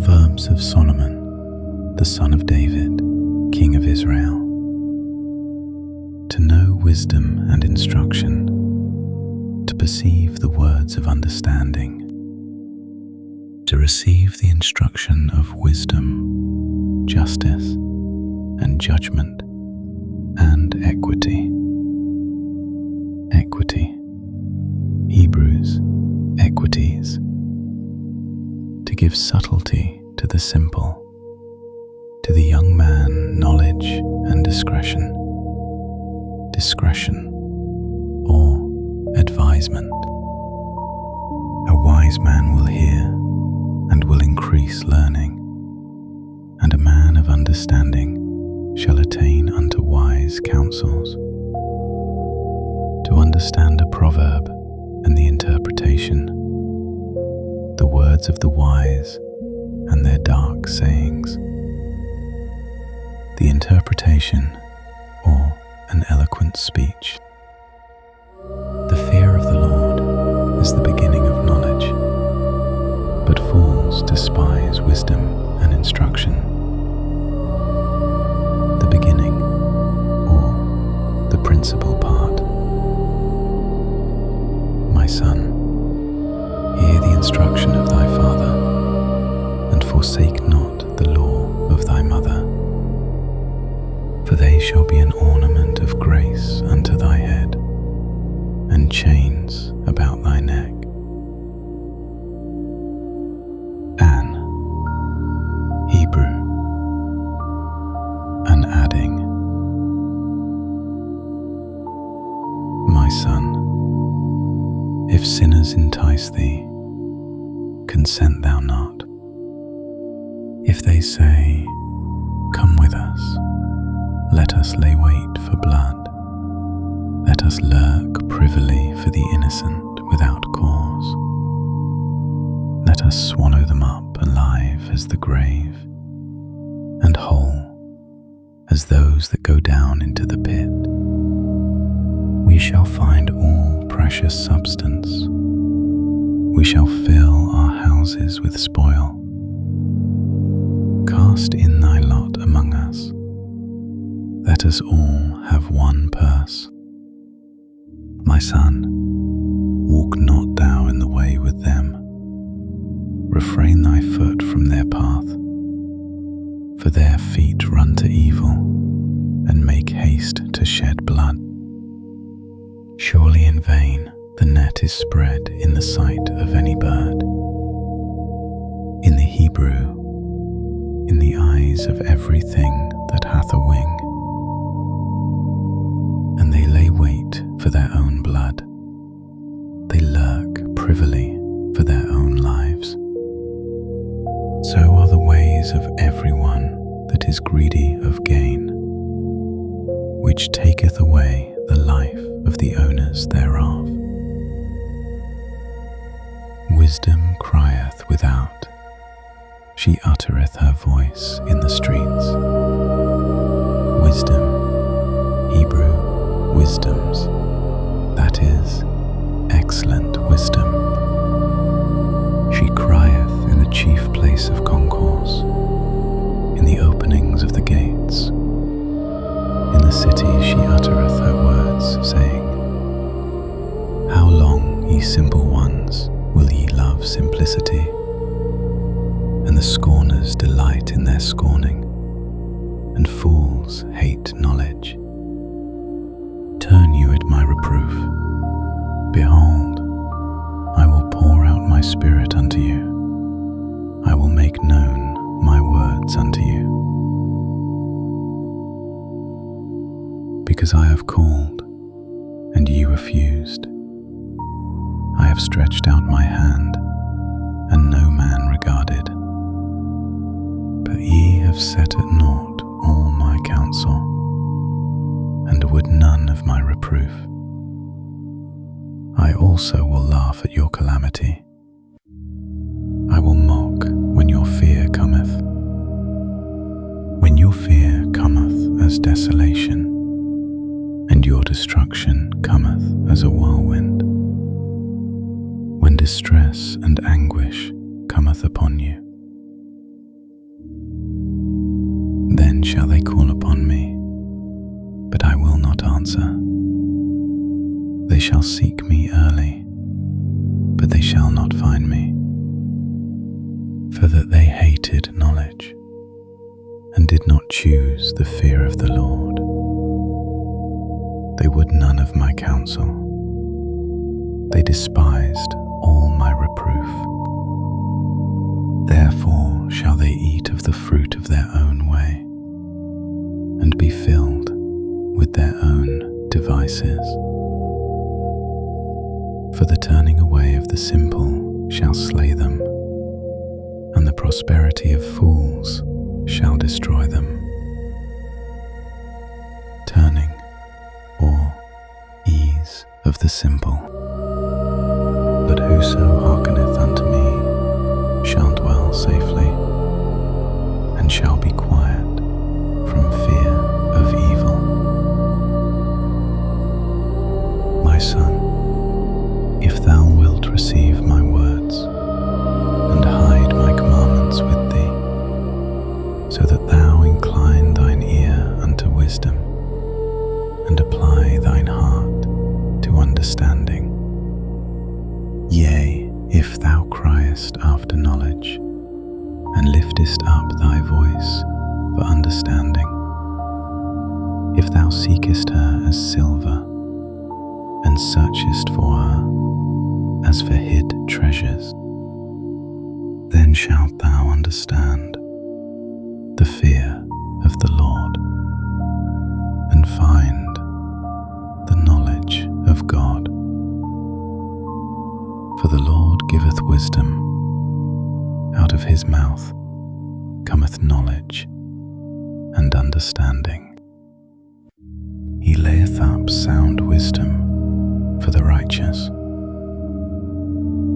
Proverbs of Solomon, the son of David, king of Israel. To know wisdom and instruction, to perceive the words of understanding, to receive the instruction of wisdom, justice, and judgment, and equity. Equity. Hebrews, equities. To give subtlety to the simple, to the young man knowledge and discretion. Discretion, or advisement. A wise man will hear and will increase learning, and a man of understanding shall attain unto wise counsels. To understand a proverb and the interpretation, the words of the wise and their dark sayings. The interpretation, or an eloquent speech. The fear of the Lord is the beginning of knowledge, but fools despise wisdom and instruction. The beginning, or the principal part. My son, hear the instruction of thy father, and forsake not the law of thy mother. For they shall be an ornament of grace unto thy head, and chains about thy neck. An, Hebrew, an adding. My son, if sinners entice thee, consent thou not. If they say, come with us, let us lay wait for blood. Let us lurk privily for the innocent without cause. Let us swallow them up alive as the grave, and whole as those that go down into the pit. We shall find all precious substance. We shall fill our houses with spoil. Cast in thy lot among us. Let us all have one purse. My son, walk not thou in the way with them. Refrain thy foot from their path. For their feet run to evil, and make haste to shed blood. Surely in vain the net is spread in the sight of any bird. In the Hebrew, in the eyes of everything that hath a wing. And they lay wait for their own blood. They lurk privily for their own lives. So are the ways of everyone that is greedy of gain, which taketh away the life of the owners thereof. Wisdom crieth without, she uttereth her voice in the streets. Wisdom, Hebrew, wisdoms, that is, excellent wisdom. She crieth in the chief place of concourse, in the openings of the gates. In the city she uttereth her words, saying, how long, ye simple ones, will ye love simplicity? And the scorners delight in their scorning, and fools hate knowledge. Turn you at my reproof. Behold, I will pour out my spirit unto you. I will make known my words unto you. Because I have called, and ye refused. I have stretched out my hand, and no man regarded. But ye have set at naught all my counsel, and would none of my reproof. I also will laugh at your calamity. I will mock when your fear cometh. When your fear cometh as desolation, and your destruction cometh as a whirlwind. When distress and anguish cometh upon you, shall they call upon me, but I will not answer. They shall seek me early, but they shall not find me. For that they hated knowledge, and did not choose the fear of the Lord. They would none of my counsel. They despised all my reproof. Therefore shall they eat of the fruit of their own way, and be filled with their own devices. For the turning away of the simple shall slay them, and the prosperity of fools shall destroy them. Turning, or ease of the simple. But whoso hearkeneth unto me shall dwell safely, and shall be quiet from fear of evil. My son, if thou wilt receive my words, and hide my commandments with thee, so that thou incline thine ear unto wisdom, and apply thine heart to understanding. Yea, if thou criest after knowledge, and liftest up thy voice for understanding, if thou seekest her as silver, and searchest for her as for hid treasures, then shalt thou understand the fear of the Lord, and find the knowledge of God. For the Lord giveth wisdom, out of his mouth cometh knowledge and understanding. He layeth up sound wisdom for the righteous.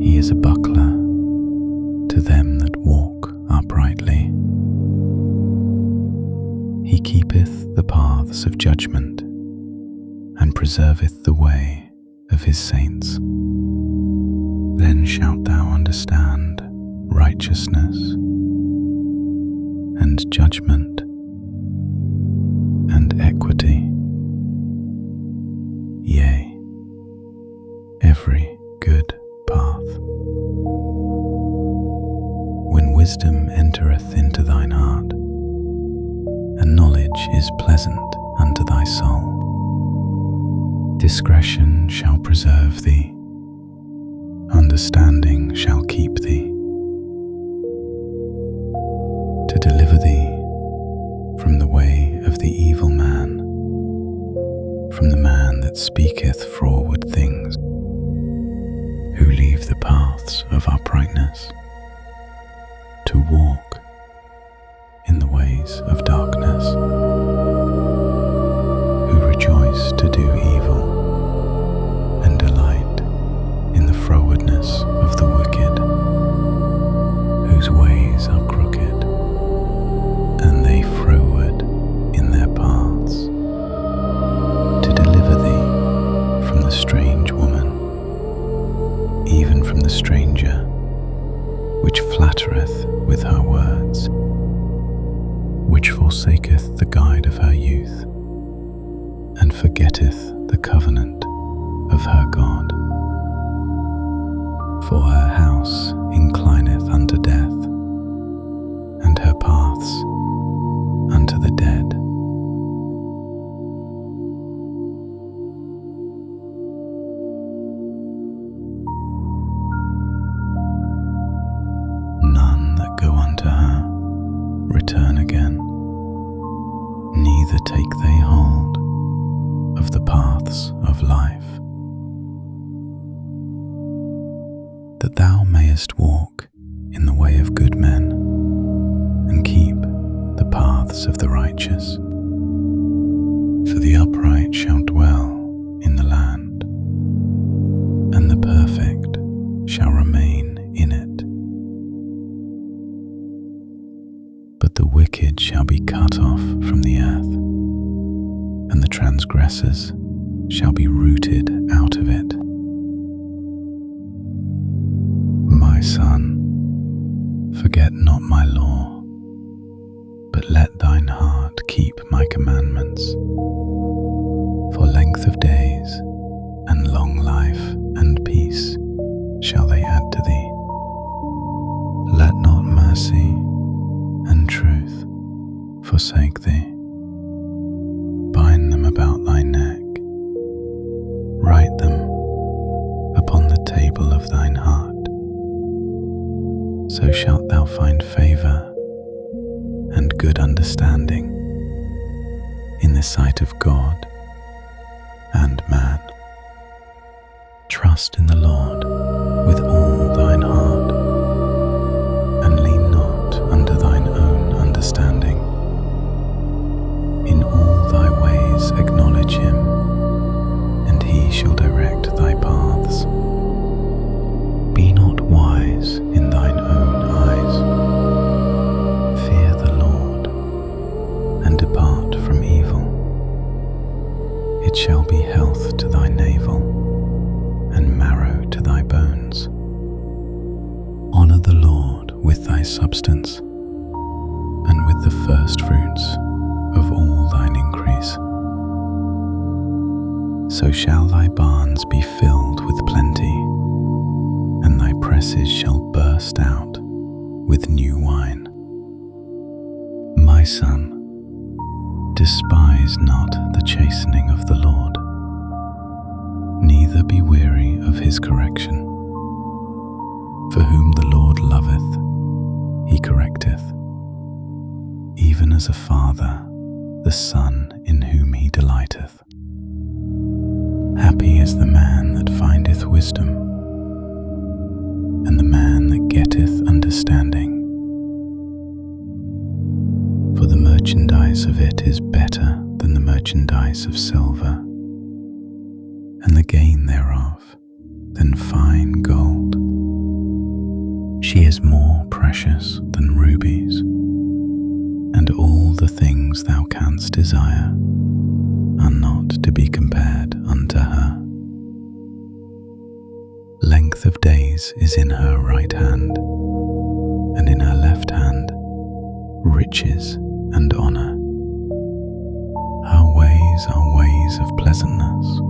He is a buckler to them that walk uprightly. He keepeth the paths of judgment, and preserveth the way of his saints. Then shalt thou understand righteousness, and judgment, and equity, yea, every good path. When wisdom entereth into thine heart, and knowledge is pleasant unto thy soul, discretion shall preserve thee, understanding shall keep thee, to deliver thee from the way of the evil man, from the man that speaketh froward things, who leave the paths of uprightness, to walk in the ways of darkness, who rejoice to do evil, and delight in the frowardness of the wicked, whose ways are crooked, and they froward in their paths, to deliver thee from the strange woman, even from the stranger, which flattereth with her words, which forsaketh the guide of her youth, and forgetteth the covenant of her God. For her house inclineth unto death, and her paths unto the dead. None that go unto her return again, neither take they hold of the paths of life. That thou mayest walk in the way of good men, and keep the paths of the righteous. For the upright shall dwell in the land, and the perfect shall remain in it. But the wicked shall be cut off from the earth, and the transgressors shall be rooted out of it. My son, forget not my law, but Let thine heart keep my commandments, for length of days and long life and peace shall they add to thee. Let not mercy and truth forsake thee. Bind them about thy neck, write them upon the table of thine heart. So shalt thou find favour and good understanding in the sight of God and man. Trust in the Lord with all thine heart, and lean not unto thine own understanding. In all thy ways acknowledge him, and he shall direct thy paths. Be not wise in thine own eyes. Fear the Lord, and depart from evil. It shall be health to thy navel, and marrow to thy bones. Honour the Lord with thy substance, and with the first fruits of all thine increase. So shall thy barns be filled with plenty, and thy presses shall burst out with new wine. My son, despise not the chastening of the Lord, neither be weary of his correction. For whom the Lord loveth, he correcteth, even as a father the son in whom he delighteth. Happy is the man that findeth wisdom, and the man that getteth understanding. For the merchandise of it is better than the merchandise of silver, and the gain thereof than fine gold. She is more precious than rubies, and all the things thou canst desire are not to be compared unto her. Length of days is in her right hand, and in her left hand riches and honour. Her ways are ways of pleasantness,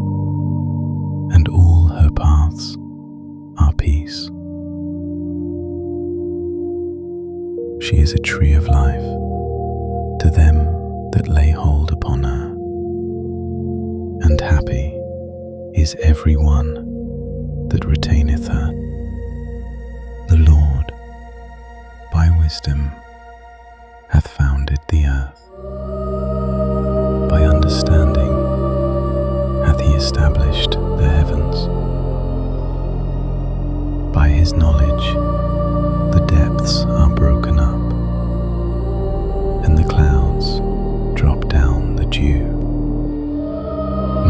and all her paths are peace. She is a tree of life to them that lay hold upon her, and happy is every one that retaineth her. The Lord by wisdom hath founded the earth, by understanding hath he established the heavens. By his knowledge the depths are broken up, and the clouds drop down the dew.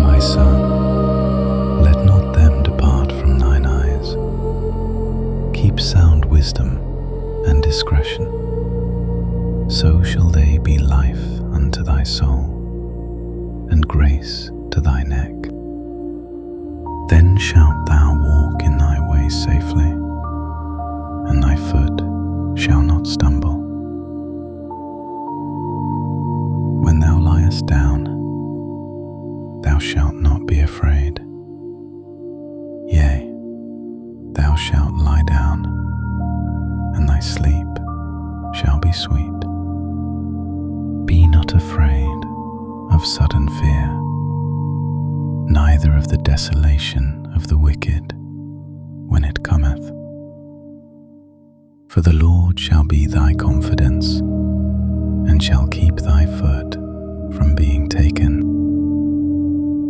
My son, let not them depart from thine eyes. Keep sound wisdom and discretion, so shall they be life unto thy soul, and grace to thy neck. Then shalt thou walk in thy way safely, and thy foot shall not stumble. When thou liest down, thou shalt not be afraid. Yea, thou shalt lie down, and thy sleep shall be sweet. Be not afraid of sudden fear, neither of the desolation of the wicked when it cometh. For the Lord shall be thy confidence, and shall keep thy foot from being taken.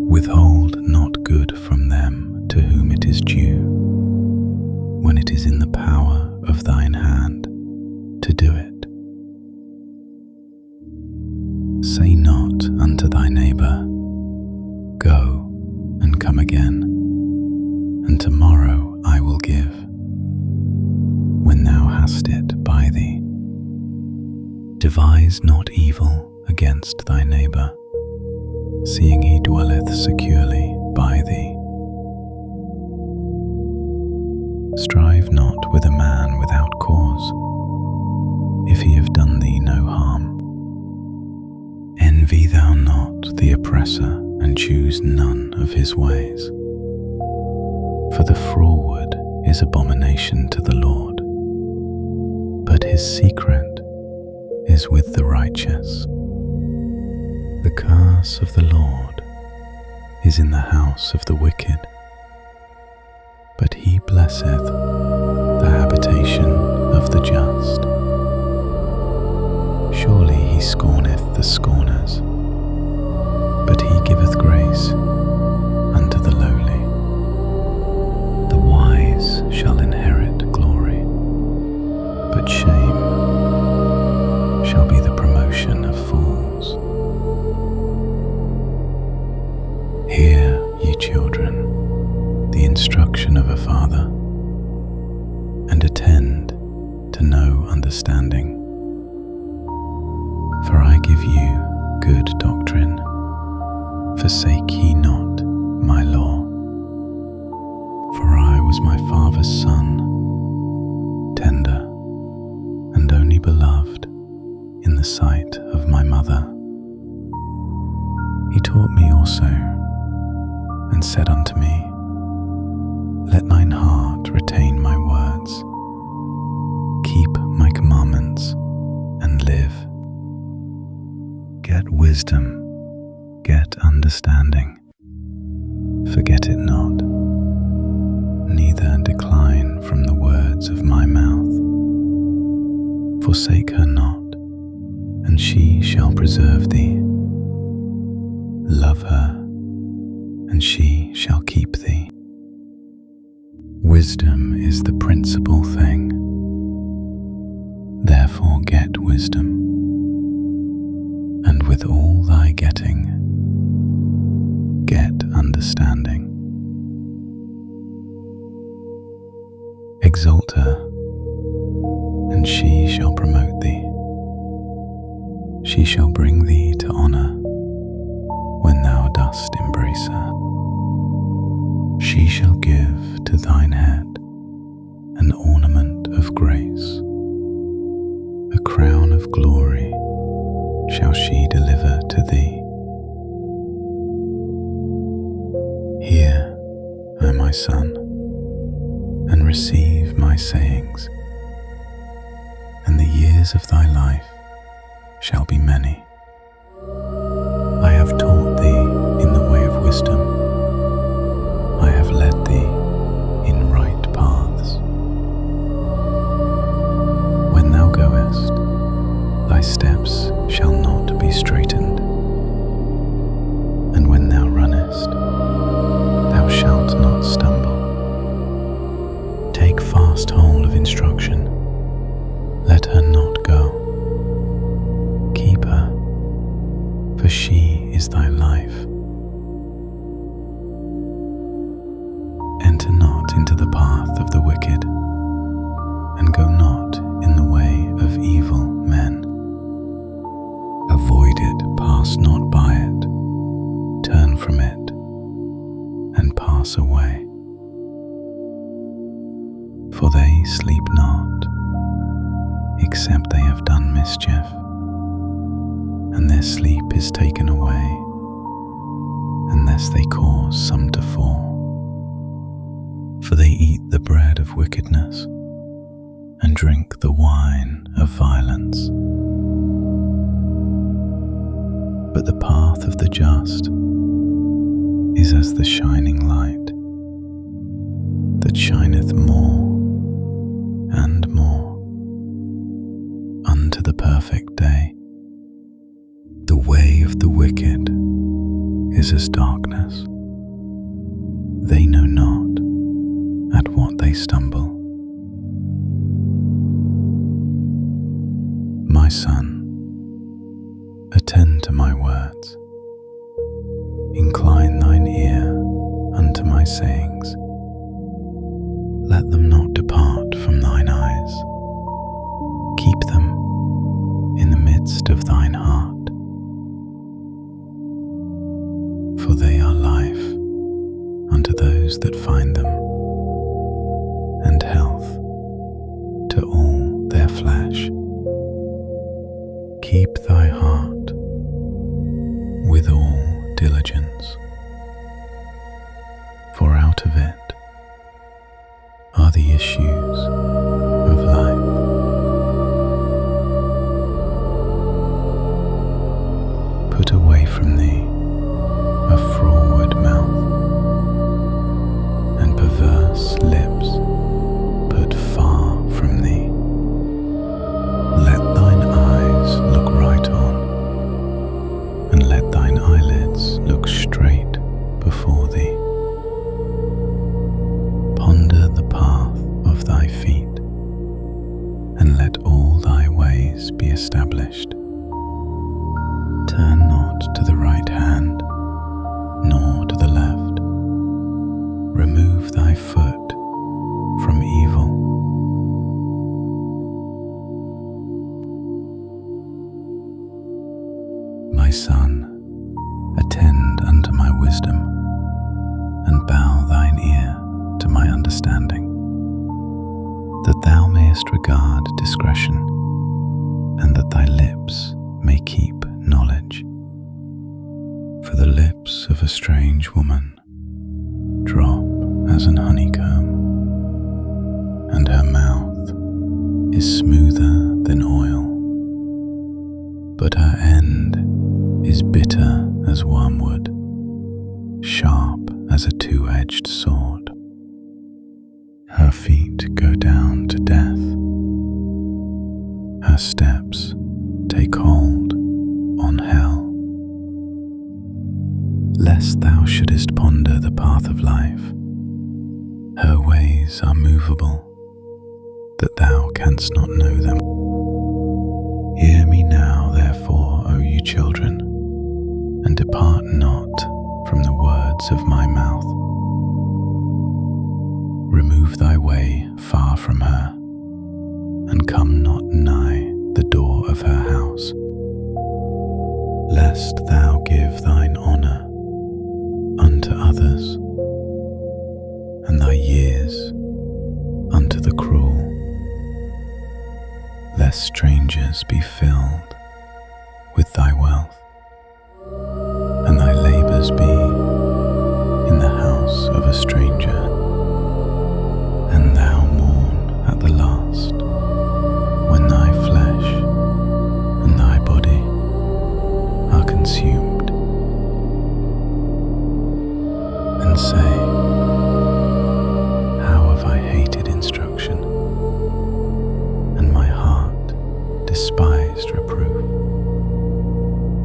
Withhold not good from them to whom it is due, when it is in the power of thine hand to do it. Say not unto thy neighbour, Go and come again, and tomorrow I will give, when thou hast it by thee. Devise not evil against thy neighbour, seeing he dwelleth securely by thee. Strive not with a man without cause, if he have done thee no harm. the oppressor and choose none of his ways. For the froward is abomination to the Lord, but his secret is with the righteous. The curse of the Lord is in the house of the wicked, but he blesseth the habitation of the just. Surely he scorneth the scorners, but he giveth grace unto the lowly. The wise shall inherit glory, but shame shall be the promotion of fools. Hear, ye children, the instruction of a father, and attend to know understanding. For I give you good doctrine, forsake ye not my law. For I was my father's son, tender and only beloved in the sight of my mother. He taught me also, and said unto me, Let thine heart retain my words, keep my commandments, and live. Get wisdom, get understanding, forget it not, neither decline from the words of my mouth. Forsake her not, and she shall preserve thee. Love her, and she shall keep thee. Wisdom is the principal thing. Therefore get wisdom, and with all thy getting, get understanding. Exalt her, and she shall promote thee. She shall bring thee to honour when thou dost embrace her. She shall give to thine head an ornament of grace, a crown of glory shall she deliver to thee. Hear, O my son, and receive my sayings, and the years of thy life shall be many. I have taught thee in the way of wisdom. I have led thee in right paths. When thou goest, thy steps shall not be straitened, and when thou runnest, thou shalt not stumble. Take fast hold of instruction, let her not go. Keep her, for she is thy life. Enter not into the path of the wicked, and go not in the way of evil men. Avoid it, pass not by it, turn from it, and pass away. For they sleep not, except they have done mischief, and their sleep is taken away, unless they cause some to fall. For they eat the bread of wickedness, and drink the wine of violence. But the path of the just is as the shining light, that shineth more and more unto the perfect day. The way of the wicked is as darkness. They know not at what they stumble. My son, attend to my words. Incline thine ear unto my sayings. Let them not depart from thine eyes. Keep them in the midst of thine heart. For they are life unto those that find them, and health to all their flesh. Keep thy heart with all My son, attend unto my wisdom, and bow thine ear to my understanding, that thou mayest regard discretion, and that thy lips may keep knowledge. For the lips of a strange woman drop as an honeycomb, and her mouth is smoother than oil, but her end is bitter as wormwood, sharp as a two-edged sword. Her feet go down to death, her steps take hold on hell. Lest thou shouldest ponder the path of life, her ways are movable, that thou canst not know them. Hear me now, therefore, O you children, and depart not from the words of my mouth. Remove thy way far from her, and come not nigh the door of her house, lest thou give thine honour unto others, and thy years unto the cruel, lest strangers be filled with thy wealth, and thy labours be in the house of a stranger, and thou mourn at the last, when thy flesh and thy body are consumed, and say, how have I hated instruction, and my heart despised reproof,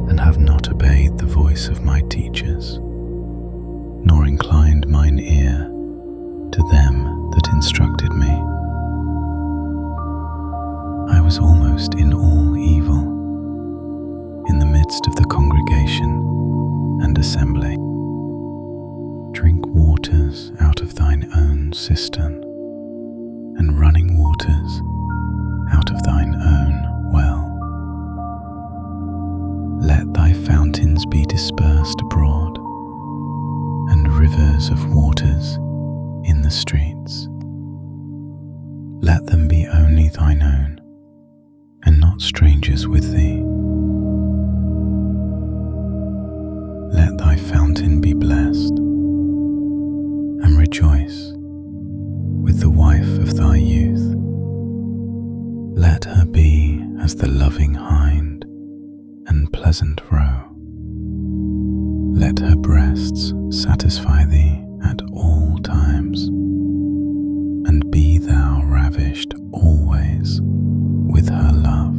and have not obeyed the voice of my teachers, nor inclined mine ear to them that instructed me. I was almost in all evil, in the midst of the congregation and assembly. Drink waters out of thine own cistern, and running waters out of thine own well. Let thy fountains be dispersed abroad, and rivers of waters in the streets. Let them be only thine own, and not strangers with thee. Let thy fountain be blessed, and rejoice with the wife of thy youth. Let her be as the loving hind and pleasant roe. Let her breasts satisfy thee at all times, and be thou ravished always with her love.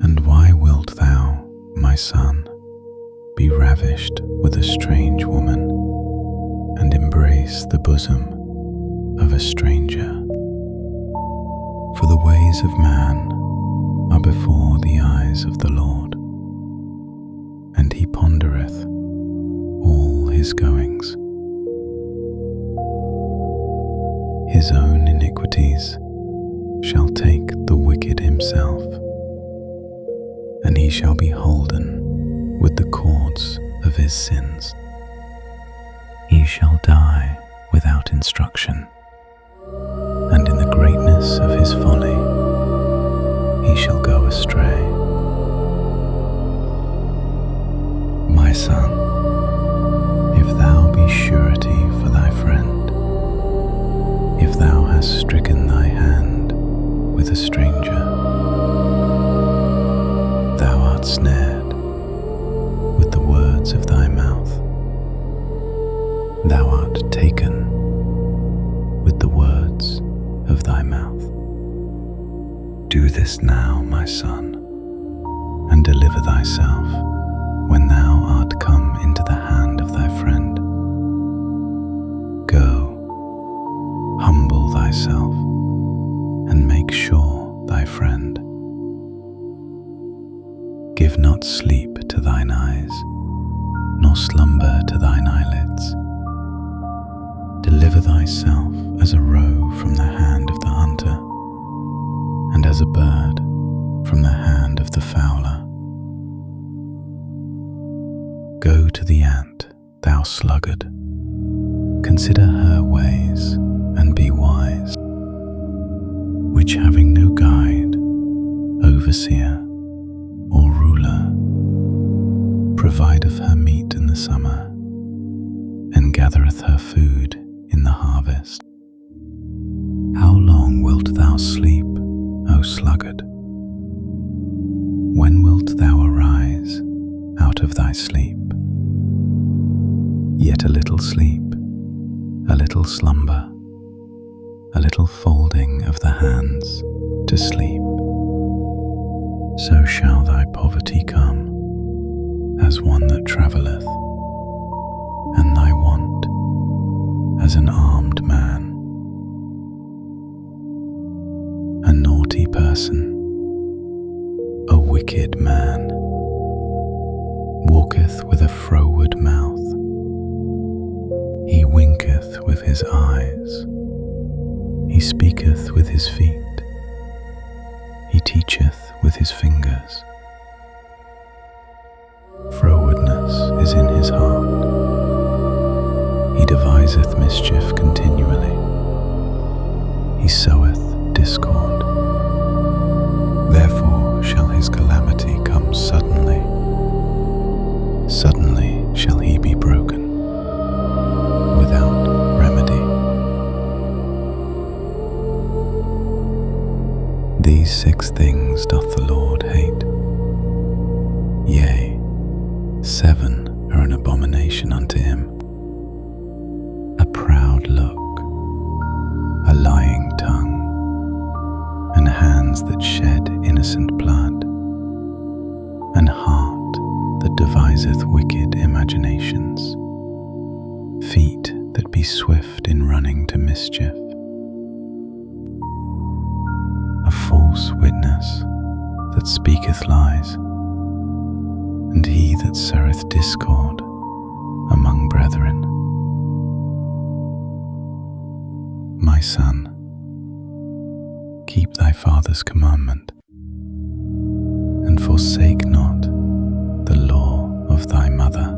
And why wilt thou, my son, be ravished with a strange woman, and embrace the bosom of a stranger? For the ways of man are before the eyes of the Lord, and he pondereth all his goings. His own iniquities shall take the wicked himself, and he shall be holden with the cords of his sins. He shall die without instruction, and in the greatness of his folly he shall go astray. My son, if thou be surety for thy friend, if thou hast stricken thy hand with a stranger, thou art snared with the words of thy mouth, thou art taken with the words of thy mouth. Do this now, my son, and deliver thyself when thou art come into the hand of thy friend. Go, humble thyself, and make sure thy friend. Give not sleep to thine eyes, nor slumber to thine eyelids. Deliver thyself as a roe from the hand of the hunter, and as a bird from the hand of the fowler. the ant, thou sluggard. Consider her ways and be wise, which having no guide, overseer, or ruler, provideth her meat in the summer, and gathereth her food in the harvest. How long wilt thou sleep, O sluggard? When wilt thou arise out of thy sleep? Yet a little sleep, a little slumber, a little folding of the hands to sleep. So shall thy poverty come, as one that travelleth, and thy want as an armed man. A naughty person, a wicked man, walketh with a froward mouth. He winketh with his eyes, he speaketh with his feet, he teacheth with his fingers. Frowardness is in his heart, he deviseth mischief continually, he soweth discord. Therefore shall his calamity come suddenly, suddenly shall he be broken, without remedy. These 6 things doth the Lord hate, yea, 7 are an abomination unto him: a proud look, a lying tongue, and hands that shed innocent blood, and heart that deviseth wicked imaginations, feet that be swift in running to mischief, a false witness that speaketh lies, and he that soweth discord among brethren. My son, keep thy father's commandment, and forsake not the law of thy mother.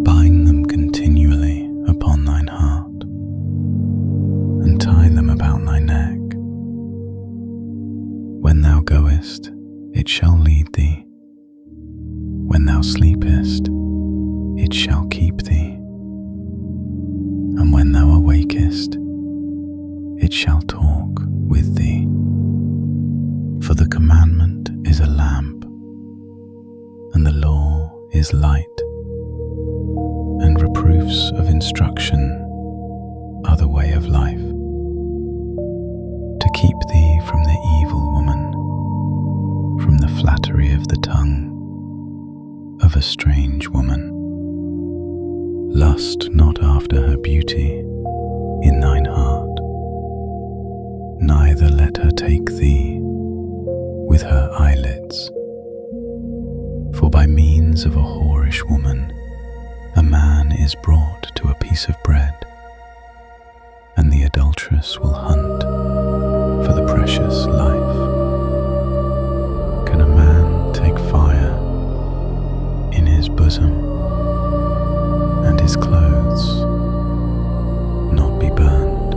Bind them continually upon thine heart, and tie them about thy neck. When thou goest, it shall lead thee. When thou sleepest, it shall keep thee. And when thou awakest, it shall talk with thee. For the commandment is a lamp, and the law is light, and reproofs of instruction are the way of life, to keep thee from the evil woman, from the flattery of the tongue of a strange woman. Lust not after her beauty in thine heart, neither let her take thee with her eyelids. For by means of a whorish woman a man is brought to a piece of bread, and the adulteress will hunt for the precious life. Can a man take fire in his bosom, and his clothes not be burned?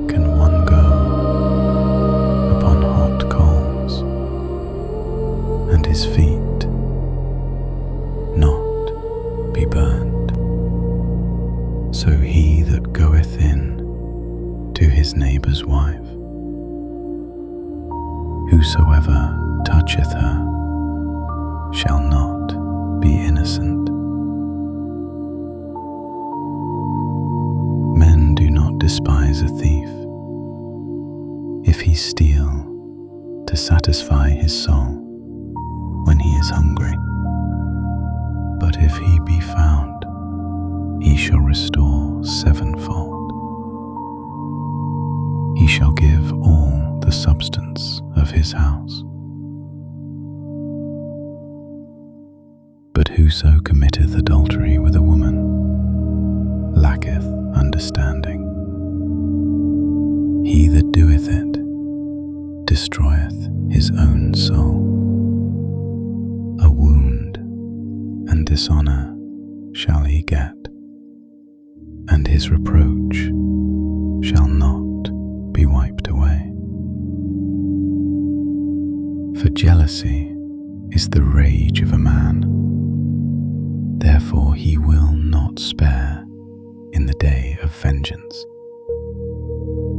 Can one go upon hot coals, and his feet not be burned? So he that goeth in to his neighbour's wife, whosoever toucheth her shall not be innocent. Men do not despise a thief if he steal to satisfy his soul when he is hungry. But if he be found, he shall restore sevenfold. He shall give all the substance of his house. But whoso committeth adultery with a woman lacketh understanding. He that doeth it destroyeth his own soul. his reproach shall not be wiped away. For jealousy is the rage of a man, therefore he will not spare in the day of vengeance.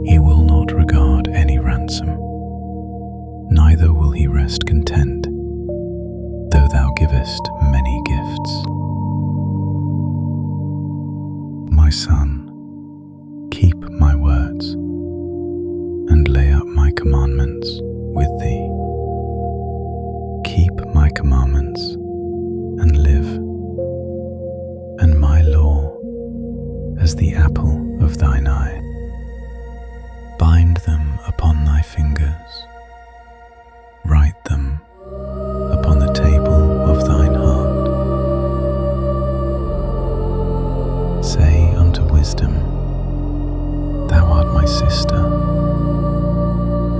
He will not regard any ransom, neither will he rest content, though thou givest many gifts. My son, keep my words, and lay up my commandments with thee. Keep my commandments, and live, and my law as the apple of thine eye. Bind them upon thy fingers, write them upon the table of thine heart. Say unto wisdom, thou art my sister,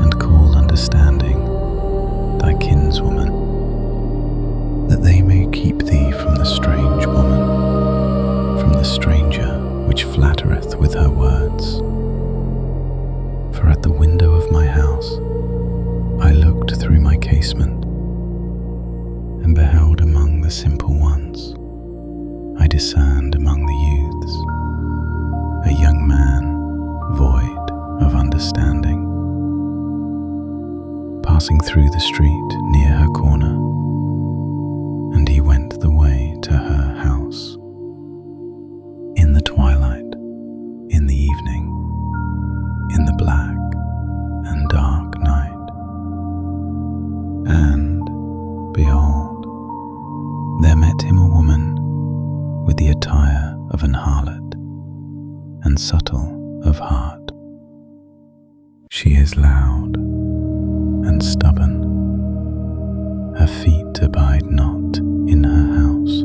and call understanding thy kinswoman, that they may keep thee from the strange woman, from the stranger which flattereth with her words. For at the window of my house I looked through my casement, and beheld among the simple ones, I discerned among the youths, a young man void of understanding, passing through the street near her corner, and he went the way to her house. In the twilight, in the evening, in the black and dark night. And, behold, there met him a woman with the attire of an harlot, and subtle of heart. She is loud and stubborn, her feet abide not in her house.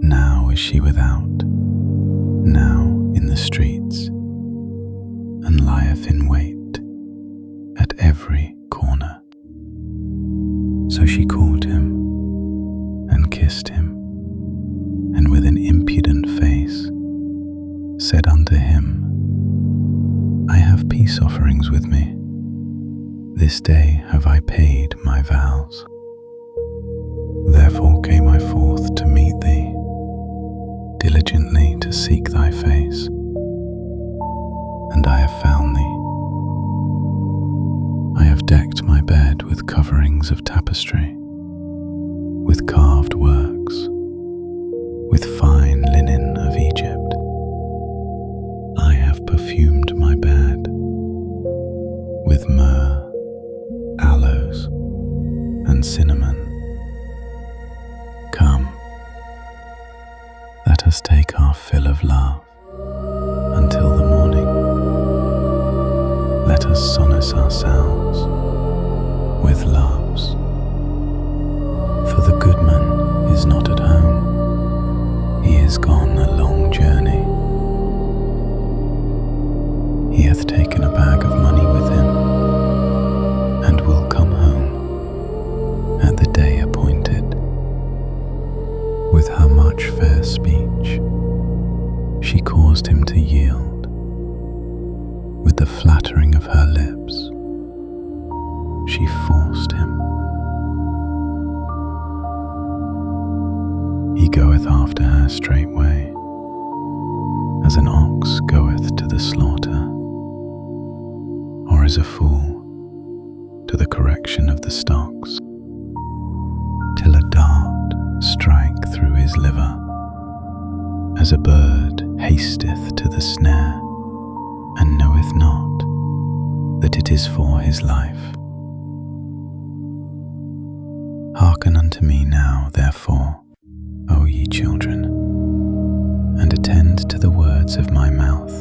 Now is she without, now in the streets, and lieth in wait at every corner. So she caught him and kissed him, and with an impudent face said unto him, I have peace offerings with me. This day have I paid my vows. Therefore came I forth to meet thee, diligently to seek thy face, and I have found thee. I have decked my bed with coverings of tapestry, with carved works, with fine linen of Egypt. I have perfumed my bed with myrrh, aloes, and cinnamon. Come, let us take our fill of love until the morning. Let us solace ourselves with loves. For the good man is not at home, he is gone a long journey. He hath taken a bag of money with him, and will come home at the day appointed. With her much fair speech, she caused him to yield. With the flattering of her lips, she forced him. He goeth after her straightway, as an ox goeth to the slaughter, or as a fool to the correction of the stocks, till a dart strike through his liver, as a bird hasteth to the snare, and knoweth not that it is for his life. Hearken unto me now, therefore, O ye children, and attend to the words of my mouth.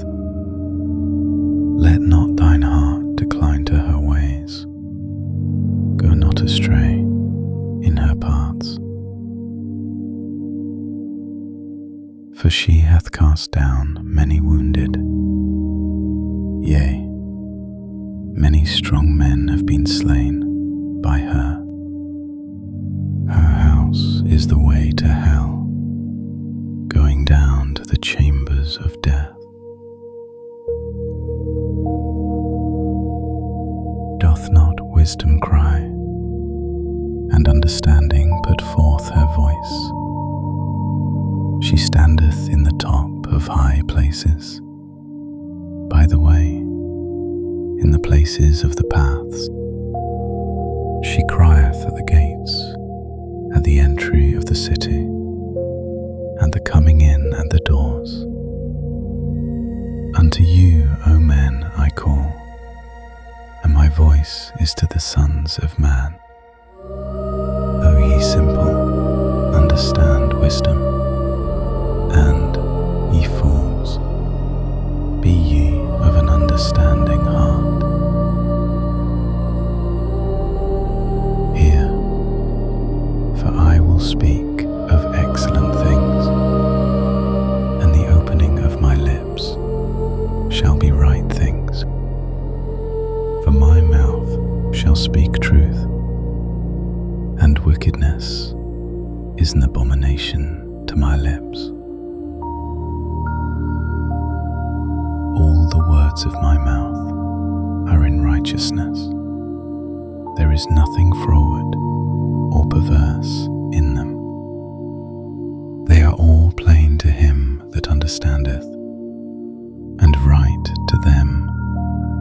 Let not thine heart decline to her ways. Go not astray in her paths. For she hath cast down many wounded. Yea, many strong men have been slain by her. Her house is the way to hell, going down to the chambers wisdom cry, and understanding put forth her voice. She standeth in the top of high places, by the way, in the places of the paths. She crieth at the gates, at the entry of the city, and the coming in at the doors. Unto you, O men, I call, and my voice is to the sons of man. O ye simple, understand wisdom, and, ye fools, be ye of an understanding heart. Hear, for I will speak of excellent things, and the opening of my lips shall be right things. For my mouth shall speak truth, and wickedness is an abomination to my lips. All the words of my mouth are in righteousness. There is nothing froward or perverse in them. They are all plain to him that understandeth, and right to them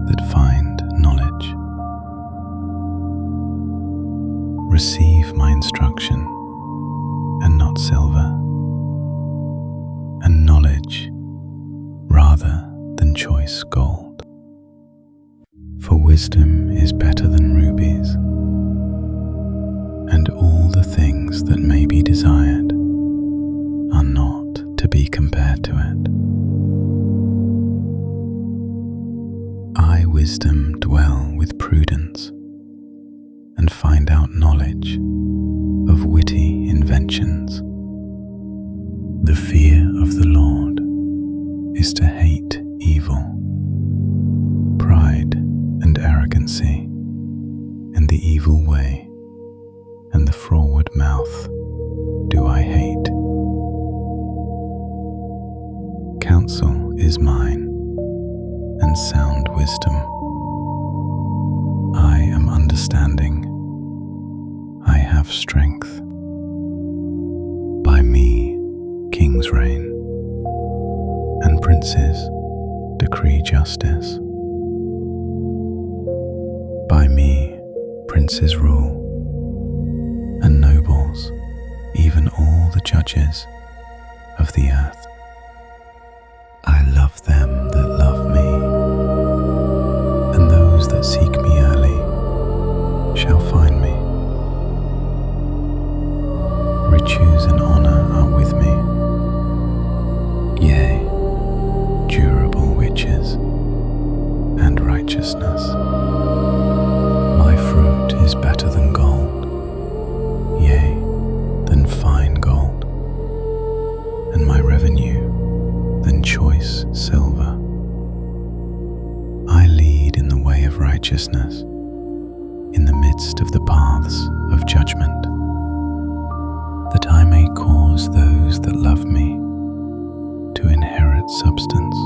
that find knowledge. Receive my instruction, and not silver, and knowledge rather than choice gold. For wisdom is better than rubies, and all the things that may be desired are not to be compared to it. I, wisdom, dwell with prudence, and find out knowledge of witty inventions. The fear of the Lord is to hate evil, pride and arrogancy, and the evil way, and the froward mouth do I hate. Counsel is mine, and sound wisdom. I am understanding, I have strength. By me kings reign, and princes decree justice. By me princes rule, and nobles, even all the judges of the earth. I love them that love me, and those that seek me early shall find me. Riches and honor are with me, yea, durable riches and righteousness. My fruit is better than gold, yea, than fine gold, and my revenue than choice silver. I lead in the way of righteousness, in the midst of the paths of judgment, that I may cause those that love me to inherit substance,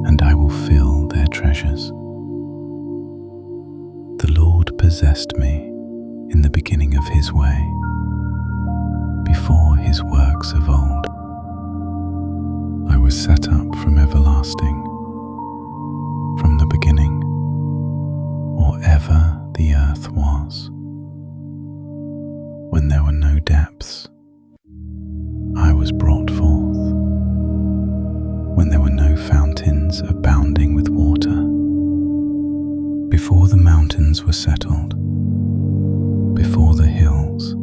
and I will fill their treasures. The Lord possessed me in the beginning of his way, before his works of old. I was set up from everlasting, from the beginning, or ever the earth was. When there were no depths, I was brought forth. When there were no fountains abounding with water, before the mountains were settled, before the hills,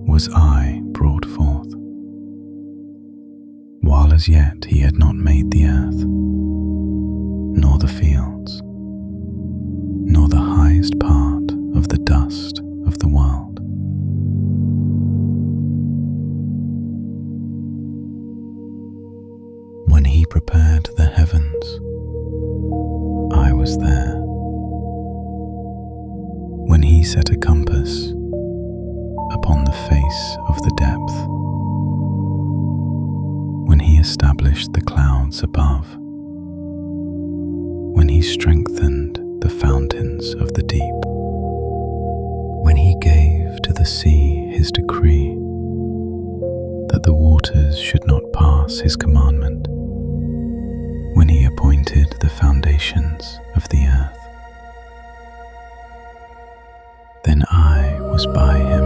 was I brought forth. While as yet he had not made the earth, nor the fields, nor the highest part of the dust of the world. When he prepared the heavens, I was there. When he set a compass upon the face of the depth, when he established the clouds above, when he strengthened the fountains of the deep. When he gave to the sea his decree, that the waters should not pass his commandment, when he appointed the foundations of the earth. Then I was by him,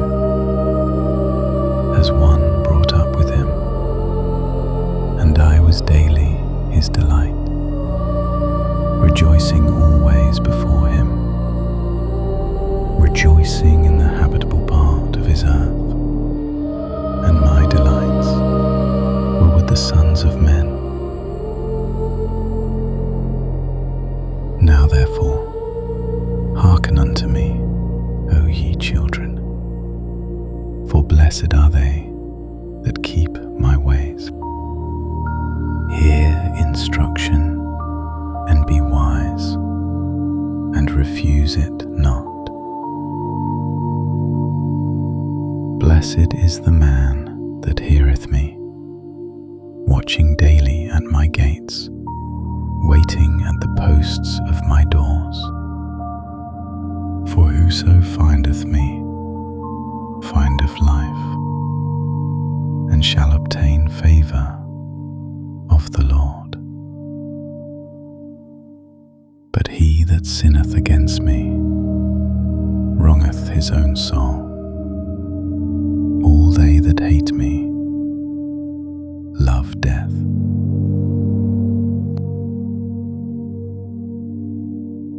as one brought up with him, and I was daily his delight, rejoicing always before him, rejoicing in the habitable part of his earth. And my delights were with the sons of men. Now therefore, hearken unto me, O ye children, for blessed are they that keep my ways. Hear instruction and be wise, and refuse it not. Blessed is the man that heareth me, watching daily at my gates, waiting at the posts of my doors. For whoso findeth me findeth life, and shall obtain favour of the Lord. But he that sinneth against me wrongeth his own soul. All they that hate me love death.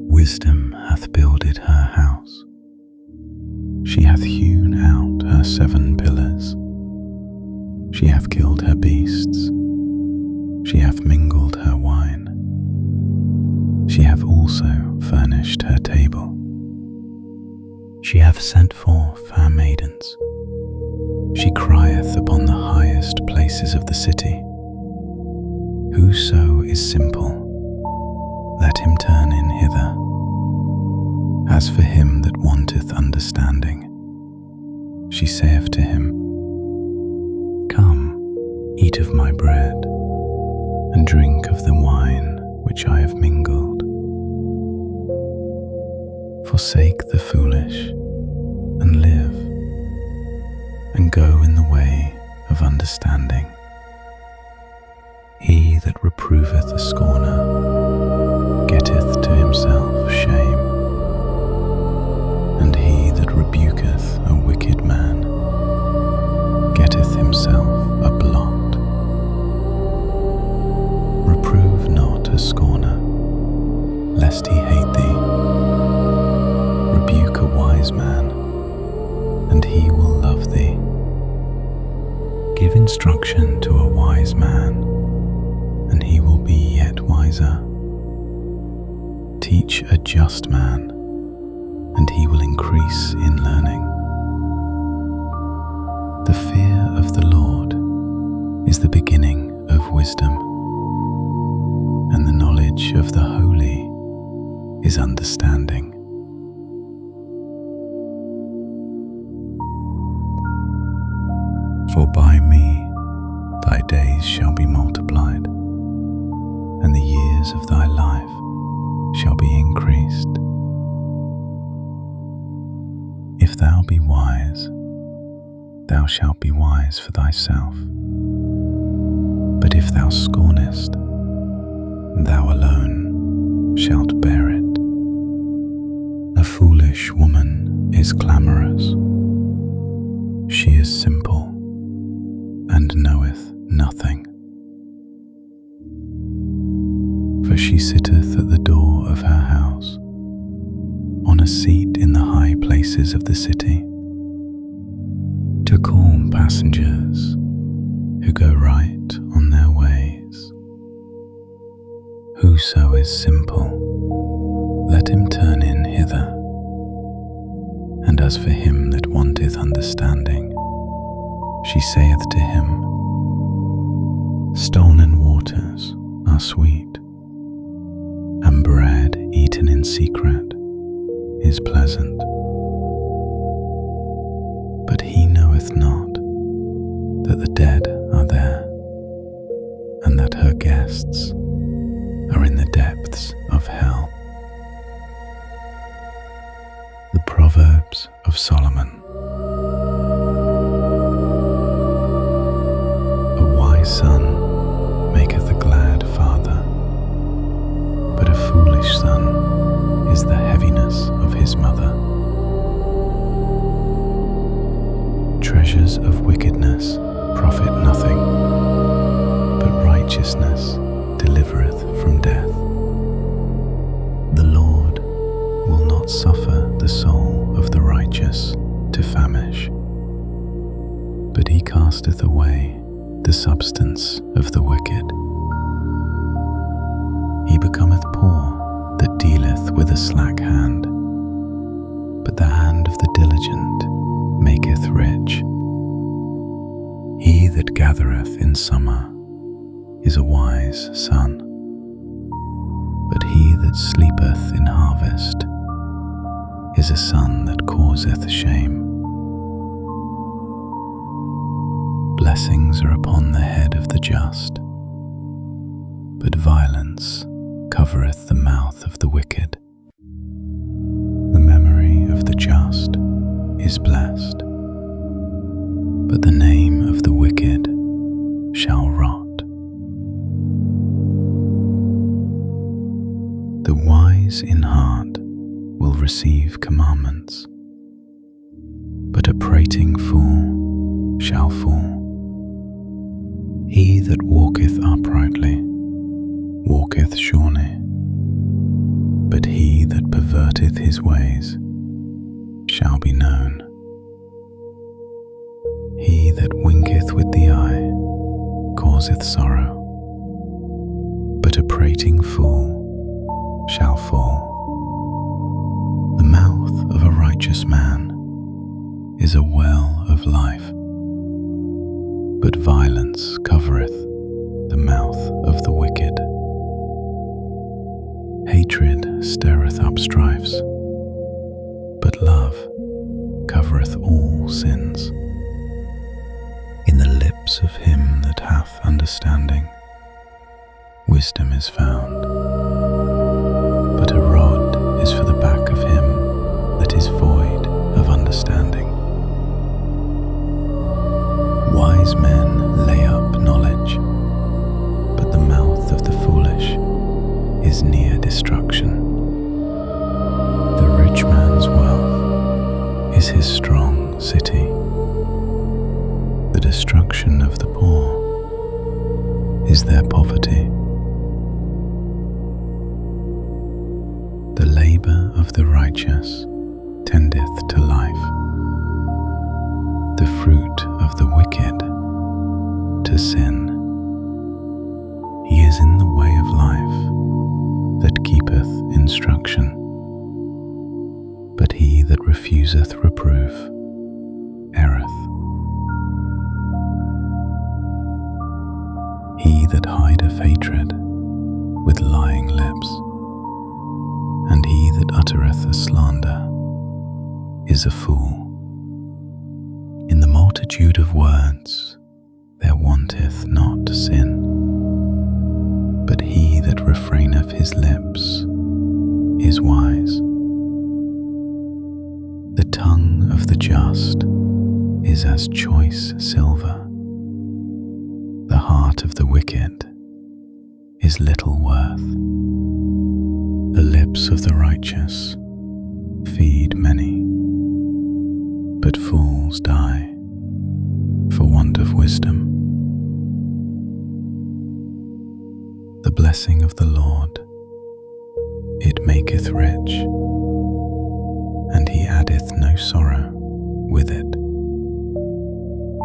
Wisdom hath builded her house. She hath hewn out her 7 pillars. She hath killed her beasts. She hath mingled her wine. She hath also furnished her table. She hath sent forth her maidens. She crieth upon the highest places of the city. Whoso is simple, let him turn in hither. As for him that wanteth understanding, she saith to him, Come, eat of my bread, and drink of the wine which I have mingled. Forsake the foolish, and live, and go in the way of understanding. He that reproveth a scorner getteth to himself shame, and he that rebuketh a wicked man getteth himself a blot. Reprove not a scorner, lest he hate thee. Rebuke a wise man, and he will love thee. Give instruction to a wise man, and he will be yet wiser. Teach a just man, and he will increase in learning. The fear of the Lord is the beginning of wisdom, and the knowledge of the holy is understanding. For by me thy days shall be multiplied, and the years of thy life shall be increased. If thou be wise, thou shalt be wise for thyself. But if thou scornest, thou alone shalt bear it. A foolish woman is clamorous. She is simple and knoweth nothing. For she sitteth at the door of her house, on a seat in the high places of the city, to call passengers who go right on their ways. Whoso is simple, let him turn in hither. And as for him that wanteth understanding, she saith to him, Stolen waters are sweet, and bread eaten in secret is pleasant. But he knoweth not that the dead are there, and that her guests are in the depths of hell. Proverbs of Solomon. A wise son maketh a glad father, but a foolish son is the heaviness of his mother. Treasures of wickedness profit nothing, but righteousness delivereth from death. The Lord will not suffer the soul of the righteous to famish, but he casteth away the substance of the wicked. He becometh poor that dealeth with a slack hand, but the hand of the diligent maketh rich. He that gathereth in summer is a wise son, but he that sleepeth in harvest is a son that causeth shame. Blessings are upon the head of the just, but violence covereth the mouth of the wicked. The memory of the just is blessed, but the name of the wicked shall rot. The wise in heart will receive commandments, but a prating fool shall fall. He that walketh uprightly walketh surely, but he that perverteth his ways shall be known. He that winketh with the eye causeth sorrow, but a prating fool shall fall. The mouth of a righteous man is a well of life, but violence covereth the mouth of the wicked. Hatred stirreth up strifes, but love covereth all sins. In the lips of him that hath understanding, wisdom is found, but a rod is for the back of him that is void of understanding. Wise men lay up knowledge, but the mouth of the foolish is near destruction. The rich man's wealth is his strong city. The destruction of the poor is their poverty. The labor of the righteous tendeth to life, the fruit of the wicked to sin. He is in the way of life that keepeth instruction, but he that refuseth reproof erreth. He that hideth hatred with lying lips, and he that uttereth a slander is a fool. In the multitude of words there wanteth not sin, but he that refraineth his lips is wise. The tongue of the just is as choice silver. The heart of the wicked is little worth. The lips of the righteous feed many, but fools die for want of wisdom. The blessing of the Lord, it maketh rich, and he addeth no sorrow with it.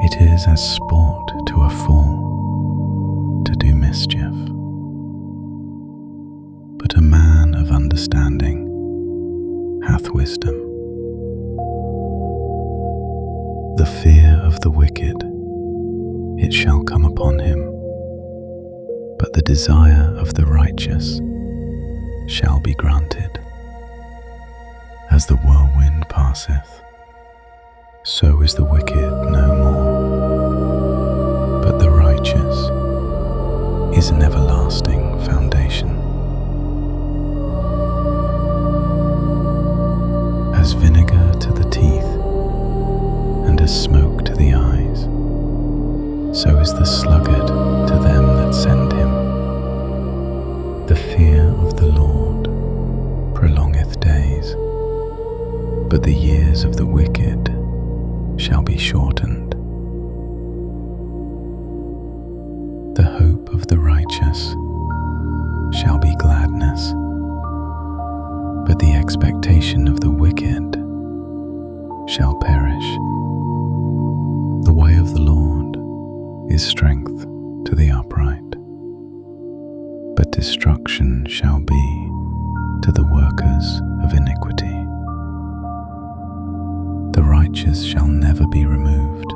It is as sport to a fool to do mischief, but a man of understanding hath wisdom. The fear of the wicked, it shall come upon him, but the desire of the righteous shall be granted. As the whirlwind passeth, so is the wicked no more, but the righteous is an everlasting foundation. As vinegar to but the years of the wicked shall be shortened. The hope of the righteous shall be gladness, but the expectation of the wicked shall perish. The way of the Lord is strength to the upright, but destruction shall be to the workers of iniquity. The righteous shall never be removed,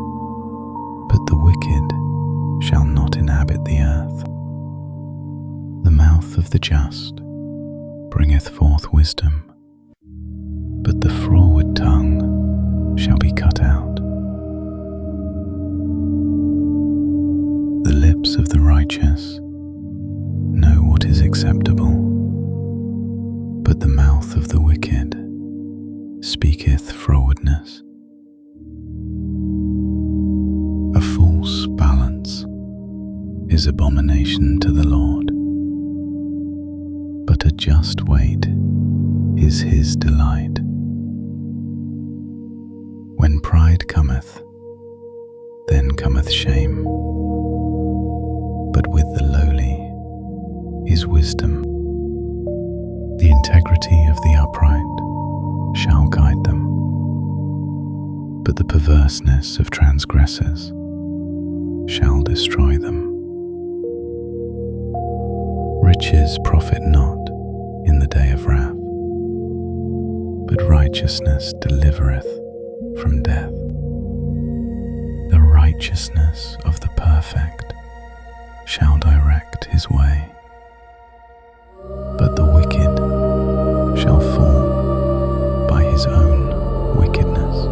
but the wicked shall not inhabit the earth. The mouth of the just bringeth forth wisdom, but the froward tongue shall be cut out. The lips of the righteous know what is acceptable, but the mouth of the wicked speaketh frowardness. A false balance is abomination to the Lord, but a just weight is his delight. When pride cometh, then cometh shame, but with the lowly is wisdom. The integrity of the upright shall guide them, but the perverseness of transgressors shall destroy them. Riches profit not in the day of wrath, but righteousness delivereth from death. The righteousness of the perfect shall direct his way, but the wicked shall fall by his own wickedness.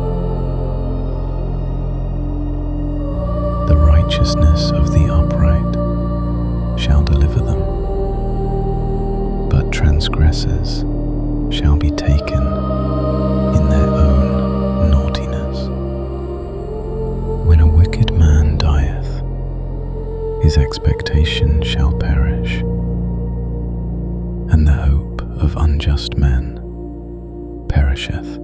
The righteousness of the upright shall deliver them, but transgressors shall be taken in their own naughtiness. When a wicked man dieth, his expectation shall perish, and the hope of unjust men perisheth.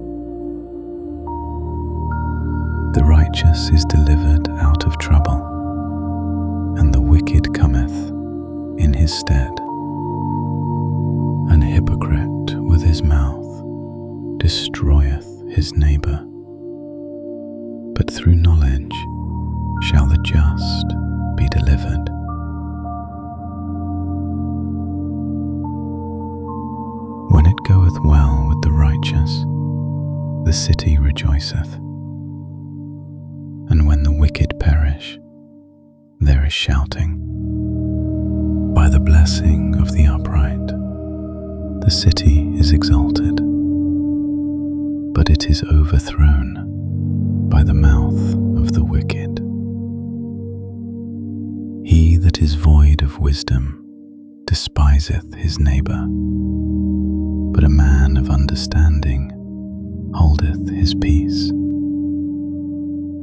The righteous is delivered out of trouble, and the wicked cometh in his stead. An hypocrite with his mouth destroyeth his neighbour, but through knowledge shall the just be delivered. When it goeth well with the righteous, the city rejoiceth, and when the wicked perish, there is shouting. By the blessing of the upright, the city is exalted, but it is overthrown by the mouth of the wicked. He that is void of wisdom despiseth his neighbour, but a man of understanding holdeth his peace.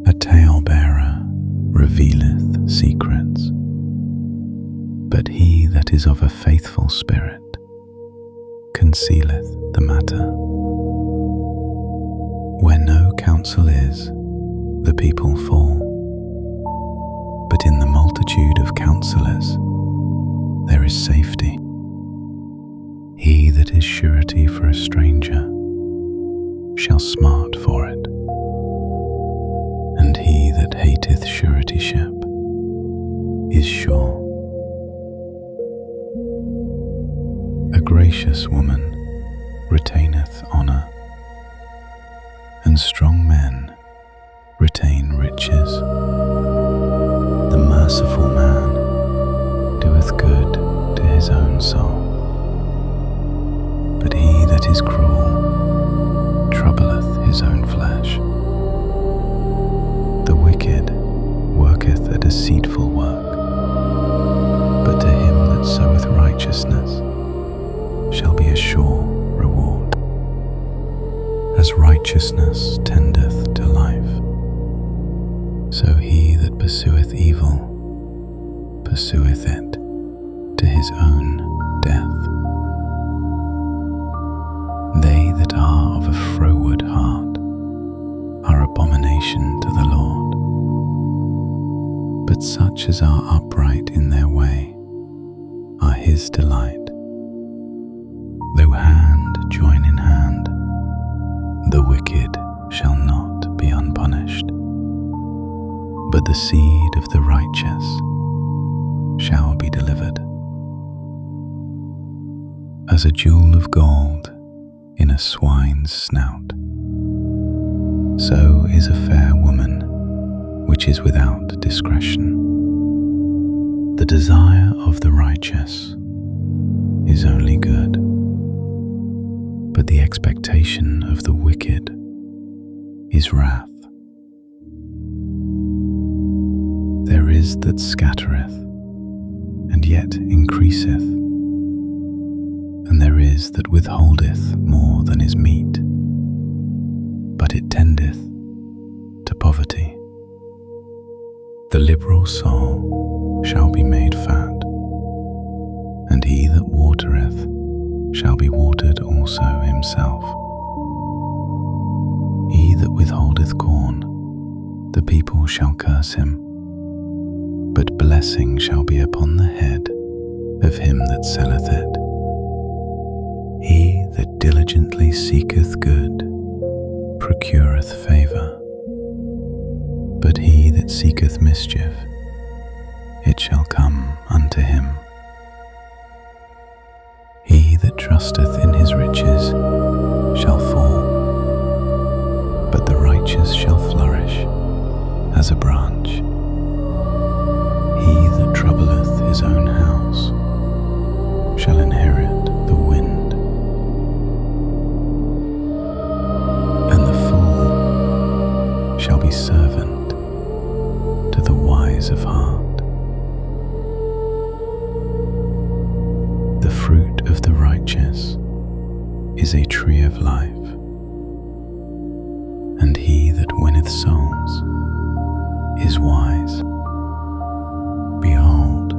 A talebearer revealeth secrets, but he that is of a faithful spirit concealeth the matter. Where no counsel is, the people fall, but in the multitude of counselors there is safety. He that is surety for a stranger shall smart for it, and he that hateth suretyship is sure. A gracious woman retaineth honour, and strong men retain riches. The merciful man doeth good to his own soul, but he that is cruel troubleth his own flesh. The wicked worketh a deceitful work, but to him that soweth righteousness shall be a sure reward. As righteousness tendeth to life, so he that pursueth evil pursueth it to his own death. They that are of a froward heart But such as are upright in their way are his delight. Though hand join in hand, the wicked shall not be unpunished, but the seed of the righteous shall be delivered. As a jewel of gold in a swine's snout, so is a fair woman which is without discretion. The desire of the righteous is only good, but the expectation of the wicked is wrath. There is that scattereth, and yet increaseth, and there is that withholdeth more than is meet, but it tendeth to poverty. The liberal soul shall be made fat, and he that watereth shall be watered also himself. He that withholdeth corn, the people shall curse him, but blessing shall be upon the head of him that selleth it. He that diligently seeketh good procureth favour, but he that seeketh mischief, it shall come unto him. He that trusteth in his riches shall fall, but the righteous shall flourish as a branch. He that troubleth his own house shall inherit the wind, and the fool shall be servant to the wise of heart. The fruit of the righteous is a tree of life, and he that winneth souls is wise. Behold,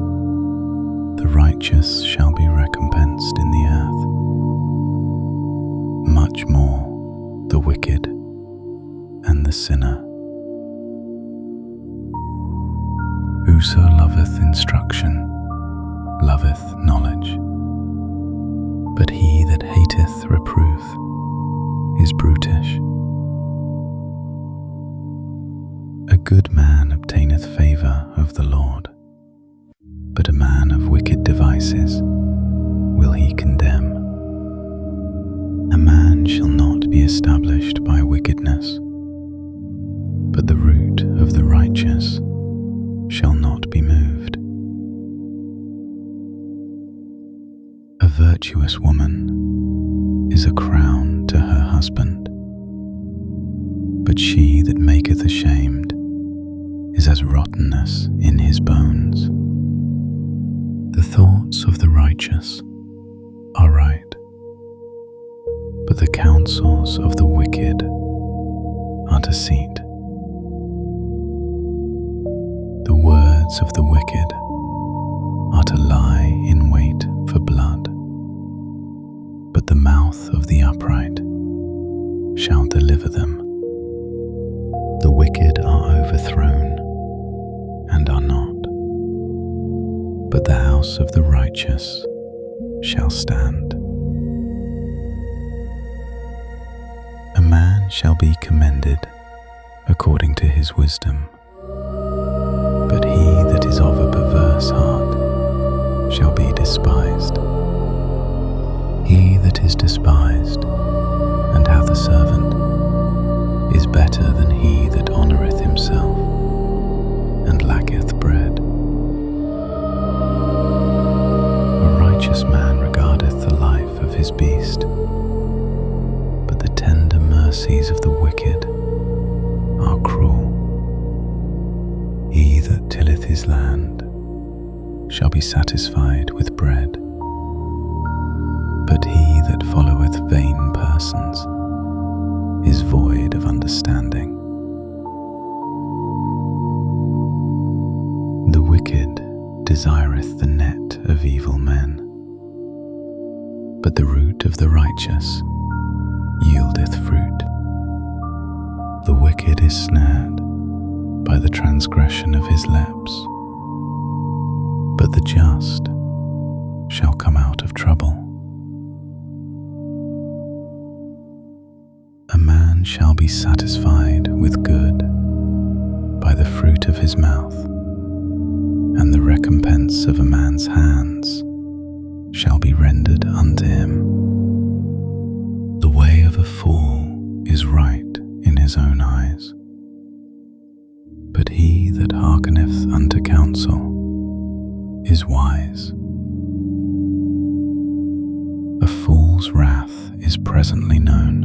the righteous shall be recompensed in the earth, much more the wicked and the sinner. Whoso loveth instruction loveth knowledge, but he that hateth reproof is brutish. A good man obtaineth favour of the Lord, but a man of wicked devices will he condemn. A man shall not be established by wickedness, but the root of the righteous shall not be moved. A virtuous woman is a crown to her husband, but she that maketh ashamed is as rottenness in his bones. The thoughts of the righteous are right, but the counsels of the wicked are deceit. The words of the wicked are to lie in wait for blood, but the mouth of the upright shall deliver them. The wicked are overthrown and are not, but the house of the righteous shall stand. A man shall be commended according to his wisdom, but he that is of a perverse heart shall be despised. He that is despised and hath a servant is better than he that honoureth himself and lacketh bread. A righteous man regardeth the life of his beast, but the tender mercies of the wicked are cruel. He that tilleth his land shall be satisfied with bread, but he that followeth vain persons is void of understanding. The wicked desireth the net of evil men, but the root of the righteous yieldeth fruit. The wicked is snared by the transgression of his lips, but the just shall come out of trouble. A man shall be satisfied with good by the fruit of his mouth, and the recompense of a man's hands shall be rendered unto him. The way of a fool is right in his own eyes, but he that hearkeneth unto counsel is wise. A fool's wrath is presently known,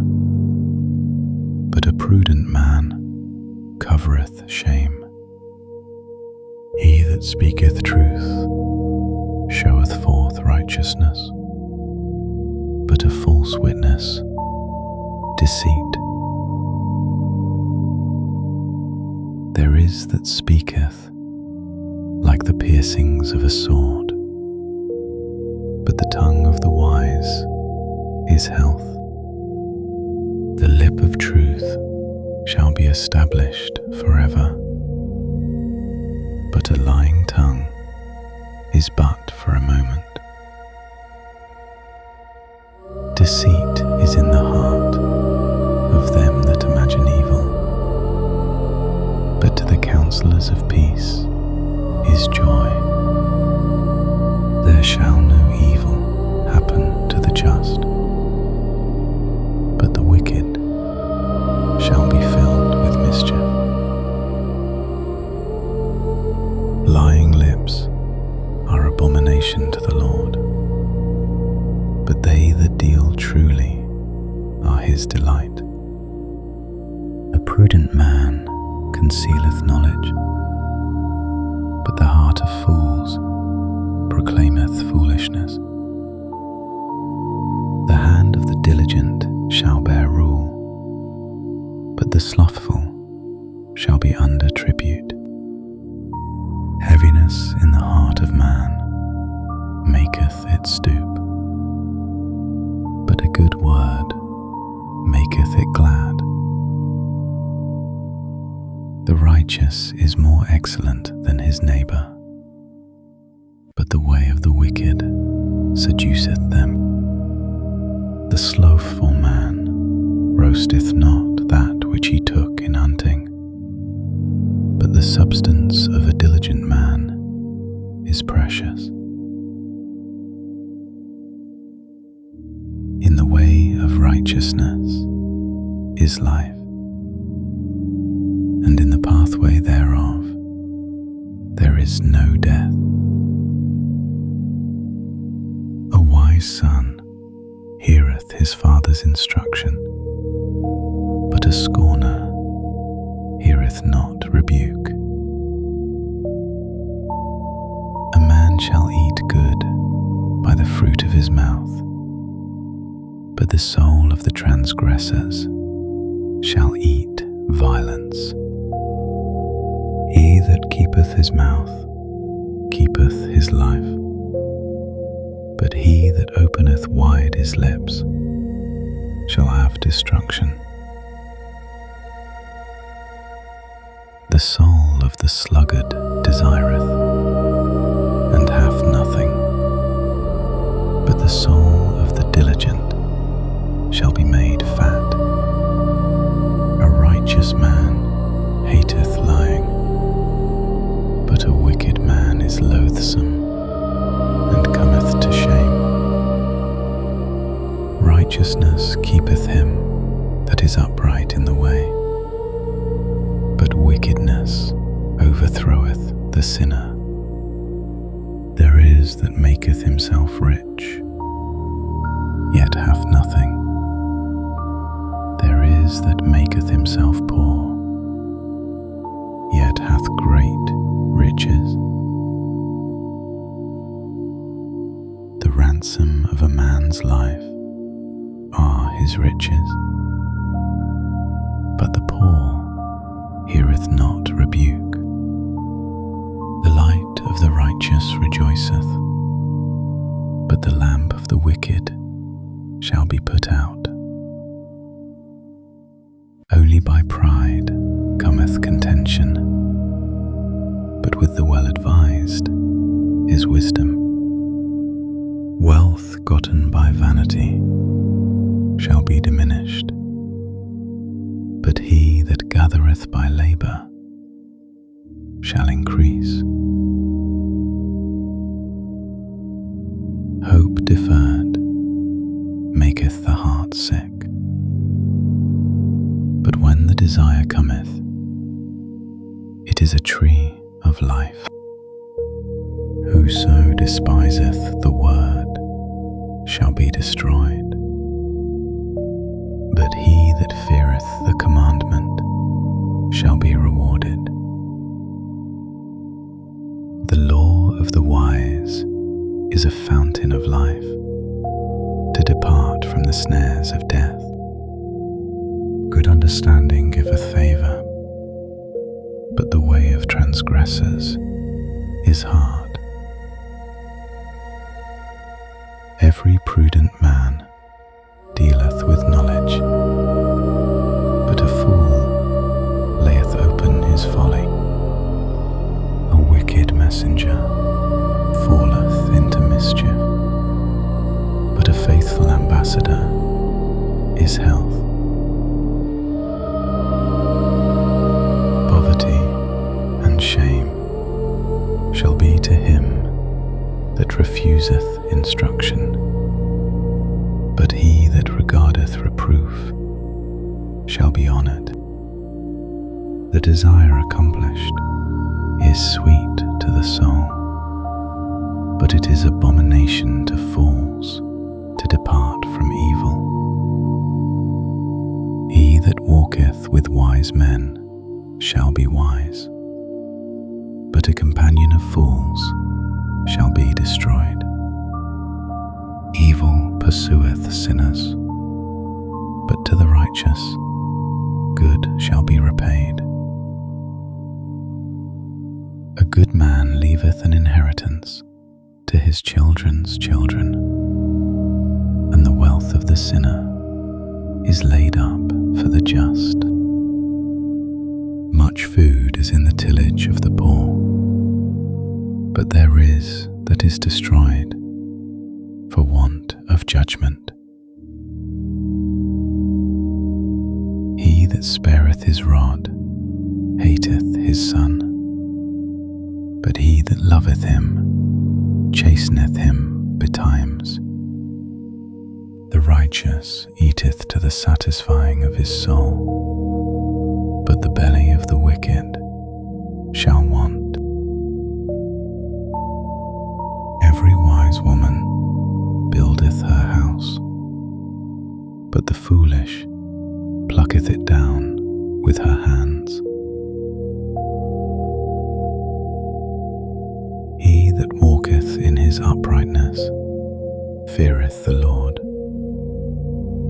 but a prudent man covereth shame. He that speaketh truth showeth forth righteousness, but a false witness deceit. There is that speaketh like the piercings of a sword, but the tongue of the wise is health. The lip of truth shall be established forever, but a lying tongue is but for a moment. Deceit is in the heart of them that imagine evil, but to the counselors of peace is joy. There shall no evil happen to the just, but the wicked shall be filled with mischief. Lying lips are abomination to the Lord, but they that deal truly are his delight. A prudent man concealeth knowledge, but the heart of fools proclaimeth foolishness. The hand of the diligent shall bear rule, but the slothful shall be under tribute. Heaviness in the heart of man maketh it stoop, but a good word maketh it glad. The righteous is more excellent than his neighbour, but the way of the wicked seduceth them. The slothful man roasteth not that which he took in hunting, but the substance of a diligent man is precious. In the way of righteousness is life, and in the pathway thereof there is no death. A wise son heareth his father's instruction, but a scorner heareth not rebuke. A man shall eat good by the fruit of his mouth, but the soul of the transgressors shall eat violence. He that keepeth his mouth keepeth his life, but he that openeth wide his lips shall have destruction. The soul of the sluggard desireth, and hath nothing, but the soul of the diligent shall be made fat. A righteous man hateth lying, but a wicked man is loathsome and cometh to shame. Righteousness keepeth him that is upright in the way, but wickedness overthroweth the sinner. There is that maketh himself rich, yet hath nothing. There is that maketh himself poor, yet hath great riches. The ransom of a man's life are his riches, but the poor heareth not rebuke. The light of the righteous rejoiceth, but the lamp of the wicked shall be put out. Only by pride cometh contention, but with the well-advised is wisdom. Wealth gotten by vanity shall be diminished, but he that gathereth by labour shall increase. Hope deferred maketh the heart sick, but when the desire cometh, it is a tree of life. Whoso despiseth the word shall be destroyed, but he that feareth the commandment shall be rewarded. The law of the wise is a fountain of life, to depart from the snares of death. Good understanding giveth favour, but the way of transgressors is hard. Every prudent man dealeth with knowledge, but a fool layeth open his folly. A wicked messenger falleth into mischief, but a faithful ambassador is health. Poverty and shame shall be to him that refuseth instruction, but he that regardeth reproof shall be honoured. The desire accomplished is sweet to the soul, but it is abomination to fools to depart from evil. He that walketh with wise men shall be wise, but a companion of fools shall be destroyed. Evil pursueth sinners, but to the righteous good shall be repaid. A good man leaveth an inheritance to his children's children, and the wealth of the sinner is laid up for the just. Much food is in the tillage of the poor, but there is that is destroyed for want of judgment. He that spareth his rod hateth his son, but he that loveth him chasteneth him betimes. The righteous eateth to the satisfying of his soul, but the belly of the wicked shall want. Every wise woman buildeth her house, but the foolish plucketh it down with her hands. He that walketh in his uprightness feareth the Lord,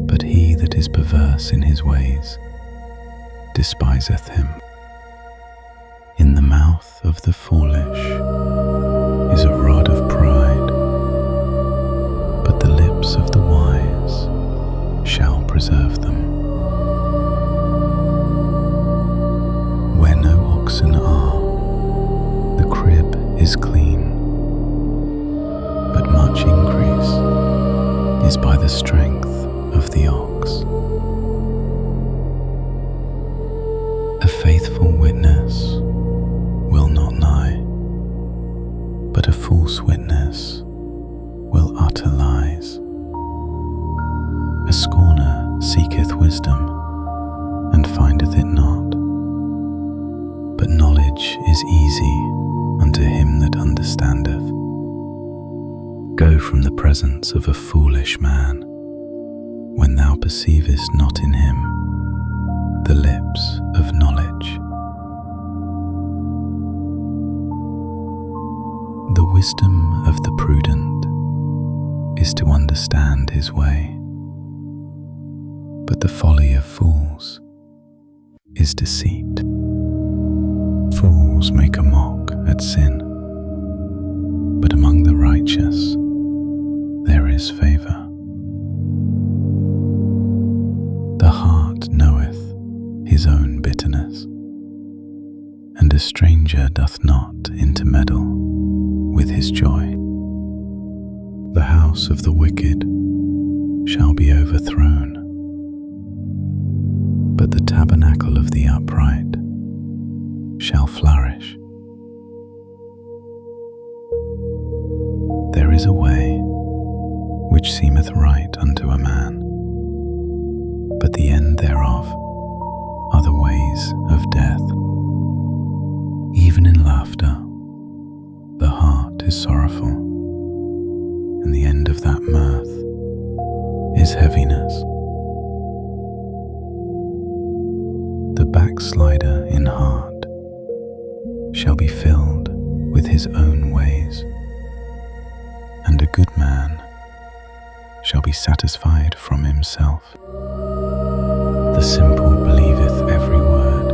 but he that is perverse in his ways despiseth him. In the mouth of the foolish is a rod of pride, but the lips of the wise shall preserve them. Where no oxen are, the crib is clean, but much increase is by the strength of the ox. A faithful witness will not lie, but a false witness will utter lies. A scorner seeketh wisdom, and findeth it not, but knowledge is easy unto him that understandeth. Go from the presence of a foolish man, when thou perceivest not in him the lips of knowledge. The wisdom of the prudent is to understand his way, but the folly of fools is deceit. Fools make a mock at sin, but among the righteous there is favour. The heart knoweth his own bitterness, and a stranger doth not intermeddle with his joy. The house of the wicked shall be overthrown, but the tabernacle of the upright shall flourish. There is a way which seemeth right unto a man, but the end thereof are the ways of death. Even in laughter the heart is sorrowful, and the end of that mirth is heaviness. The backslider in heart shall be filled with his own ways, and a good man shall be satisfied from himself. The simple believeth every word,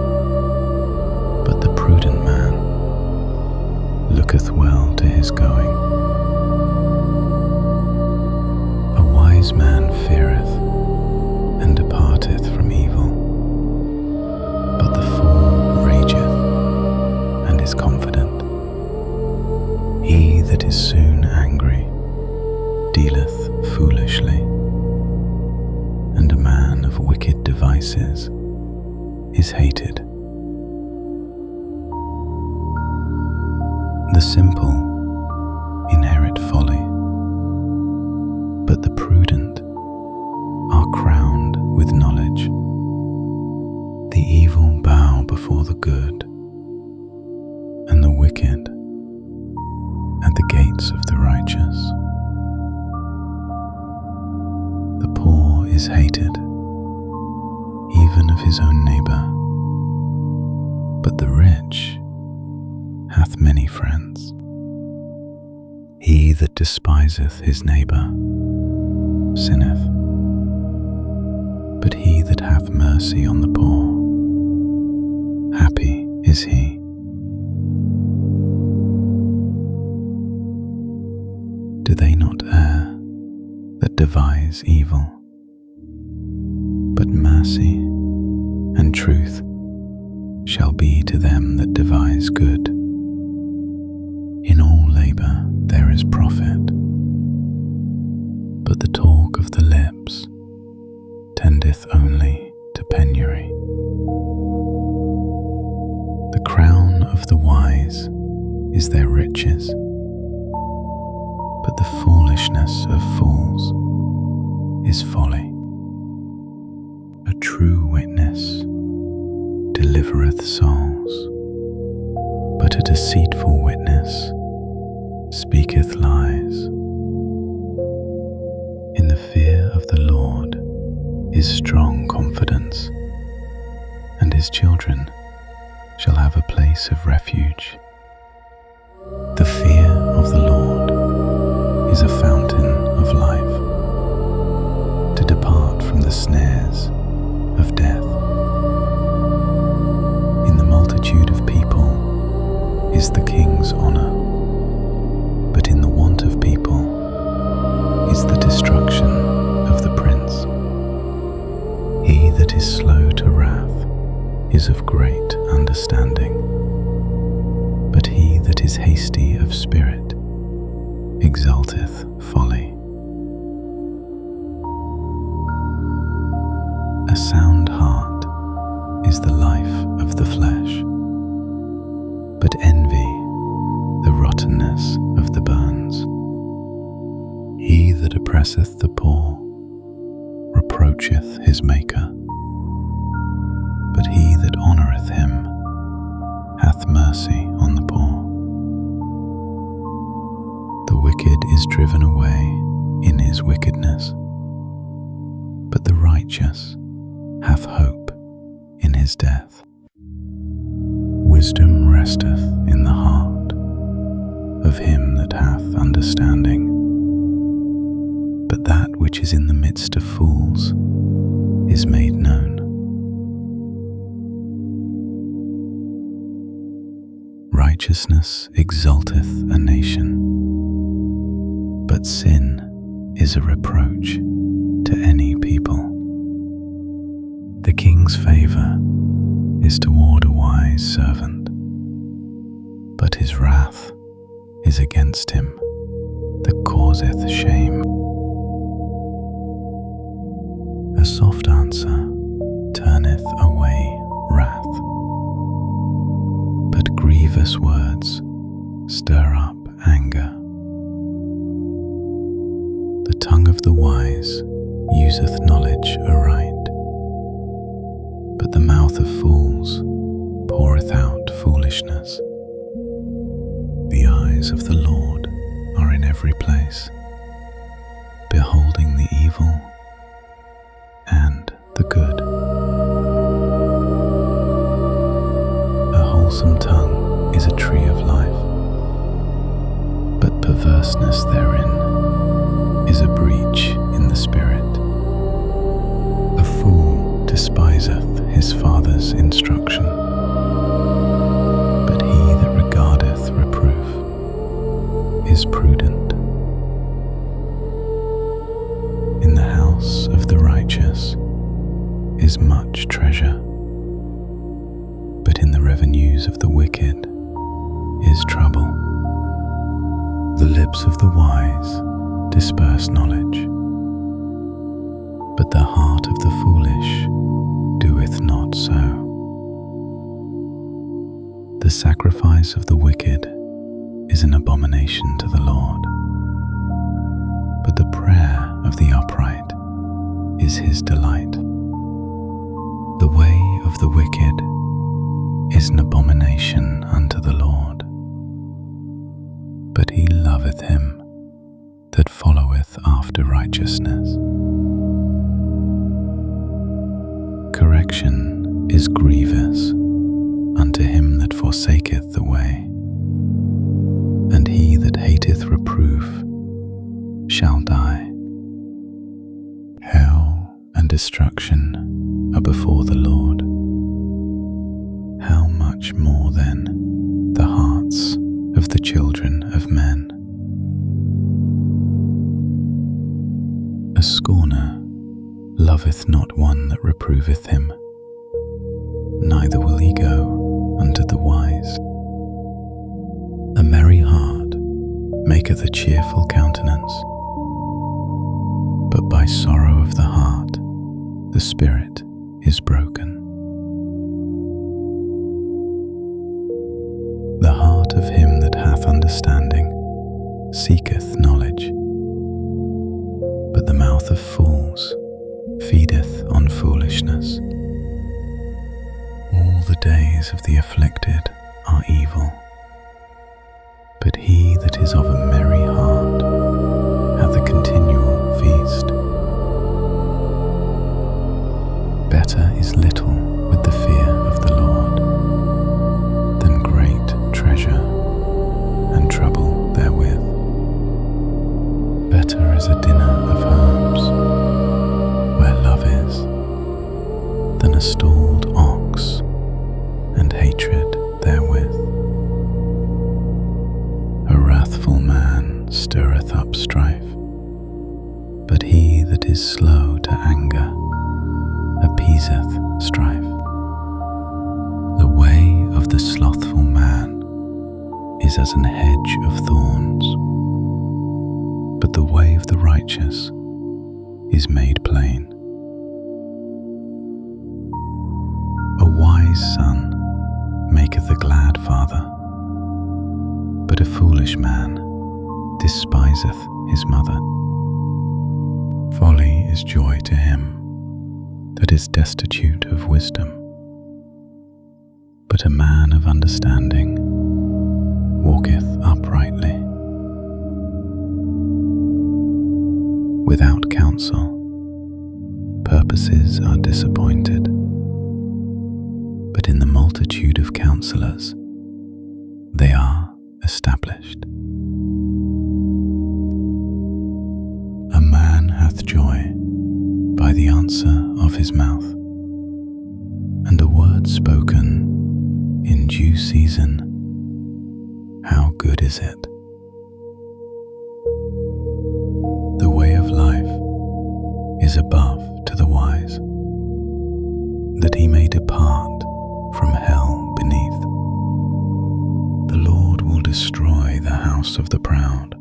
but the prudent man looketh well to his going. A wise man feareth and departeth from evil, but the fool rageth and is confident. He that is soon angry dealeth foolishly, and a man of wicked devices is hated. The simple inherit folly, but the prudent are crowned with knowledge. The evil bow before the good, and the wicked at the gates of the righteous. The poor is hated, even of his own neighbor, but the rich hath many friends. He that despiseth his neighbor sinneth, but he that hath mercy on the poor, happy is he. Do they not err that devise evil? But mercy and truth shall be to them that devise good. In all labor there is profit, but the talk of the lips tendeth only to penury. The crown of the wise is their riches, but the foolishness of fools is folly. A true witness delivereth souls, but a deceitful witness speaketh lies. In the fear of the Lord is strong confidence, and his children shall have a place of refuge. The fear of the Lord is a fountain of life, to depart from the snares of death. In the multitude of people is the king's honor, but in the want of people is the destruction of the prince. He that is slow to wrath is of great understanding, but he that is hasty of spirit exalteth folly. A sound heart is the life of the flesh, but envy the rottenness of the bones. He that oppresseth the poor reproacheth his Maker, but he that honoureth him hath mercy on the poor. The wicked is driven away in his wickedness, but the righteous hath hope in his death. Wisdom resteth in the heart of him that hath understanding, but that which is in the midst of fools is made known. Righteousness exalteth a nation, but sin is a reproach to any people. The king's favour is toward a wise servant, but his wrath is against him that causeth shame. A soft answer turneth away wrath, but grievous words stir up anger. The tongue of the wise useth knowledge aright, but the mouth of fools poureth out foolishness. The eyes of the Lord are in every place, beholding the evil and the good. A wholesome tongue is a tree of life, but perverseness therein is a breach in the spirit. A fool despiseth his father's instruction, but he that regardeth reproof is prudent. In the house of the righteous is much treasure, but in the revenues of the wicked is trouble. The lips of the wise disperse knowledge, but the heart of the foolish doeth not so. The sacrifice of the wicked is an abomination to the Lord, but the prayer of the upright is his delight. The way of the wicked is an abomination unto the Lord, but he loveth him that followeth after righteousness. Correction is grievous unto him that forsaketh the way, and he that hateth reproof shall die. Hell and destruction are before the Lord. How much more then the hearts of the children of men? A scorner loveth not one that reproveth him, neither will he go unto the wise. A merry heart maketh a cheerful countenance, but by sorrow of the heart the spirit is broken. The heart of him that hath understanding seeketh knowledge, but the mouth of fools feedeth on foolishness. All the days of the afflicted are evil, but he that is of a merry heart hath a continual feast. Better is little with the fear of the Lord than great treasure and trouble therewith. Better is a dinner of herbs where love is than a stalled ox and hatred therewith. A wrathful man stirreth up strife, but he that is slow to anger appeaseth strife. The way of the slothful man is as an hedge of thorns, but the way of the righteous is made plain. A wise son maketh a glad father, but a foolish man despiseth his mother. Folly is joy to him that is destitute of wisdom, but a man of understanding walketh uprightly. Without counsel, purposes are disappointed, but in the multitude of counselors they are established. A man hath joy by the answer of his mouth, and a word spoken in due season, how good is it? The way of life is above to the wise, that he may depart from hell beneath. The Lord will destroy the house of the proud,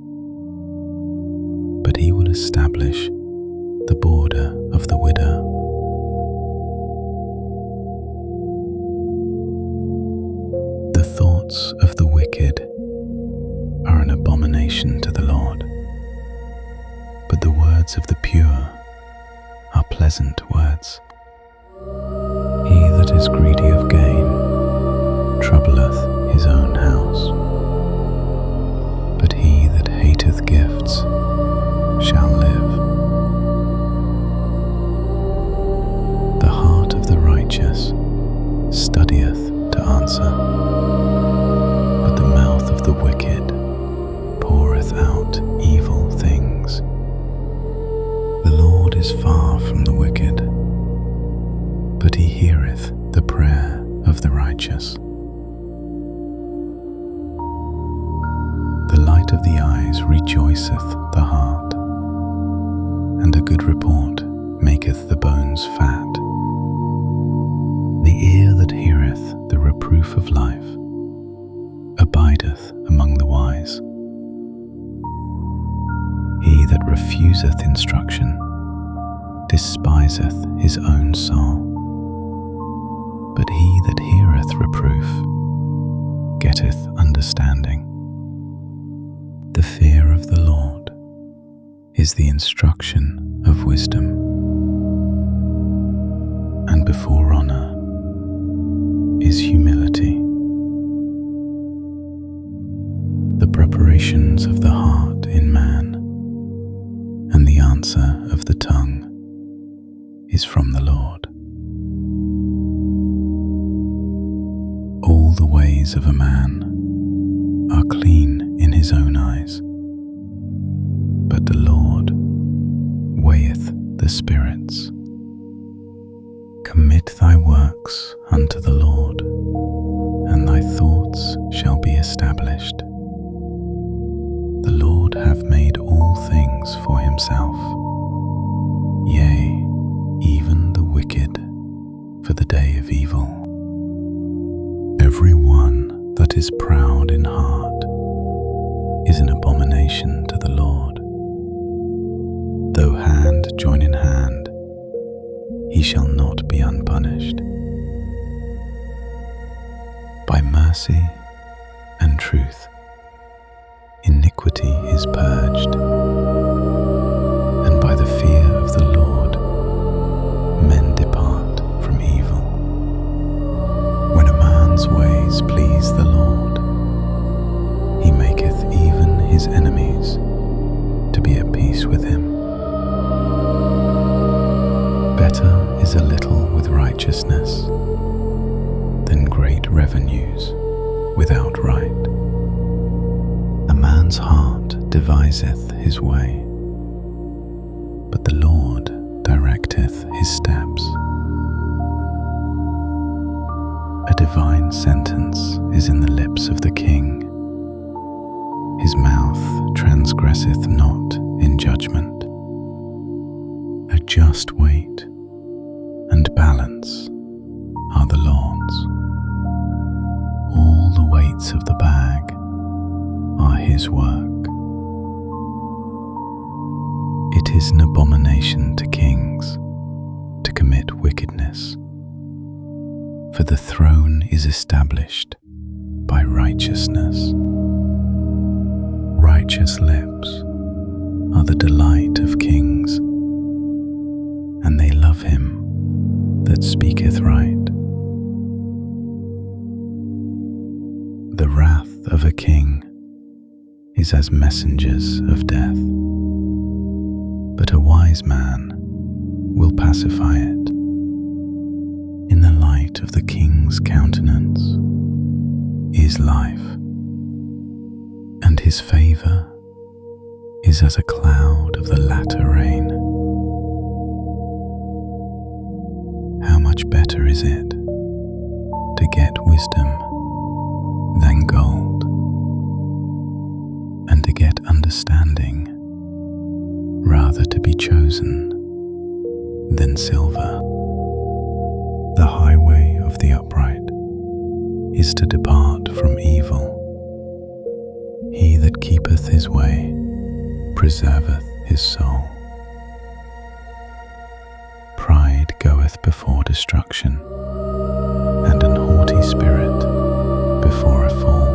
but he will establish the border of the widow. The thoughts of the wicked are an abomination to the Lord, but the words of the pure are pleasant words. He that is greedy of gain troubleth his own house, but he that hateth gifts shall live. The heart of the righteous studieth to answer, but the mouth of the wicked poureth out evil things. The Lord is far from the wicked, but he heareth the prayer of the righteous. The light of the eyes rejoiceth the heart, and a good report maketh the bones fat. The ear that heareth the reproof of life abideth among the wise. He that refuseth instruction despiseth his own soul, but he that heareth reproof getteth understanding. The fear of the Lord is the instruction of wisdom, and before honor is humility. The preparations of the heart in man, and the answer of the tongue is from the Lord. All the ways of a man are clean in his own eyes, but the Lord weigheth the spirits. Commit thy works unto the Lord, and thy thoughts shall be established. The Lord hath made all things for himself, yea, even the wicked for the day of evil. Every one that is proud in heart is an abomination to the Lord. Though hand join in hand, he shall not be unpunished. By mercy and truth, iniquity is purged, and by the fear of the Lord, men depart from evil. When a man's ways please the Lord, he maketh even his enemies to be at peace with him. Better is a little with righteousness than great revenues without right. A man's heart deviseth his way, but the Lord directeth his steps. A divine sentence is in the lips of the king. His mouth transgresseth not in judgment. A just weight and balance are the Lord's. All the weights of the bag are his work. It is an abomination to kings to commit wickedness, for the throne is established by righteousness. Righteous lips are the delight of kings, and they love him that speaketh right. The wrath of a king is as messengers of death, but a wise man will pacify it. In the light of the king's countenance is life, and his favor is as a cloud of the latter rain. How much better is it to get wisdom than gold, and to get understanding rather to be chosen than silver. The highway of the upright is to depart from evil, He that keepeth his way preserveth his soul. Pride goeth before destruction, and an haughty spirit before a fall.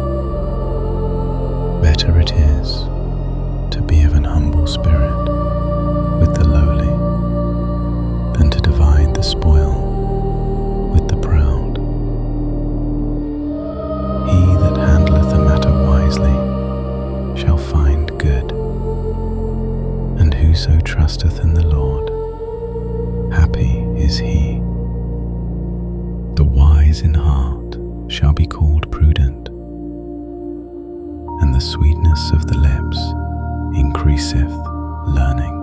Better it is to be of an humble spirit with the lowly than to divide the spoil with the proud. He that handleth a matter wisely shall find good, and whoso trusteth in the Lord, happy is he. The wise in heart shall be called prudent, and the sweetness of the lips increaseth learning.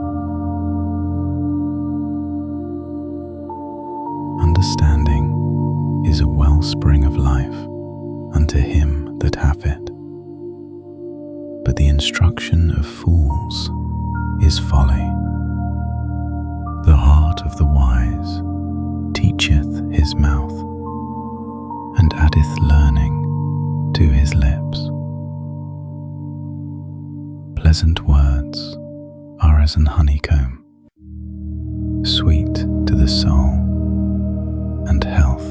Understanding is a wellspring of life unto him that hath it, but the instruction of fools is folly. The heart of the wise teacheth his mouth, and addeth learning to his lips. Pleasant words are as an honeycomb, sweet to the soul, and health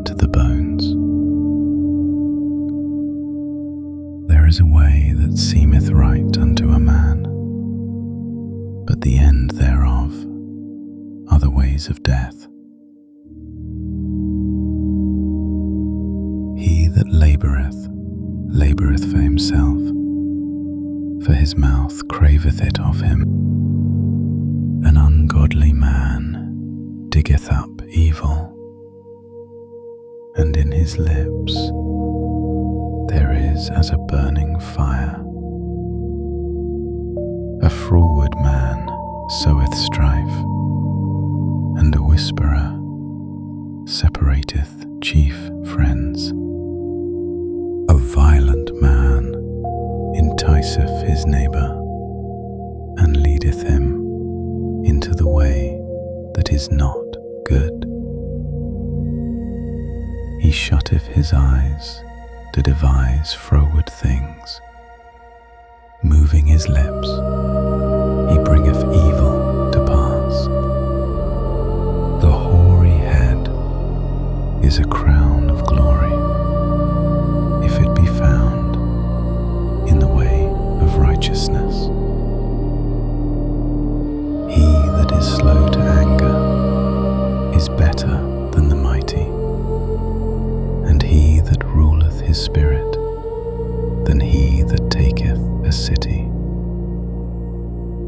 to the bones. There is a way that seemeth right unto a man, but the end thereof are the ways of death. He that laboureth, laboureth for himself, for his mouth craveth it of him. An ungodly man diggeth up evil, and in his lips there is as a burning fire. A froward man soweth strife, and a whisperer separateth chief friends. A violent man enticeth his neighbour, and leadeth him into the way that is not good. He shutteth his eyes to devise froward things. Moving his lips, he bringeth evil to pass. The hoary head is a crown of glory, if it be found in the way of righteousness. He that is slow to anger is better than the mighty, and he that ruleth his spirit than he that taketh a city.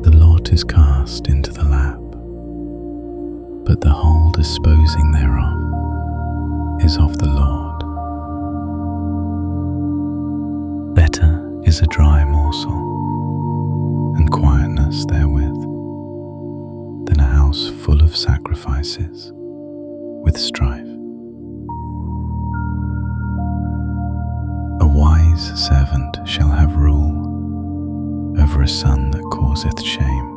The lot is cast into the lap, but the whole disposing thereof is of the Lord. Better is a dry morsel, and quietness therewith, than a house full of sacrifices with strife. A wise servant shall have rule over a son that causeth shame,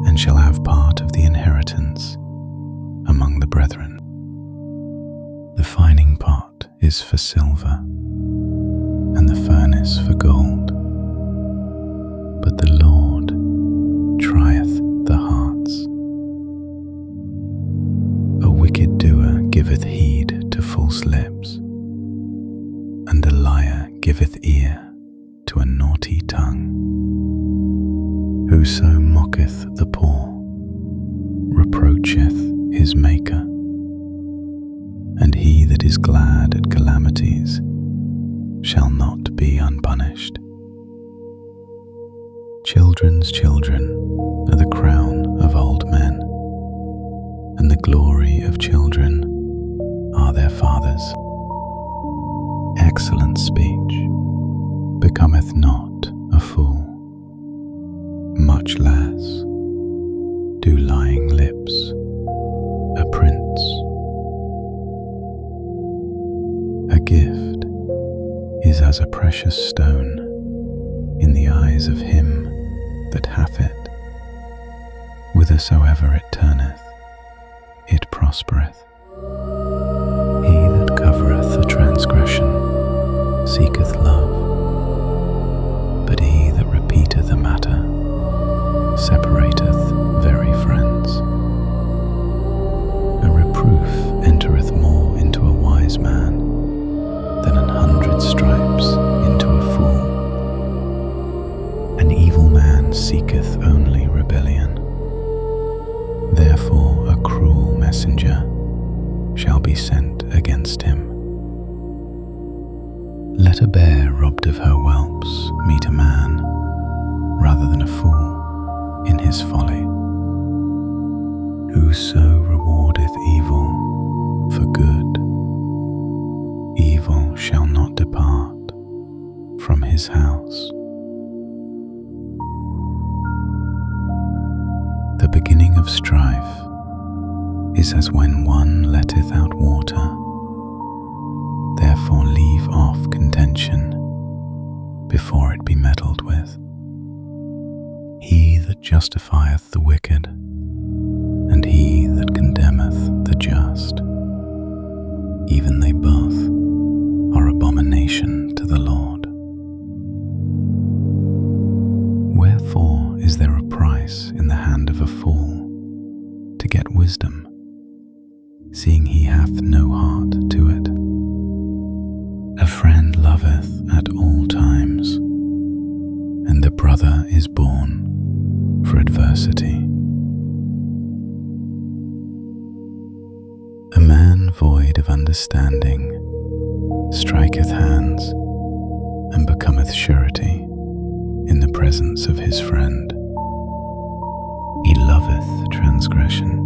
and shall have part of the inheritance among the brethren. The fining pot is for silver, and the furnace for gold, but the Lord trieth the hearts. A wicked doer giveth heed to false lips, and a liar giveth ear to a naughty tongue. Whoso mocketh the poor reproacheth his Maker, and he that is glad at calamities shall not be unpunished. Children's children are the crown of old men, and the glory of children are their fathers. Excellent speech becometh not a fool, much less do lying lips a prince. A gift is as a precious stone in the eyes of him that hath it. Whithersoever it turneth, it prospereth. He that covereth a transgression seeketh love, separateth very friends. A reproof entereth more into a wise man than 100 stripes into a fool. An evil man seeketh only rebellion. Therefore a cruel messenger shall be sent against him. Let a bear robbed of her whelps meet a man, rather than a fool in his folly. Whoso rewardeth evil for good, evil shall not depart from his house. The beginning of strife is as when one letteth out water. Therefore leave off contention before it be meddled with. He that justifieth the wicked, and he that condemneth the just, even they both are abomination to the Lord. Wherefore is there a price in the hand of a fool to get wisdom, seeing he hath no heart to it? A friend loveth at all times, and the brother is born for adversity. A man void of understanding striketh hands and becometh surety in the presence of his friend. He loveth transgression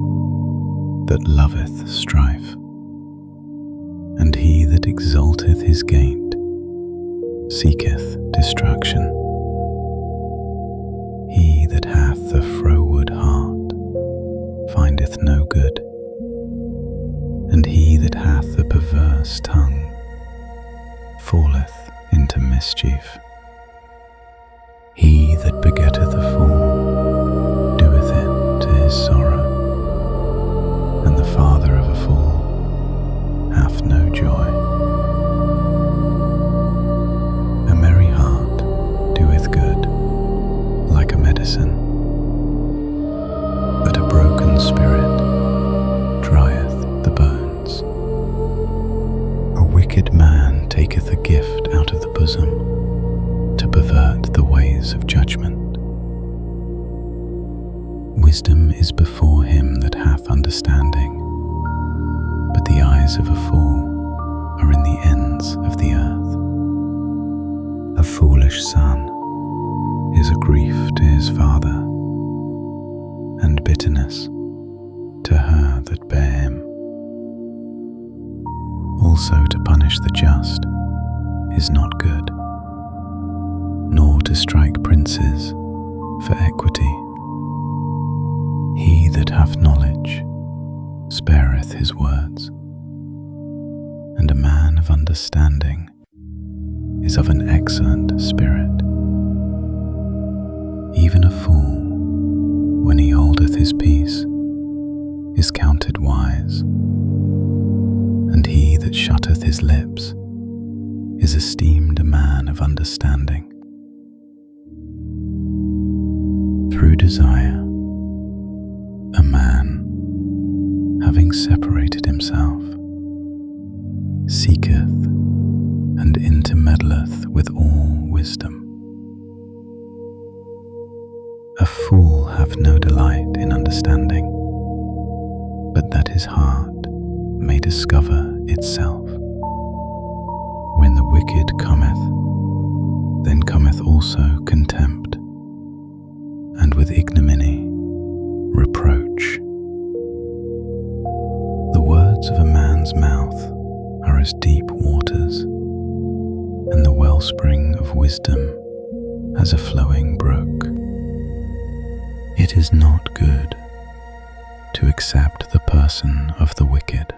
that loveth strife, and he that exalteth his gate seeketh destruction. He that hath a froward heart findeth no good, and he that hath a perverse tongue falleth into mischief. He that begetteth a fool doeth it to his sorrow, and the father of a fool hath no joy. A merry heart doeth good like a medicine, but a broken spirit drieth the bones. A wicked man taketh a gift out of the bosom to pervert the ways of judgment. Wisdom is before him that hath understanding, but the eyes of a fool are in the ends of the earth. A foolish son is a grief to his father, and bitterness to her that bare him. Also to punish the just is not good, nor to strike princes for equity. He that hath knowledge spareth his words, and a man of understanding is of an excellent spirit. Even a fool, when he holdeth his peace, is counted wise, and he that shutteth his lips is esteemed a man of understanding. Through desire, a man, having separated himself, seeketh and intermeddleth with all wisdom. A fool hath no delight in understanding, but that his heart may discover itself. When the wicked cometh, then cometh also contempt, and with ignominy reproach. The words of a man's mouth are as deep waters, and the wellspring of wisdom as a flowing brook. It is not good to accept the person of the wicked,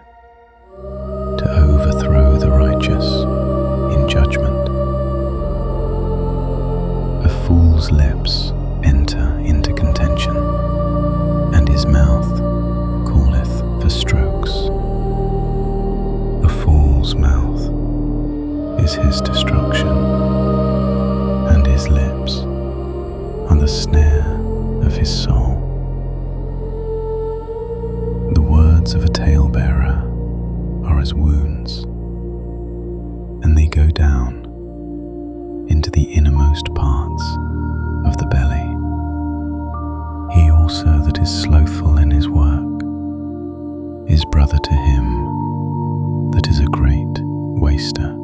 to overthrow the righteous in judgment. A fool's lips enter into contention, and his mouth calleth for strokes. A fool's mouth is his destruction, and his lips are the snare of his is slothful in his work is brother to him that is a great waster.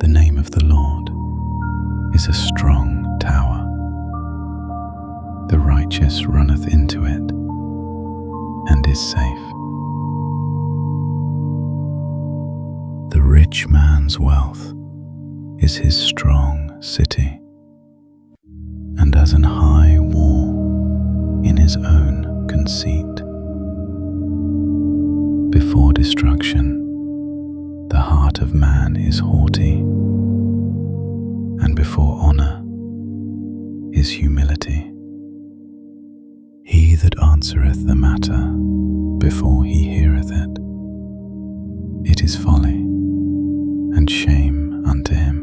The name of the Lord is a strong tower. The righteous runneth into it and is safe. The rich man's wealth is his strong city, and as an high wall in his own conceit. Before destruction, the heart of man is haughty, and before honor is humility. He that answereth the matter before he heareth it, it is folly and shame unto him.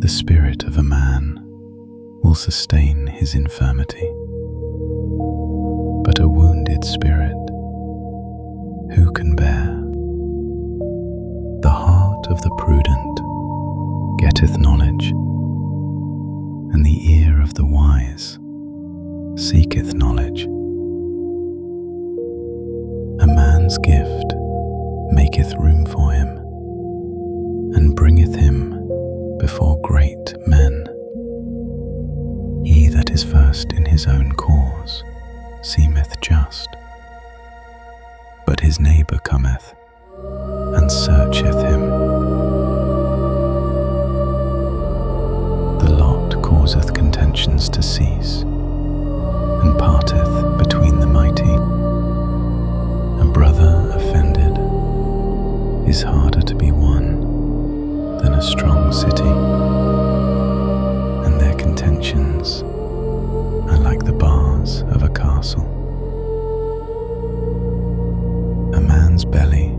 The spirit of a man will sustain his infirmity, but a wounded spirit who can bear? The heart of the prudent getteth knowledge, and the ear of the wise seeketh knowledge. A man's gift maketh room for him, and bringeth him before great men. He that is first in his own cause seemeth just, but his neighbour cometh and searcheth him. The lot causeth contentions to cease, and parteth between the mighty. A brother offended is harder to be won than a strong city, and their contentions are like the bars of a castle. A man's belly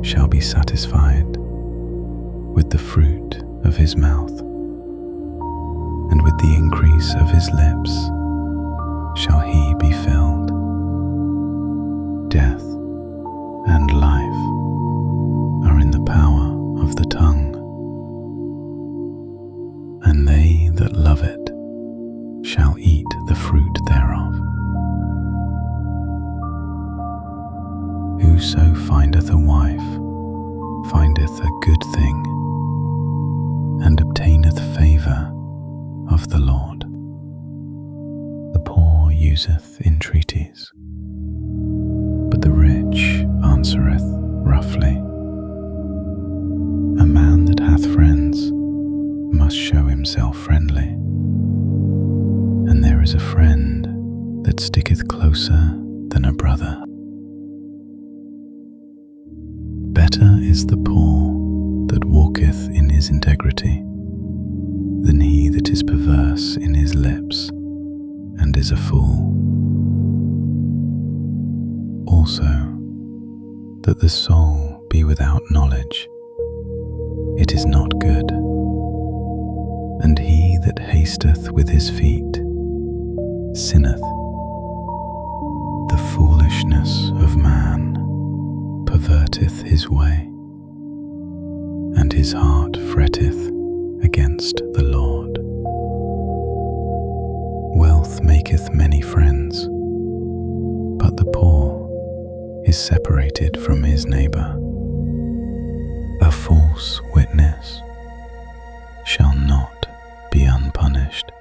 shall be satisfied with the fruit of his mouth, and with the increase of his lips shall he be filled. Death and life are in the power of the tongue, and they that love it shall eat the fruit thereof. Whoso findeth a wife findeth a good thing, and obtaineth favour of the Lord. The poor useth entreaties, but the rich answereth roughly. A man that hath friends must show himself friendly, and there is a friend that sticketh closer than a brother. Better is the poor that walketh in his integrity than he that is perverse in his lips and is a fool. Also, that the soul be without knowledge, it is not good. And he that hasteth with his feet sinneth. The foolishness of man perverteth his way, and his heart fretteth against the Lord. Wealth maketh many friends, but the poor is separated from his neighbour. A false witness shall not be unpunished,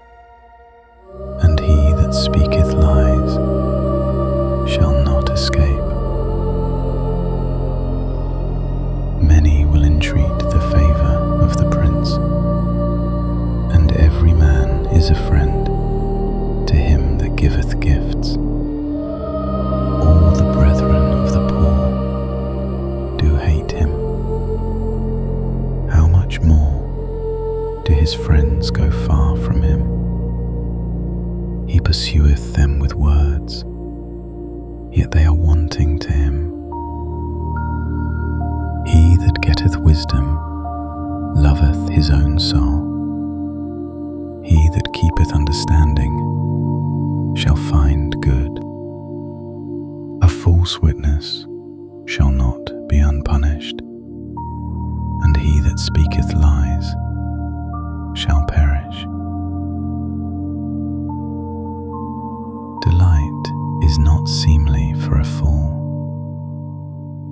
and he that speaketh lies shall not escape. Many will entreat the favour of the prince, and every man is a friend to him that giveth gifts. All the brethren of the poor do hate him. How much more do his friends go far from him? He pursueth them with words, yet they are wanting to him. He that getteth wisdom loveth his own soul. He that keepeth understanding shall find good. A false witness shall not be unpunished, and he that speaketh lies shall perish. Delight is not seemly for a fool,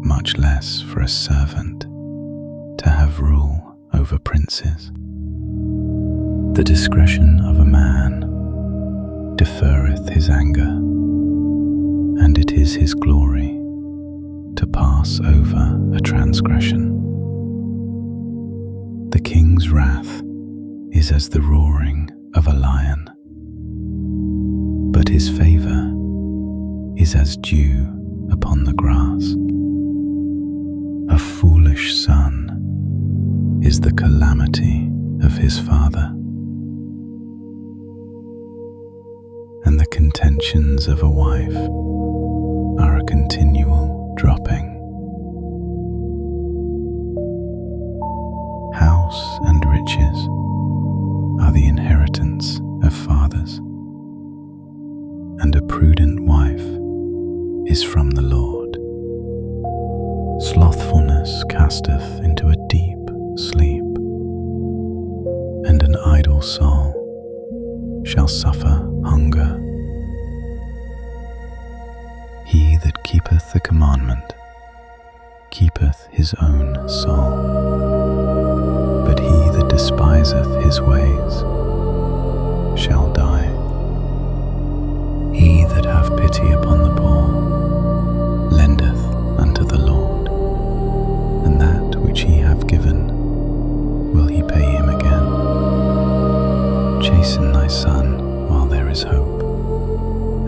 much less for a servant to have rule over princes. The discretion of a man deferreth his anger, and it is his glory to pass over a transgression. The king's wrath is as the roaring of a lion, but his favor is as dew upon the grass. A foolish son is the calamity of his father, and the contentions of a wife are a continual dropping. House and riches are the inheritance of fathers, and a prudent wife is from the Lord. Slothfulness casteth into a deep sleep, and an idle soul shall suffer hunger. He that keepeth the commandment keepeth his own soul, but he that despiseth his ways shall die. He that hath pity upon the poor lendeth unto the Lord, and that which he hath given will he pay him again. Chasten thy son while there is hope,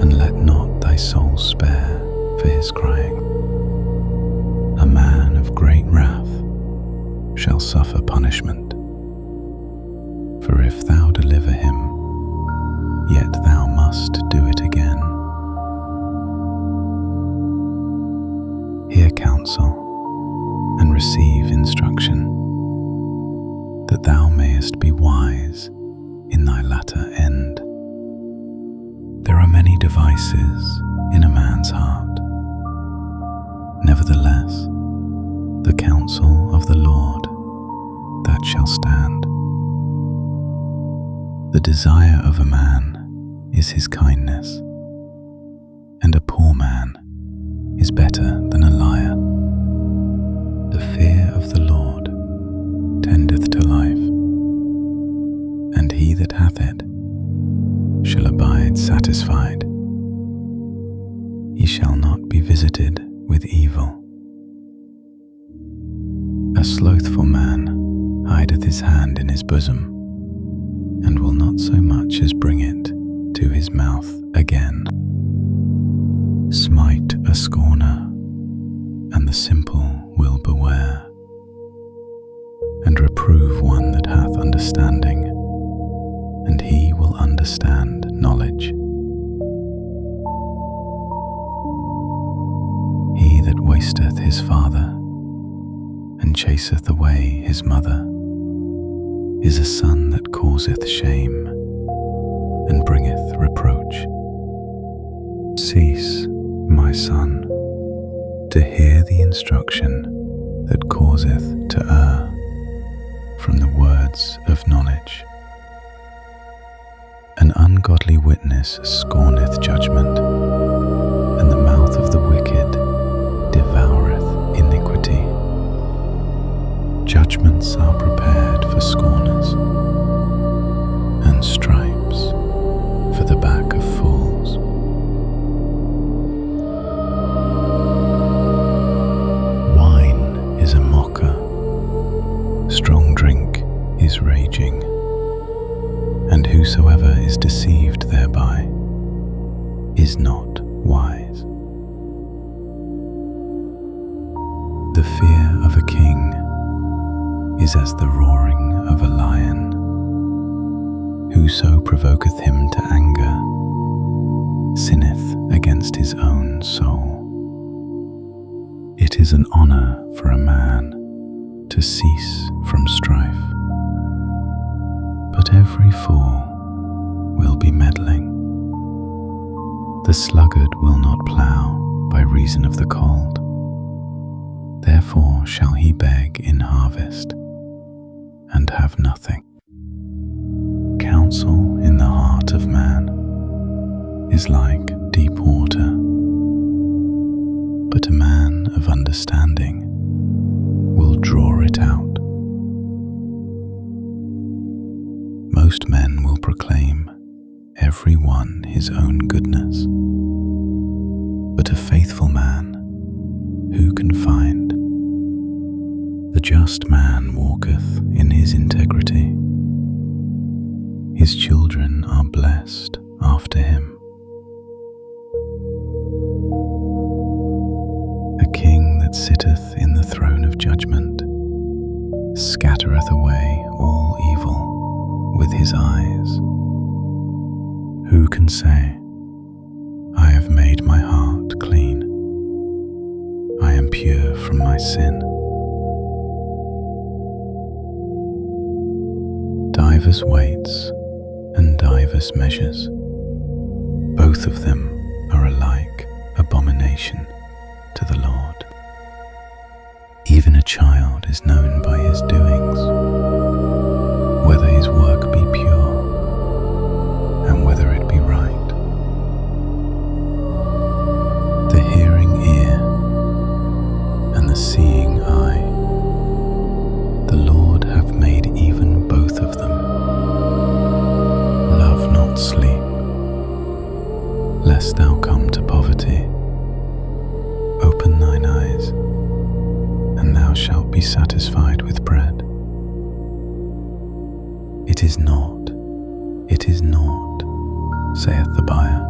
and let not thy soul spare for his crying. A man of great wrath shall suffer punishment, for if thou deliver him, yet thou must do it again. Hear counsel and receive instruction, that thou mayest be wise in thy latter end. There are many devices in a man's heart. Nevertheless, the counsel of the Lord, that shall stand. The desire of a man is his kindness, and a poor man is better than a liar. The fear of the Lord tendeth to life, and he that hath it shall abide satisfied. He shall not be visited with evil. A slothful man hideth his hand in his bosom, and will not so much as bring it to his mouth again. Smite a scorner, and the simple will beware, and reprove one that hath understanding, and he will understand knowledge. He that wasteth his father, and chaseth away his mother, is a son that causeth shame, and bringeth reproach. Cease, my son, to hear the instruction that causeth to err from the words of knowledge. An ungodly witness scorneth judgment, and the mouth of the wicked devoureth iniquity. Judgments are prepared for scorners, and stripes for the back of fools. Wine is a mocker, strong drink is raging, and whosoever is deceived thereby is not wise. The fear of a king is as the roaring of a lion. Whoso provoketh him to anger sinneth against his own soul. It is an honor for a man to cease from strife, but every fool will be meddling. The sluggard will not plough by reason of the cold, therefore shall he beg in harvest. nothing. Counsel in the heart of man is like deep water, but a man of understanding will draw it out. Most men will proclaim every one his own goodness, but a faithful man who can find? The just man walketh in his integrity. His children are blessed after him. A king that sitteth in the throne of judgment scattereth away all evil with his eyes. Who can say, I have made my heart clean, I am pure from my sin? Divers weights and divers measures, both of them are alike abomination to the Lord. Even a child is known by his doings, whether his work be pure and whether it be right. The hearing ear and the seeing eye, the Lord hath made even both of them. Love not sleep, lest thou come to poverty. Open thine eyes, and thou shalt be satisfied with bread. It is not, saith the buyer,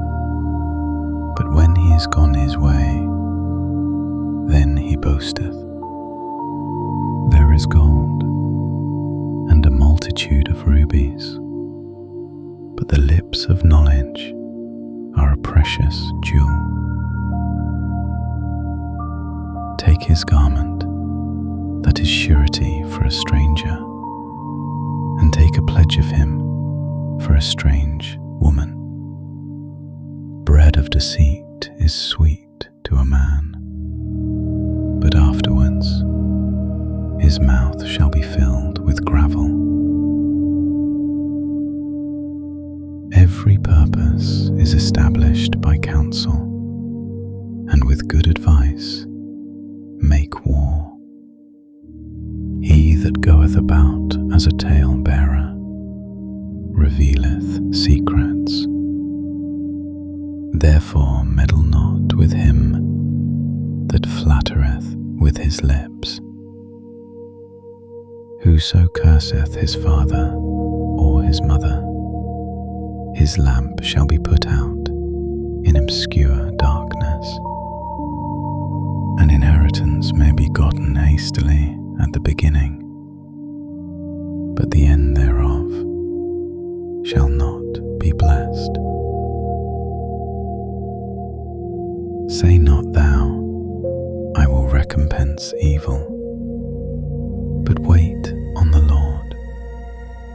but when he is gone his way, then he boasteth. There is gold, and a multitude of rubies, but the lips of knowledge are a precious jewel. Take his garment, that is surety for a stranger, and take a pledge of him for a strange woman. Bread of deceit is sweet to a man, but afterwards his mouth shall be filled with gravel. Every purpose is established by counsel, and with good advice make war. He that goeth about as a tale-bearer revealeth secrets. Therefore meddle not with him that flattereth with his lips. Whoso curseth his father or his mother, his lamp shall be put out in obscure darkness. An inheritance may be gotten hastily at the beginning, but the end thereof shall not be blessed. Say not thou, I will recompense evil, but wait on the Lord,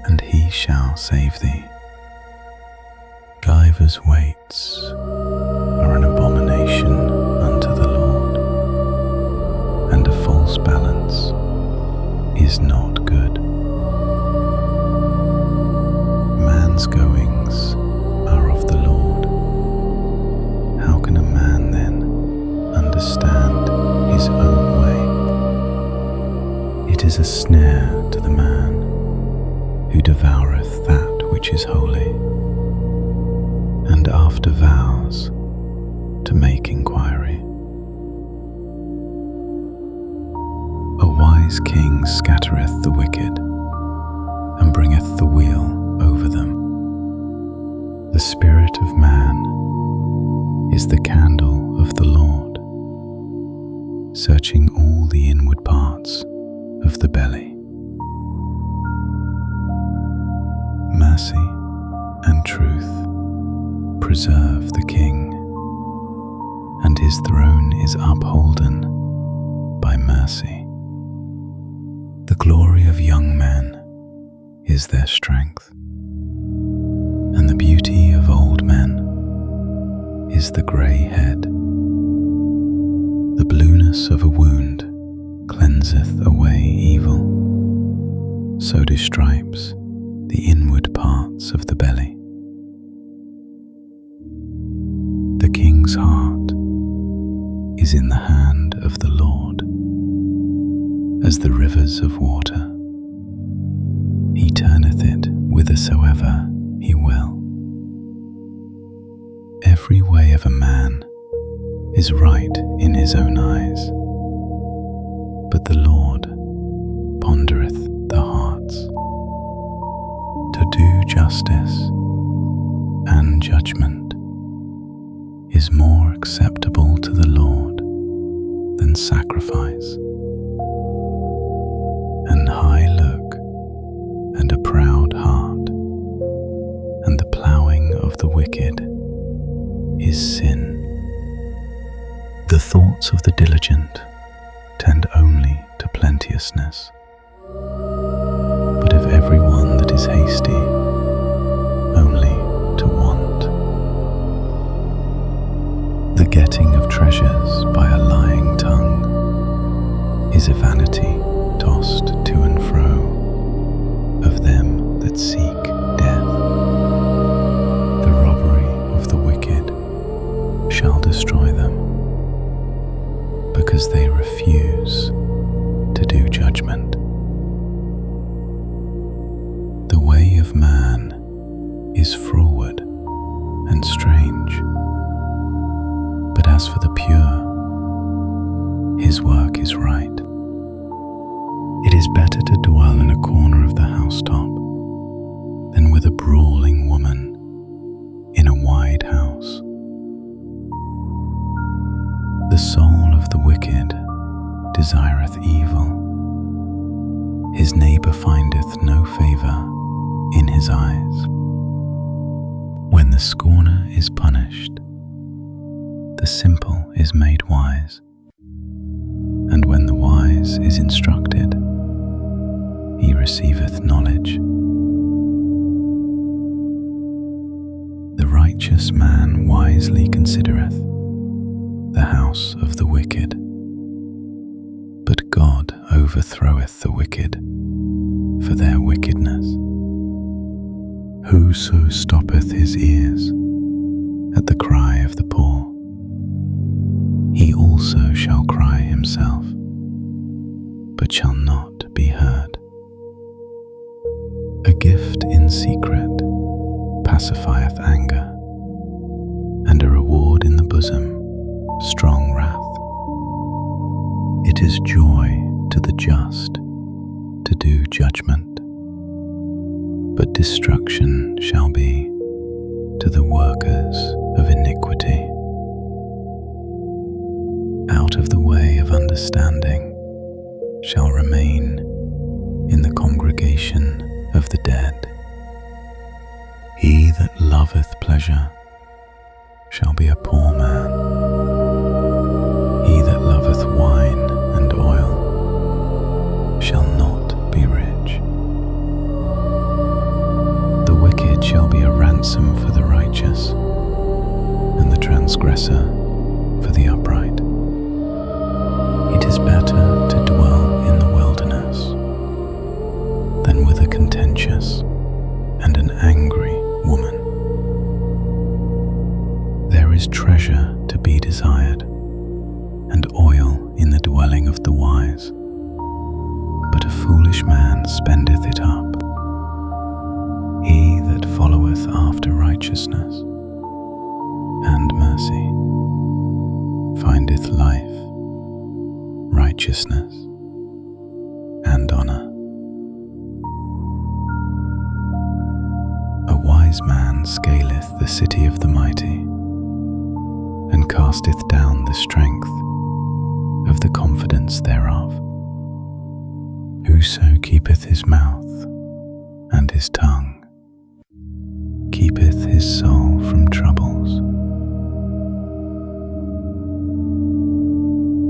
and he shall save thee. Divers weights are an abomination unto the Lord, and a false balance is not good. Man's goings are of the Lord. How can a man then understand his own way? It is a snare to the man who devoureth that which is holy, and after vows to make inquiry. A wise king scattereth the wicked, and bringeth the weal over them. The spirit of man is the candle of the Lord, searching all the inward parts of the belly. Mercy and truth preserve the king, and his throne is upholden by mercy. The glory of young men is their strength, and the beauty of old men is the grey head. The blueness of a wound cleanseth away evil, so do stripes the inward parts of the belly. The king's heart is in the hand of the Lord, as the rivers of water. He turneth it whithersoever he will. Every way of a man is right in his own eyes, but the Lord pondereth the hearts. To do justice and judgment is more acceptable to the Lord than sacrifice. An high look and a proud heart, and the ploughing of the wicked is sin. The thoughts of the diligent tend only to plenteousness, but of every one that is hasty, only to want. The getting of treasures by a lying tongue is a vanity tossed to and fro of them that seek death. The robbery of the wicked shall destroy them, because they refuse to do judgment. The way of man is froward and strange, but as for the pure, his work is right. It is better to dwell in a corner of the housetop than with a brawling woman in a wide house. The soul of the wicked desireth evil. His neighbour findeth no favour in his eyes. When the scorner is punished, the simple is made wise, and when the wise is instructed, he receiveth knowledge. The righteous man wisely considereth the house of the wicked, but God overthroweth the wicked for their wickedness. Whoso stoppeth his ears at the cry of the poor, he also shall cry himself, but shall not be heard. A gift in secret pacifieth anger, and a reward in the bosom strong wrath. It is joy to the just to do judgment, but destruction shall be to the workers of iniquity. Out of the way of understanding shall remain in the congregation of the dead. He that loveth pleasure shall be a poor man. He that loveth wine and oil shall not be rich. The wicked shall be a ransom for the righteous, and the transgressor for the upright. It is better to dwell in the wilderness than with a contentious and an angry woman. There is treasure to be desired, and oil in the dwelling of the wise, but a foolish man spendeth it up. He that followeth after righteousness and mercy findeth life, righteousness, and honour. A wise man scaleth the city of the mighty, and casteth down the strength of the confidence thereof. Whoso keepeth his mouth and his tongue keepeth his soul from troubles.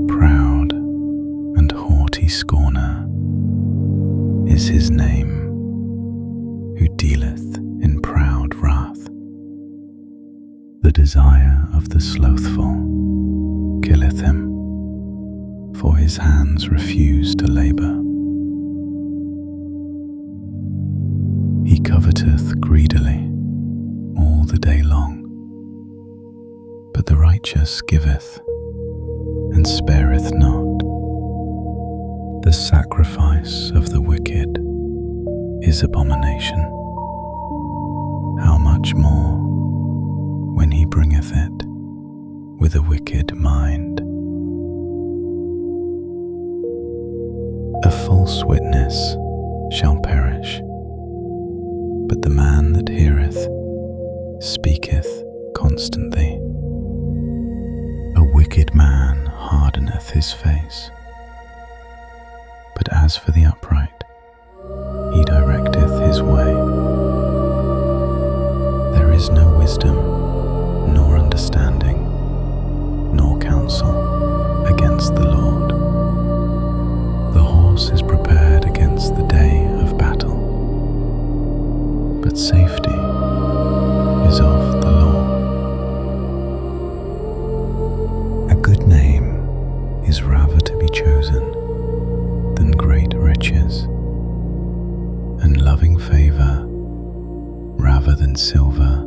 Proud and haughty scorner is his name, who dealeth in proud wrath. The desire of the slothful killeth him, for his hands refuse to labour. coveteth greedily all the day long, but the righteous giveth and spareth not. The sacrifice of the wicked is abomination. How much more when he bringeth it with a wicked mind? A false witness shall perish, but the man that heareth speaketh constantly. A wicked man hardeneth his face, but as for the upright, he directeth his way. There is no wisdom, nor understanding, nor counsel against the Lord. The horse is prepared against the day of battle, but safety is of the Lord. A good name is rather to be chosen than great riches, and loving favor rather than silver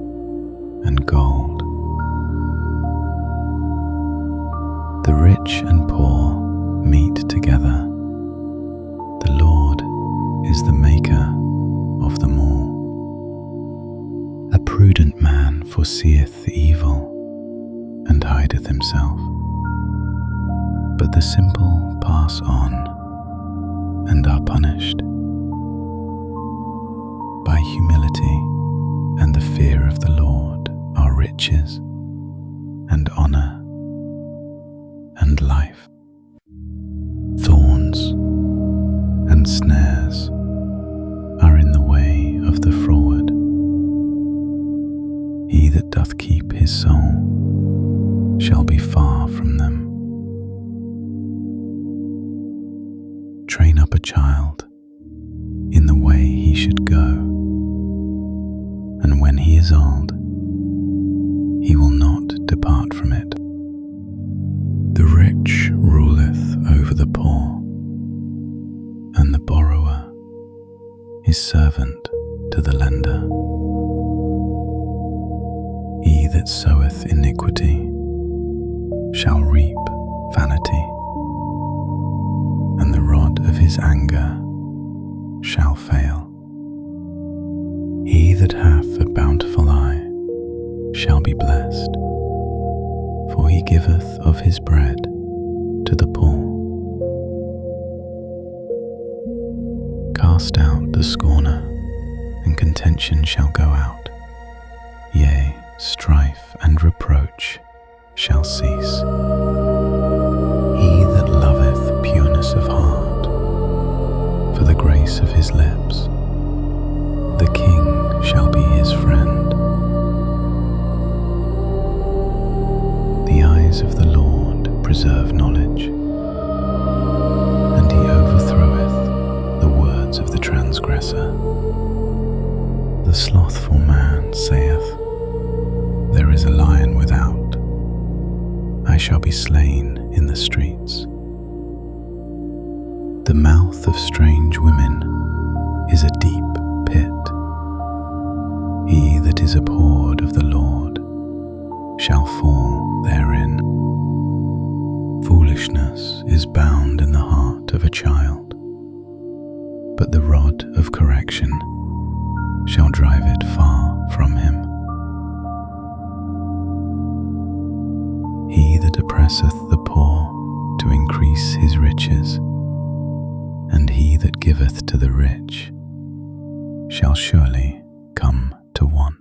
and gold. The rich and poor meet together. The Lord is the maker of them all. A prudent man foreseeth evil and hideth himself, but the simple pass on and are punished. By humility and the fear of the Lord are riches and honor and life. Thorns and snares are in the way of the froward. He that doth keep his soul shall be far from them. Train up a child in the way he should go, and when he is old, he will not depart from it. The rich ruleth over the poor, and the borrower is servant to the lender. He that soweth iniquity shall reap vanity, and the rod of his anger shall fail. He that hath a bountiful eye shall be blessed, for he giveth of his bread to the poor. Cast out the scorner, and contention shall go out. Yea, strife and reproach shall cease. He that loveth pureness of heart, for the grace of his lips, the king shall be his friend. The eyes of the Lord preserve knowledge, and he overthroweth the words of the transgressor. The slothful man saith, There is a lion without, I shall be slain in the streets. The mouth of strange women is a deep pit. He that is abhorred of the Lord shall fall therein. Foolishness is bound in the heart of a child, but the rod of correction shall drive it far from him. He that oppresseth the poor to increase his riches, and he that giveth to the rich shall surely come to want.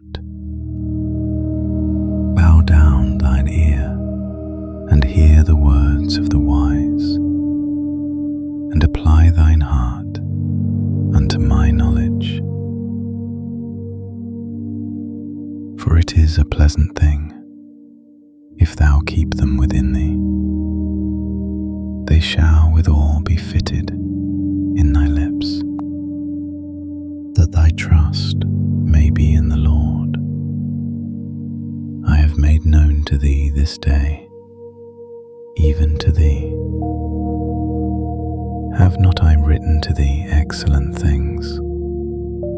Bow down thine ear, and hear the words of the wise, and apply thine heart unto my knowledge. For it is a pleasant thing if thou keep them within thee. They shall withal be fitted in thy lips, that thy trust may be in the Lord. I have made known to thee this day, even to thee. Have not I written to thee excellent things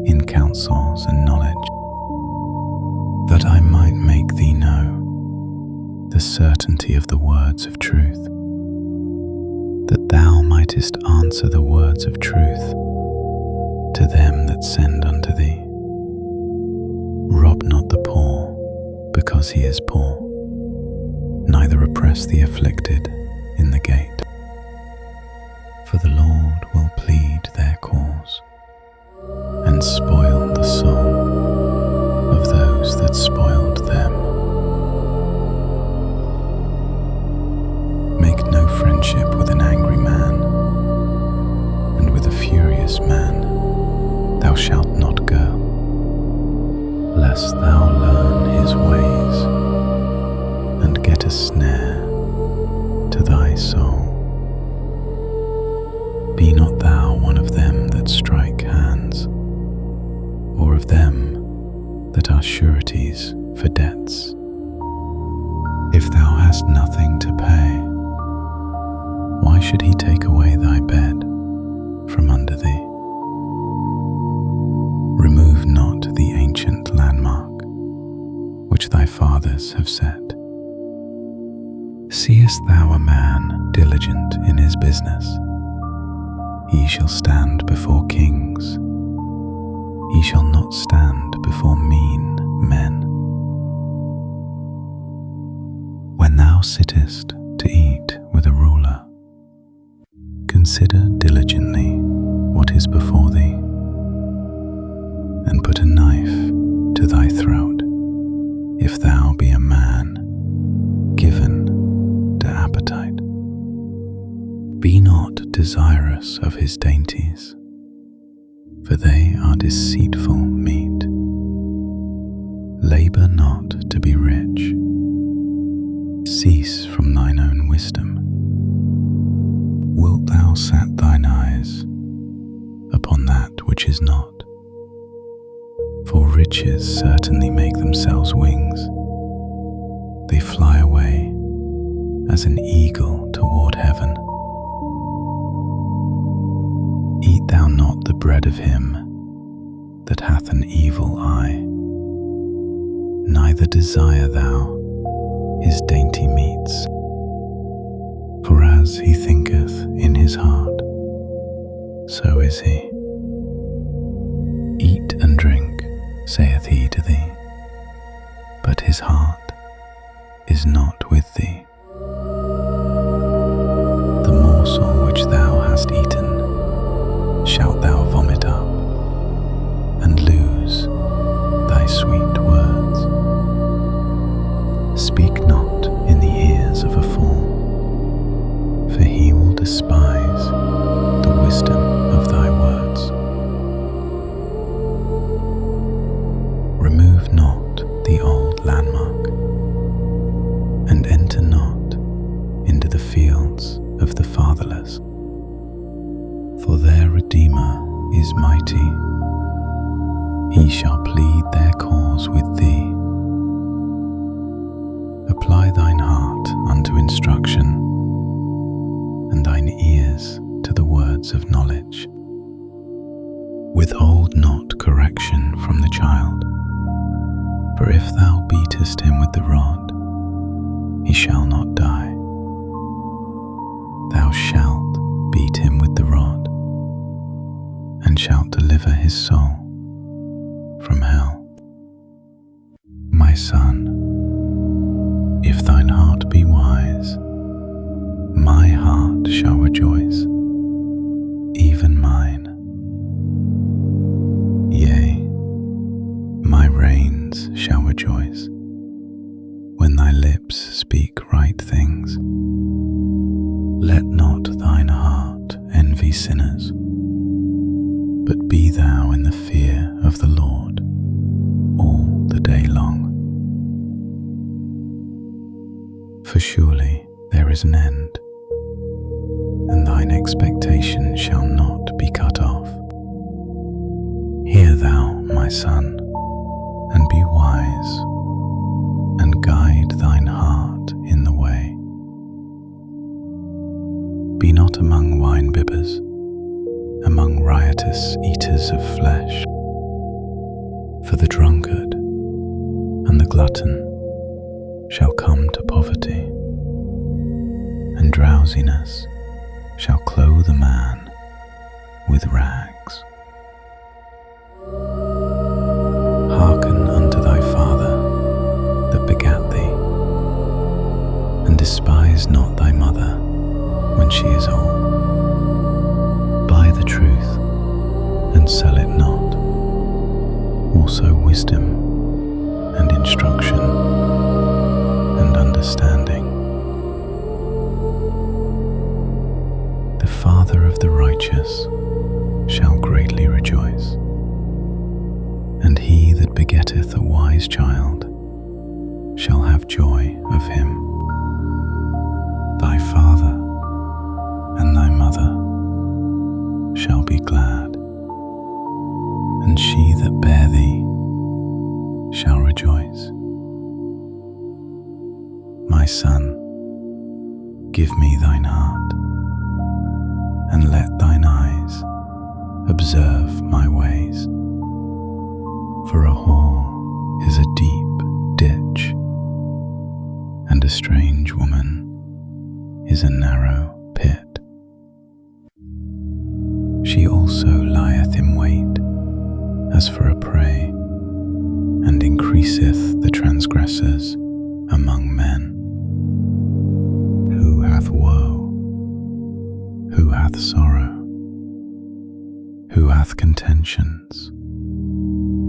in counsel? counsels and knowledge, that I might make thee know the certainty of the words of truth, that thou mightest answer the words of truth to them that send unto thee. Rob not the poor because he is poor, neither oppress the afflicted in the gate. For the Lord will plead their cause, and spoil the soul of those that spoiled them. Make no friendship with an angry man, and with a furious man thou shalt not go, lest thou learn his ways, and get a snare to thy soul. Be not thou one of them that strike hands, or of them that are sureties for debts. If thou hast nothing to pay, why should he take away thy bed from under thee? Remove not the ancient landmark which thy fathers have set. Seest thou a man diligent in his business? He shall stand before kings. He shall not stand before mean men. When thou sittest to eat with a ruler, consider diligently what is before thee, and put a knife to thy throat, if thou be a man given to appetite. Be not desirous of his dainties, for they are deceitful meat. Labor not to be rich. Cease from thine own wisdom. Wilt thou set thine eyes upon that which is not? For riches certainly make themselves wings. They fly away as an eagle toward heaven. Eat thou not the bread of him that hath an evil eye, neither desire thou his dainty meats. For as he thinketh in his heart, so is he. Eat and drink, saith he to thee, but his heart is not with thee. The morsel which thou hast eaten shalt thou vomit up, and lose thy sweet words. Speak not in the ears of a fool, for he will despise the wisdom of thy words. Remove not the old landmark, and enter not into the fields of the fatherless. For their Redeemer is mighty, he shall plead their cause with thee. Apply thine heart unto instruction, and thine ears to the words of knowledge. Withhold not correction from the child, for if thou beatest him with the rod, he shall not die. Thou shalt beat him with the rod, and shalt deliver his soul from hell. My son, if thine heart be wise, my heart shall rejoice, even mine. Yea, my reins shall rejoice, when thy lips speak right things. Let not thine heart envy sinners, but be thou in the fear of the Lord all the day long. For surely there is an end, and thine expectation shall not be cut off. Hear thou, my son, and be wise, and guide thine heart in the way. Be not among wine bibbers, among riotous eaters of flesh, glutton shall come to poverty, and drowsiness shall clothe a man with rags. Hearken unto thy father that begat thee, and despise not thy mother when she is old. Buy the truth and sell it not, also wisdom and instruction and understanding. The father of the righteous shall greatly rejoice, and he that begetteth a wise child shall have joy of him. Thy father and thy mother shall be glad, and she that bare thee shall rejoice. My son, give me thine heart, and let thine eyes observe my ways. For a whore is a deep ditch, and a strange woman is a narrow pit. She also lieth in wait as for a prey, and increaseth the transgressors among men. Who hath woe? Who hath sorrow? Who hath contentions?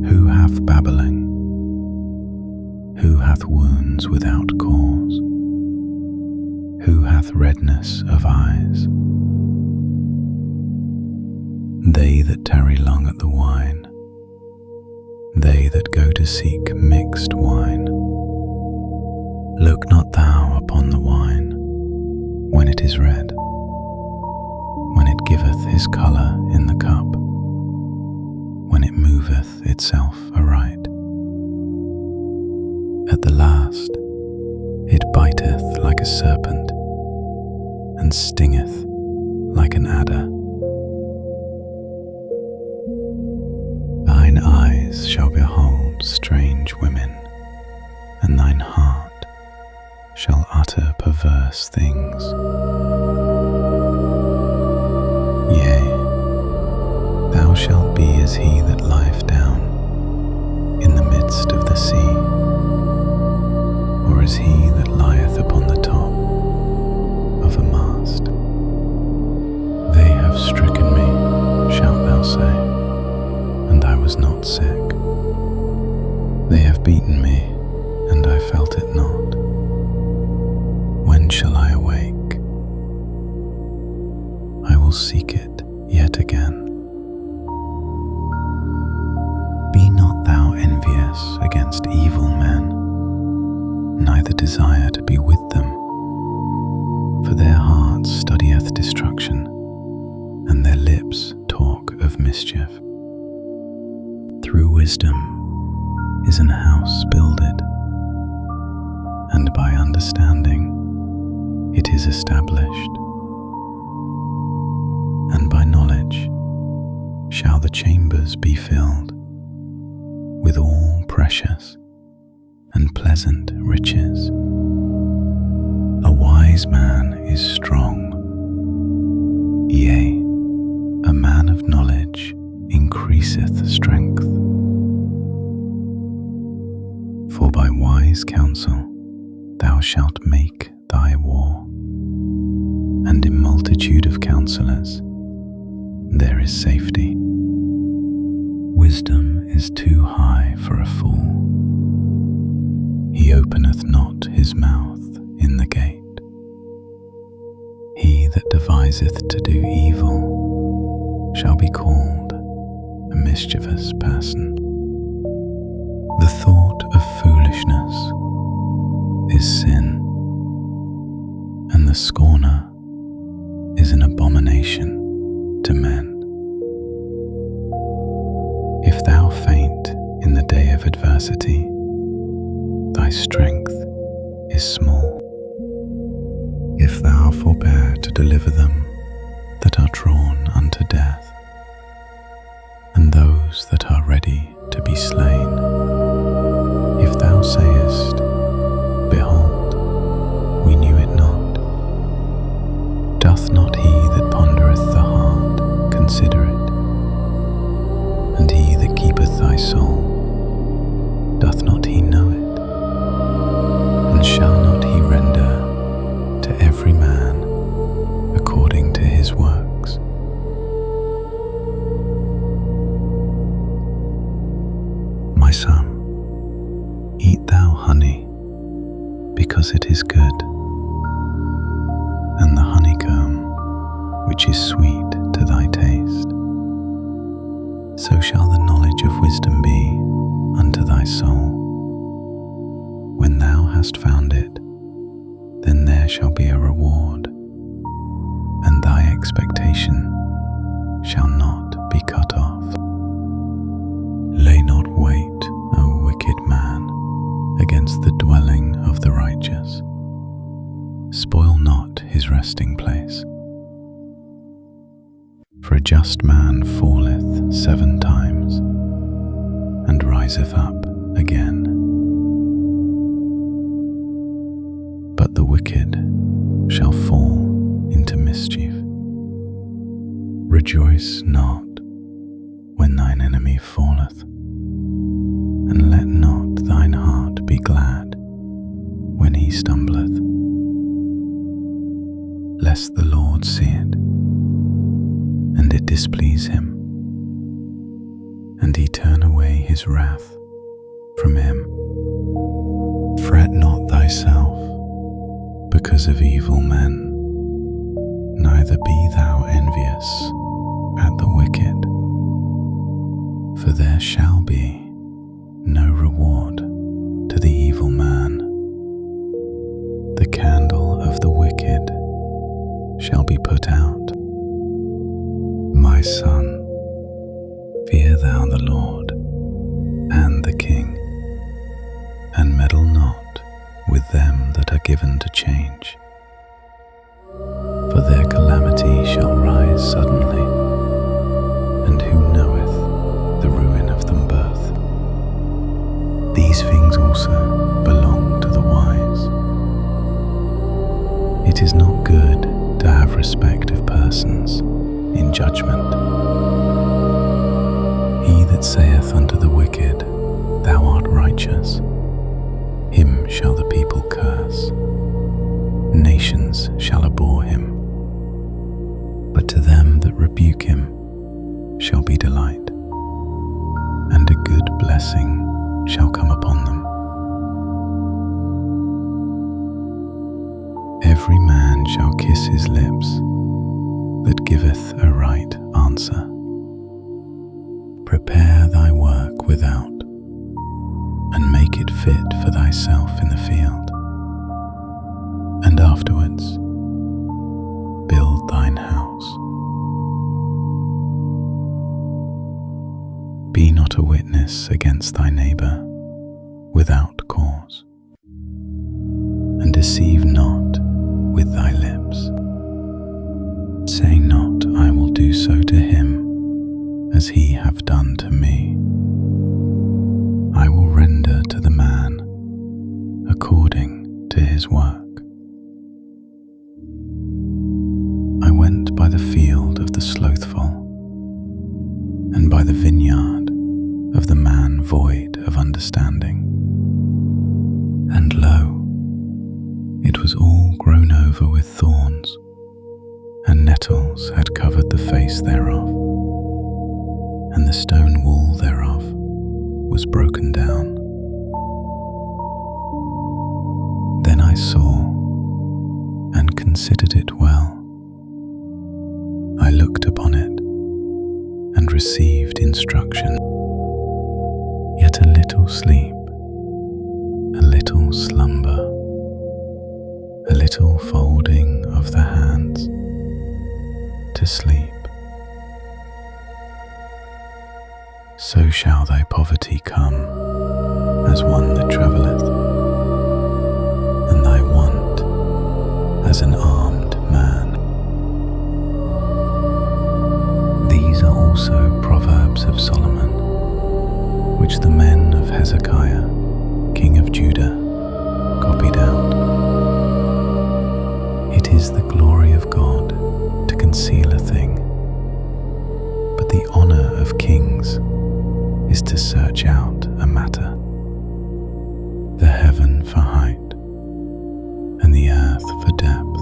Who hath babbling? Who hath wounds without cause? Who hath redness of eyes? They that tarry long at the wine, they that go to seek mixed wine. Look not thou upon the wine when it is red, when it giveth his colour in the cup, when it moveth itself aright. At the last it biteth like a serpent, and stingeth like an adder. Thine eyes shall behold strange women, and thine heart shall utter perverse things. Yea, thou shalt be as he that lieth down in the midst of the sea, or as he that lieth upon the top of a mast. They have stricken me, shalt thou say, and I was not sick. They have beaten me, and I felt it not. When shall I awake? I will seek it yet again. Be not thou envious against evil men, neither desire to be with them, for their heart studieth destruction, and their lips talk of mischief. Through wisdom is an house builded, and by understanding it is established, and by knowledge shall the chambers be filled with all precious and pleasant riches. A wise man is strong, yea, a man of knowledge increaseth strength. For by wise counsel thou shalt make thy war, and in multitude of counselors there is safety. Wisdom is too high for a fool. He openeth not his mouth in the gate. He that deviseth to do evil shall be called a mischievous person. The thought of foolishness is sin, and the scorner is an abomination to men. If thou faint in the day of adversity, thy strength is small. If thou forbear to deliver them that are drawn unto death, and those that are ready to be slain, if thou sayest, Behold, we knew it not? Doth not he that pondereth the heart consider it? And he that keepeth thy soul, doth not he know it? And shall not he render to every man according to his works? My son, eat thou honey, because it is good, and the honeycomb, which is sweet to thy taste. So shall the knowledge of wisdom be unto thy soul. When thou hast found it, then there shall be a reward, and thy expectation shall not be cut off. Lay not wait, O wicked man, against the dwelling of the righteous. Spoil not his resting place. For a just man falleth 7 times, and riseth up again. But the wicked shall fall into mischief. Rejoice not when thine enemy falleth, and let not thine heart be glad when he stumbleth, lest the Lord see it, and it displease him, and he turn away his wrath from him. Fret not thyself because of evil men, neither be thou envious at the wicked, for there shall be no reward to the evil man. The candle of the wicked shall be put out. My son, fear thou the Lord and the King, and meddle not with them that are given to change. For their calamity shall rise suddenly, and who knoweth the ruin of them both? These things also belong to the wise. It is not good to have respect of persons in judgment. He that saith unto the wicked, Thou art righteous, him shall the people curse. Nations shall abhor him. But to them that rebuke him shall be delight, and a good blessing shall come upon them. Every man shall kiss his lips that giveth a right answer. Prepare thy work without, and make it fit for thyself in the field, and afterwards build thine house. Be not a witness against thy neighbour without cause, and deceive not with thy lips. Say not, I will do so to him as he hath done to me. I will render to the man according to his work. I went by the field of the slothful, and by the vineyard of the man void of understanding. And lo, it was all grown over with thorns, and nettles had covered the face thereof, and the stone wall thereof was broken down. Then I saw and considered it well. I looked upon it and received instruction. Yet a little sleep, a little slumber, a little folding of the hands to sleep. So shall thy poverty come as one that travelleth, and thy want as an armed man. These are also proverbs of Solomon, which the men of Hezekiah, king of Judah, is to search out a matter, the heaven for height, and the earth for depth,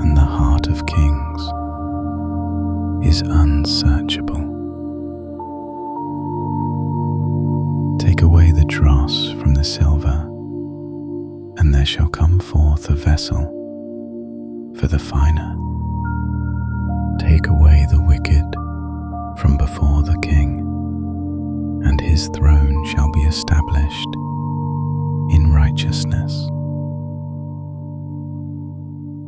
and the heart of kings is unsearchable. Take away the dross from the silver, and there shall come forth a vessel for the finer. Take away the wicked from before the king, and his throne shall be established in righteousness.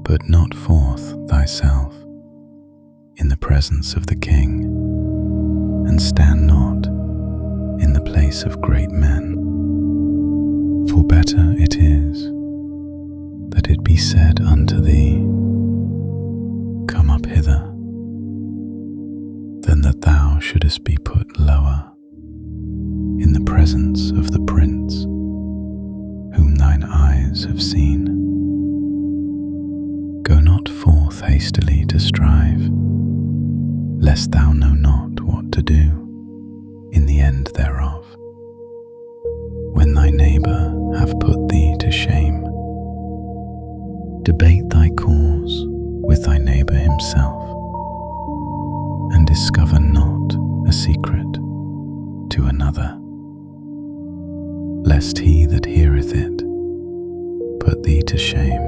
Put not forth thyself in the presence of the king, and stand not in the place of great men. For better it is that it be said unto thee, Come up hither, than that thou shouldest be put lower in the presence of the prince whom thine eyes have seen. Go not forth hastily to strive, lest thou know not what to do in the end thereof, when thy neighbour have put thee to shame. Debate thy cause with thy neighbour himself, and discover not a secret to another, lest he that heareth it put thee to shame,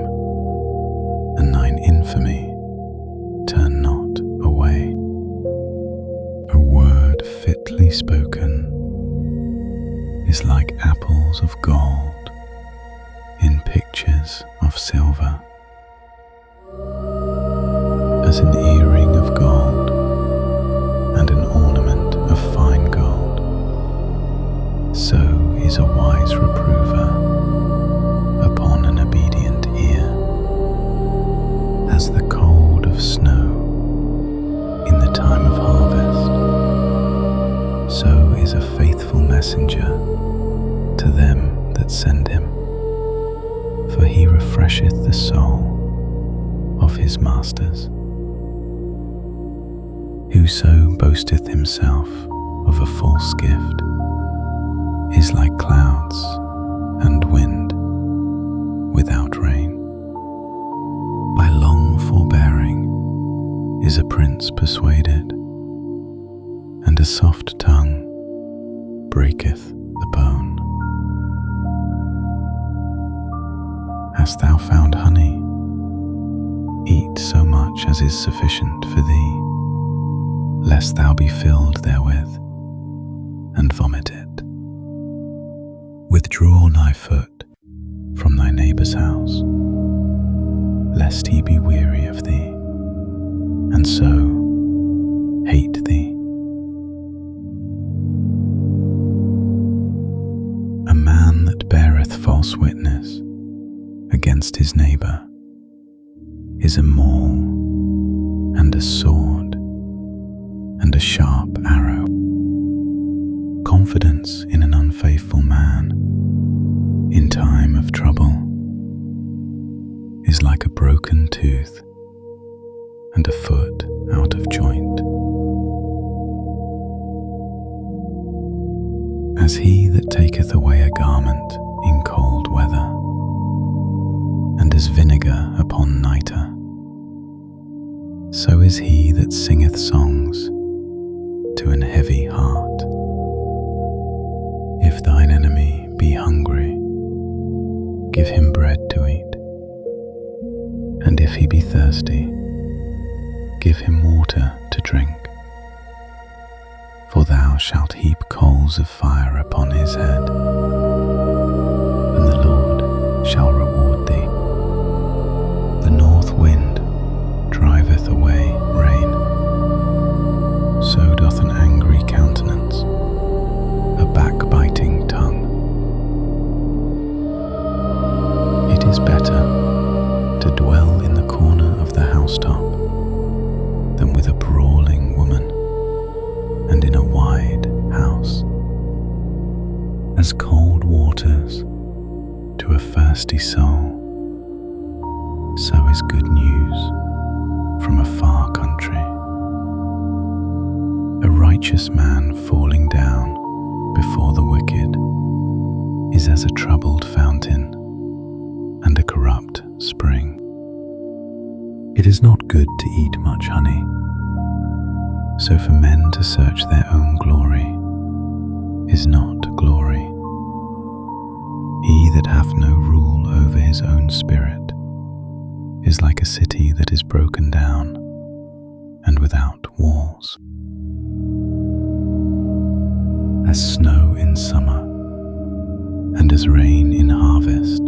and thine infamy turn not away. A word fitly spoken is like apples of gold in pictures of silver. As an earring of gold and an ornament of fine gold, so is a wise reprover upon an obedient ear. As the cold of snow in the time of harvest, so is a faithful messenger to them that send him, for he refresheth the soul of his masters. Whoso boasteth himself of a false gift is like clouds and wind without rain. By long forbearing is a prince persuaded, and a soft tongue breaketh the bone. Hast thou found honey? Eat so much as is sufficient for thee, lest thou be filled therewith, and vomit it. Withdraw thy foot from thy neighbour's house, lest he be weary of thee, and so hate thee. A man that beareth false witness against his neighbour is a maul and a sword and a sharp arrow. Confidence in an unfaithful man in time of trouble is like a broken tooth and a foot out of joint. As he that taketh away a garment in cold weather, and as vinegar upon nitre, so is he that singeth songs to an heavy heart. If thine enemy be hungry, give him bread to eat, and if he be thirsty, give him water to drink. For thou shalt heap coals of fire upon his head, and the Lord shall reward thee. The north wind driveth away rain, so doth an angry countenance a backbiting tongue. It is better to dwell in the corner of the housetop than with a brawling woman and in a wide house. As cold waters to a thirsty soul, so is good news from a far country. A righteous man falling down before the wicked is as a troubled fountain and a corrupt spring. It is not good to eat much honey, so for men to search their own glory is not glory. He that hath no rule over his own spirit is like a city that is broken down and without walls. As snow in summer and as rain in harvest,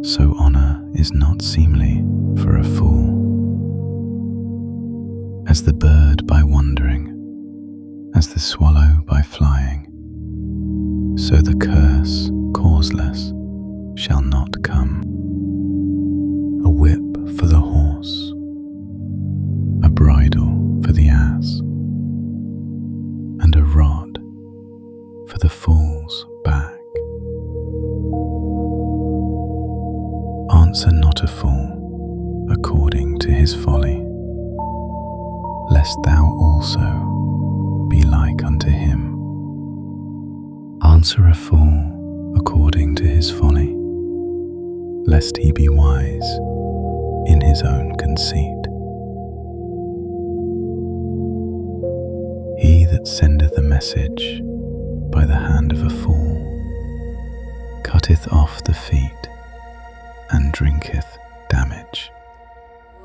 so honor is not seemly for a fool. As the bird by wandering, as the swallow by flying, so the curse causeless shall not come. A whip for the horse, a bridle for the ass, and a rod for the fool's back. Answer not a fool according to his folly, lest thou also be like unto him. Answer a fool according to his folly, lest he be wise in his own conceit. He that sendeth a message by the hand of a fool cutteth off the feet and drinketh damage.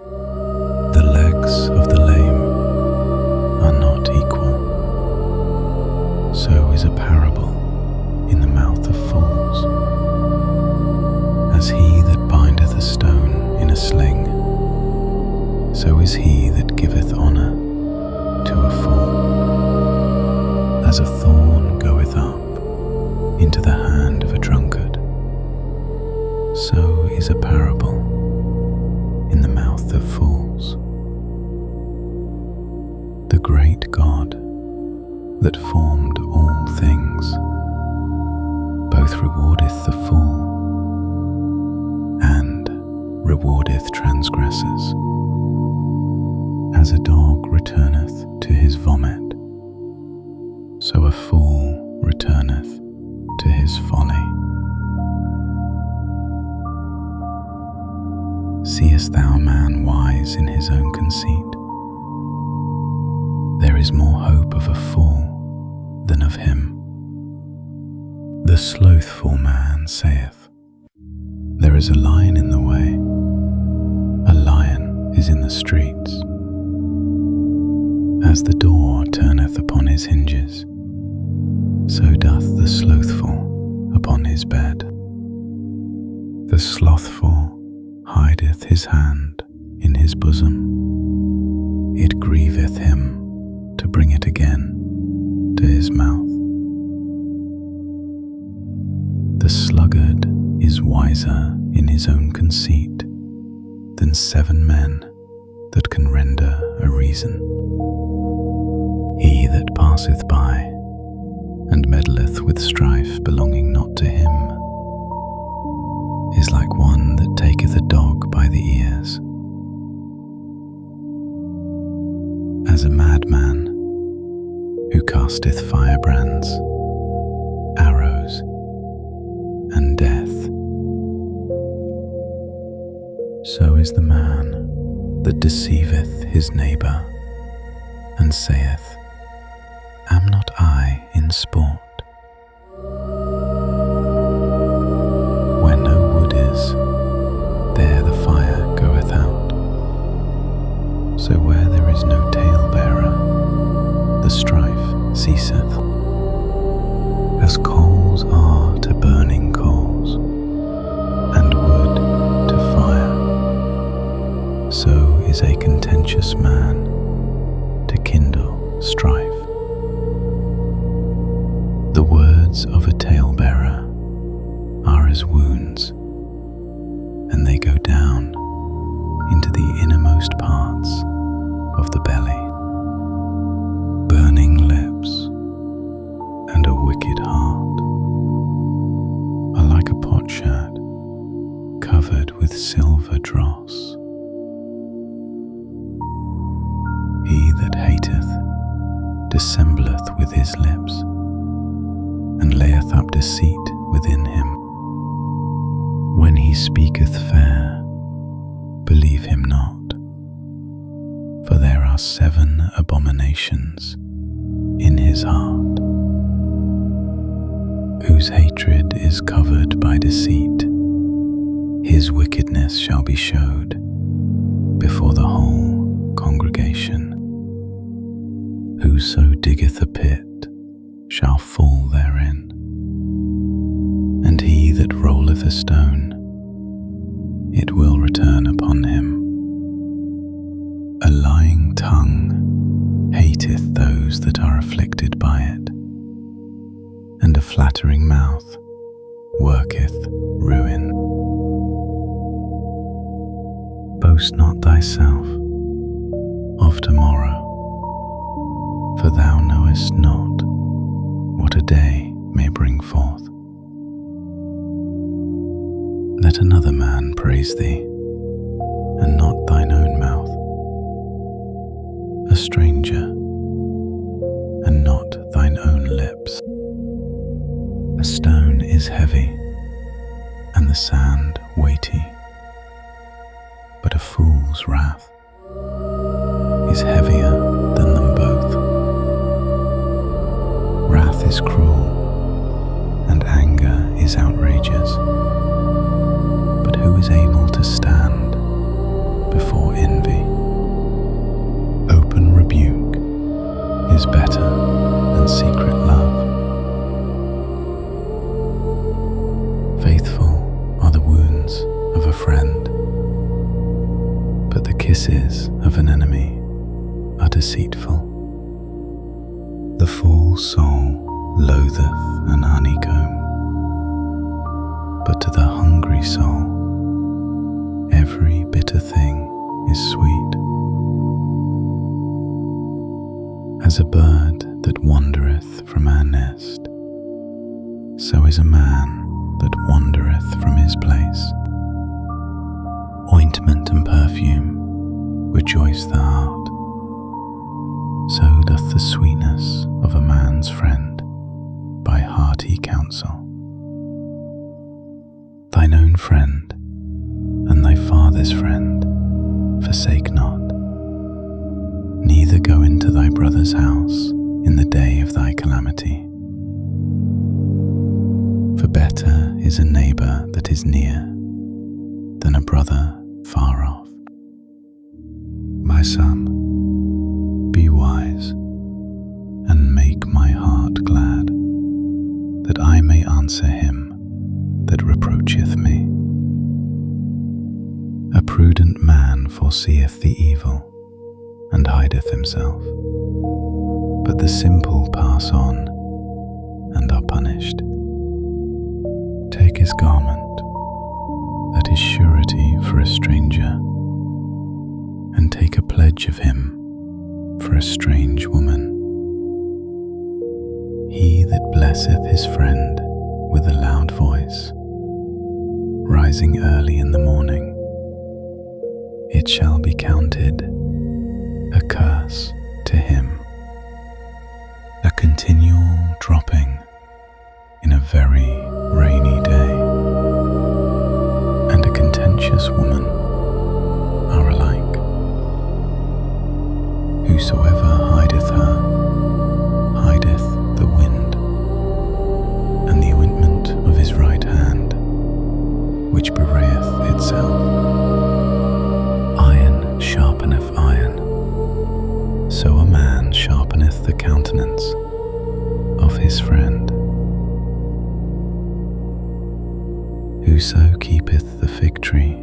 The legs of the lame are not equal, so is a parable in the mouth of fools. As he that bindeth a stone in a sling, so is he that giveth honour to a fool. As a thorn goeth up into the hand of a drunkard, so is a parable in the mouth of fools. The great God that formed all things both rewardeth the fool and rewardeth transgressors. As a dog returneth to his vomit, so a fool returneth to his folly. Seest thou a man wise in his own conceit? There is more hope of a fool than of him. The slothful man saith, there is a lion in the way, a lion is in the streets. As the door turneth upon his hinges, so doth the slothful upon his bed. The slothful hideth his hand in his bosom, it grieveth him to bring it again to his mouth. The sluggard is wiser in his own conceit than 7 men that can render a reason. He that passeth by and meddleth with strife belonging not to him is like one that taketh a dog by the ears. As a madman who casteth firebrands, arrows, and death, so is the man that deceiveth his neighbour and saith, am not I in sport? Where no wood is, there the fire goeth out. So where there is no talebearer, the strife ceaseth. As coals are to burning coals, and wood to fire, so is a contentious man to kindle strife. The words of a talebearer are as wounds, and they go down into the innermost parts of the belly. Burning lips and a wicked heart are like a potsherd covered with silver dross. dissembleth with his lips, and layeth up deceit within him. When he speaketh fair, believe him not, for there are 7 abominations in his heart. Whose hatred is covered by deceit, his wickedness shall be showed before the whole congregation. Whoso diggeth a pit shall fall therein, and he that rolleth a stone, it will return upon him. A lying tongue hateth those that are afflicted by it, and a flattering mouth worketh ruin. Boast not thyself of tomorrow, for thou knowest not what a day may bring forth. Let another man praise thee, and not thine own mouth, a stranger, and not thine own lips. A stone is heavy, and the sand weighty, but a fool's wrath is heavier than them both. Wrath is cruel, and anger is outrageous, but who is able to stand before envy? Open rebuke is better than secret love. Faithful are the wounds of a friend, but the kisses of an enemy are deceitful. The fool's soul loatheth an honeycomb, but to the hungry soul every bitter thing is sweet. As a bird that wandereth from her nest, so is a man that wandereth from his place. Ointment and perfume rejoice the heart, so doth the sweetness of a man's friend by hearty counsel. Thine own friend and thy father's friend forsake not, neither go into thy brother's house in the day of thy calamity. For better is a neighbour that is near than a brother far off. My son, be wise, and make my heart glad, that I may answer him that reproacheth me. A prudent man foreseeth the evil, and hideth himself, but the simple pass on, and are punished. Take his garment, that is surety for a stranger, and take a pledge of him for a strange woman. He that blesseth his friend with a loud voice, rising early in the morning, it shall be counted a curse to him. A continual dropping in a very rainy day, and a contentious woman are alike. Whosoever hideth her, hideth the wind, and the ointment of his right hand, which bewrayeth itself. Iron sharpeneth iron, so a man sharpeneth the countenance of his friend. Whoso keepeth the fig tree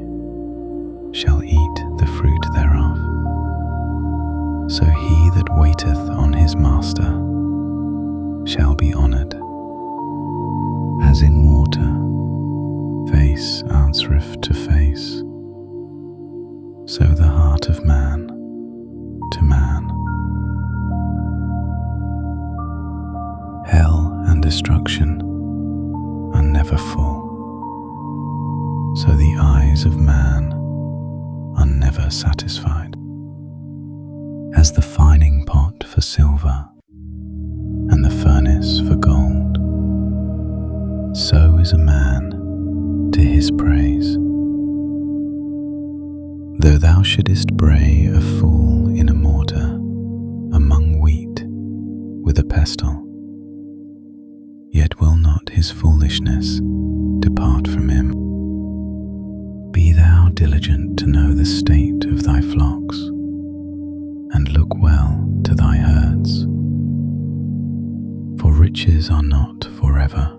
shall eat the fruit thereof. So he that waiteth on his master shall be honoured. As in water, face answereth to face, so the heart of man to man. Hell and destruction are never full, so the eyes of man are never satisfied. As the fining pot for silver is a man to his praise. Though thou shouldest bray a fool in a mortar, among wheat with a pestle, yet will not his foolishness depart from him. Be thou diligent to know the state of thy flocks, and look well to thy herds. For riches are not forever,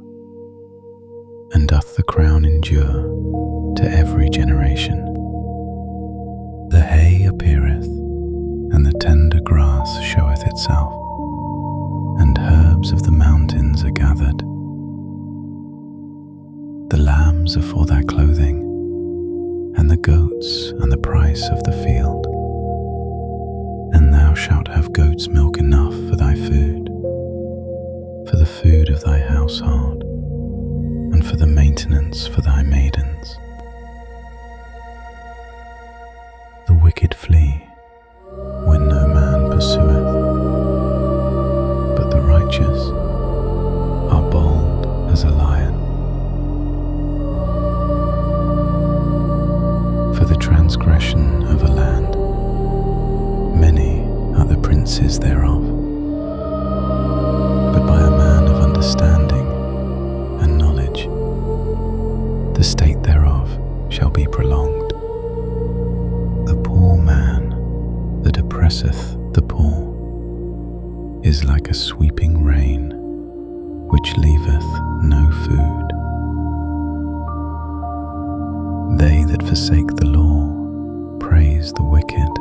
and doth the crown endure to every generation. The hay appeareth, and the tender grass showeth itself, and herbs of the mountains are gathered. The lambs are for thy clothing, and the goats and the price of the field. And thou shalt have goat's milk enough for thy food, for the food of thy household, and for the maintenance for thy maidens. The wicked flee when no man pursueth, but the righteous are bold as a lion. For the transgression of a land, many are the princes thereof, but by a man of understanding and knowledge, the state thereof shall be prolonged. A poor man that oppresseth the poor is like a sweeping rain, which leaveth no food. They that forsake the law praise the wicked,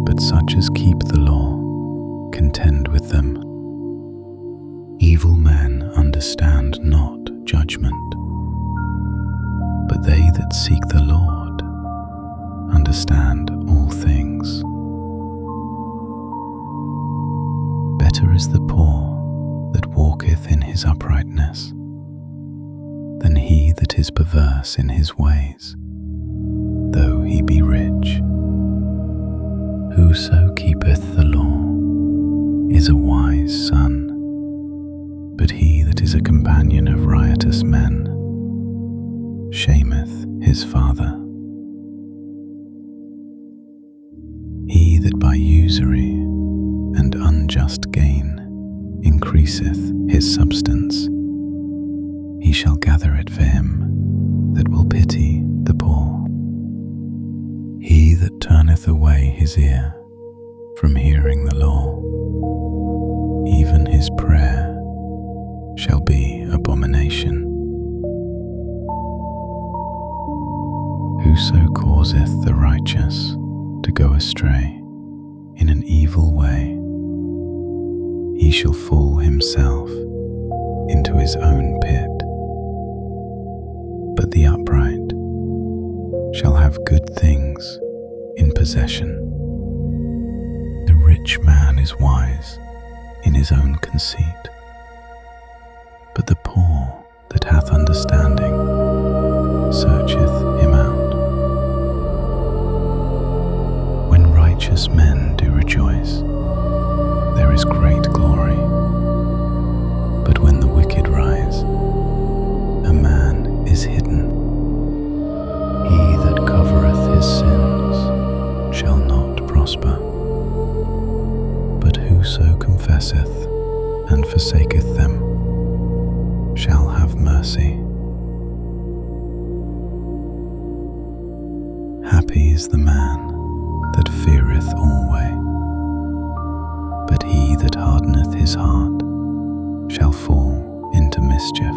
but such as keep the law contend with them. Evil men understand not judgment, but they that seek the Lord understand all things. Better is the poor that walketh in his uprightness than he that is perverse in his ways, though he be rich. Whoso keepeth the law is a wise son, but he that is a companion of riotous men shameth his father. He that by usury and unjust gain increaseth his substance, he shall gather it for him that will pity the poor. He that turneth away his ear from hearing the law, even his prayer shall be abomination. Whoso causeth the righteous to go astray in an evil way, he shall fall himself into his own pit. But the upright shall have good things in possession. The rich man is wise in his own conceit, but the poor that hath understanding searcheth him out. When righteous men do rejoice, there is great glory, but when the wicked rise, a man is hidden. He that covereth his sins shall not prosper, but whoso confesseth and forsaketh them shall have mercy. Happy is the man that feareth alway, but he that hardeneth his heart shall fall into mischief.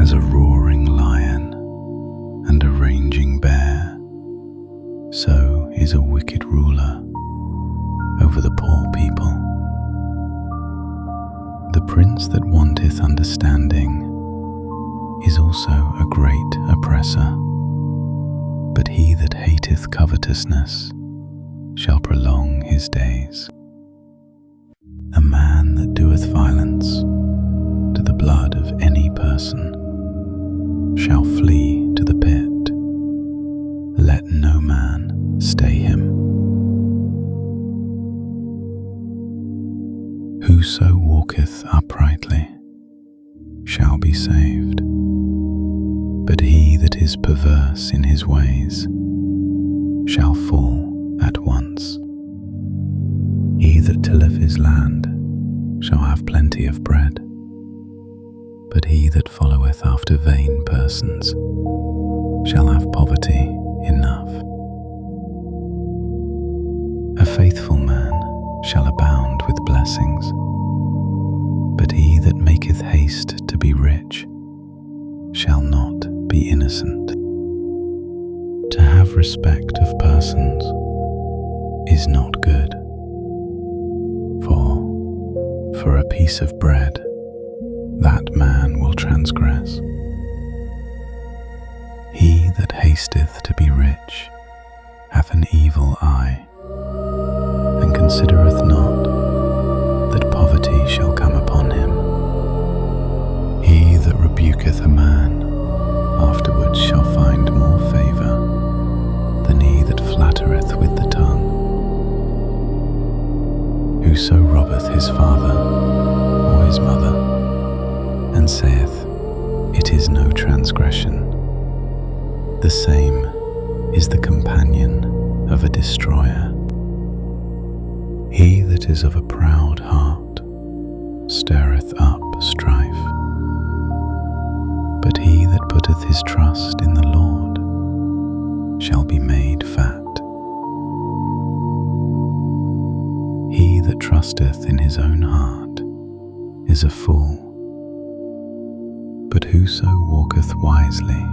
As a roaring lion and a raging bear, so is a wicked ruler over the poor people. The prince that wanteth understanding is also a great oppressor, but he that hateth covetousness shall prolong his days. A man that doeth violence to the blood of any person shall flee to the pit. Let no man stay him. Whoso walketh uprightly shall be saved, but he that is perverse in his ways shall fall at once. He that tilleth his land shall have plenty of bread, but he that followeth after vain persons shall have poverty enough. A faithful man shall abound with blessings, but he that maketh haste to be rich shall not be innocent. To have respect of persons is not good, for a piece of bread that man will transgress. He that hasteth to be rich hath an evil eye, and considereth not that poverty shall come upon him. He that rebuketh a man afterwards shall find more favour than he that flattereth with the tongue. Whoso robbeth his father or his mother, and saith, "It is no transgression," the same is the companion of a destroyer. He that is of a proud heart stirreth up strife, but he that putteth his trust in the Lord shall be made fat. He that trusteth in his own heart is a fool, but whoso walketh wisely,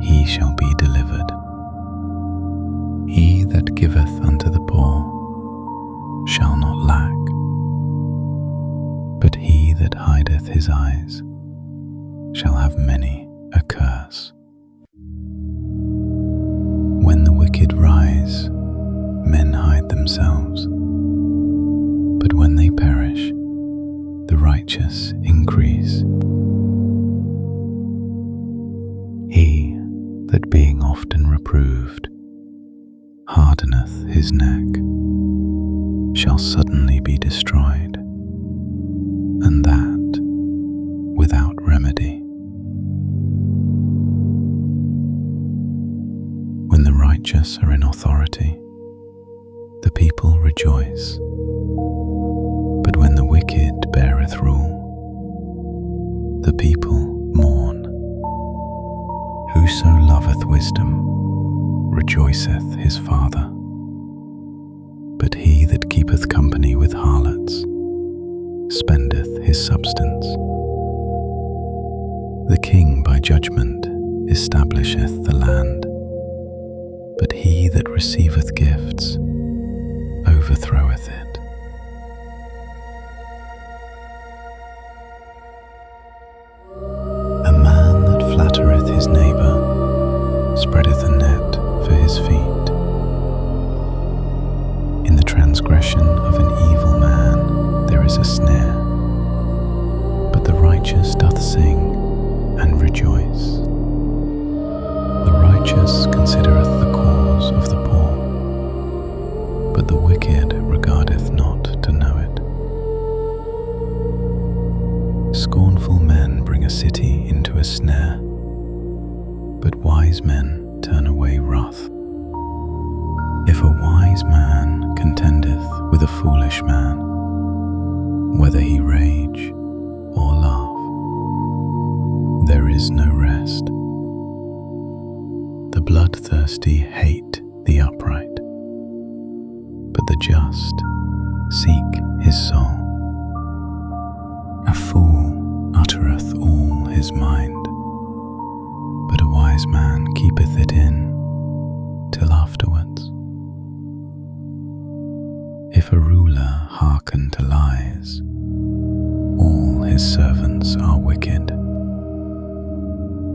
he shall be delivered. He that giveth unto the poor shall not lack, but he that hideth his eyes shall have many a curse. When the wicked rise, men hide themselves, but when they perish, the righteous increase. He that being often reproved hardeneth his neck shall suddenly be destroyed, and that without remedy. When the righteous are in authority, the people rejoice, but when the wicked beareth rule, the people mourn. Whoso loveth wisdom rejoiceth his father, but he that keepeth company with harlots spendeth his substance. The king by judgment establisheth the land, but he that receiveth gifts overthroweth it. A man that flattereth his neighbour spreadeth a net for his feet. In the transgression of an evil man there is a snare, but the righteous doth sing and rejoice. The righteous considereth the cause of the poor, but the wicked regardeth not to know it. Scornful men bring a city into a snare, but wise men turn away wrath. If a wise man contendeth with a foolish man, whether he rage or laugh, there is no rest. The bloodthirsty hate the upright, but the just seek his soul. A fool uttereth all his mind, but a wise man keepeth it in till afterwards. If a ruler hearken to lies, all his servants are wicked.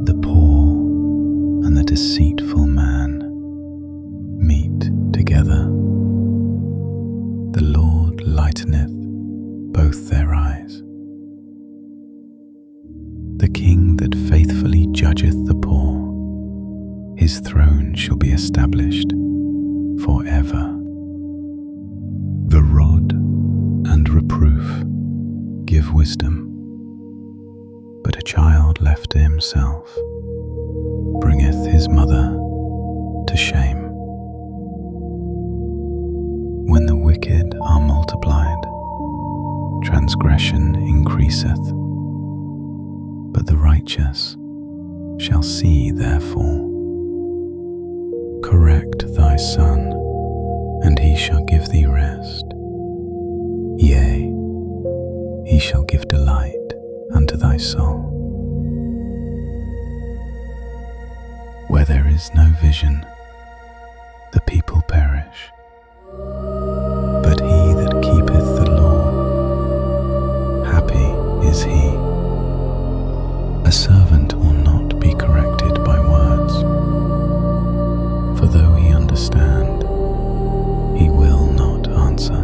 The poor and the deceitful man meet together. The Lord lighteneth both their eyes. The king that faithfully judgeth the poor, his throne shall be established forever. The rod and reproof give wisdom, child left to himself bringeth his mother to shame. When the wicked are multiplied, transgression increaseth, but the righteous shall see their fall. Correct thy son, and he shall give thee rest. Yea, he shall give delight unto thy soul. Where there is no vision, the people perish, but he that keepeth the law, happy is he. A servant will not be corrected by words, for though he understand, he will not answer.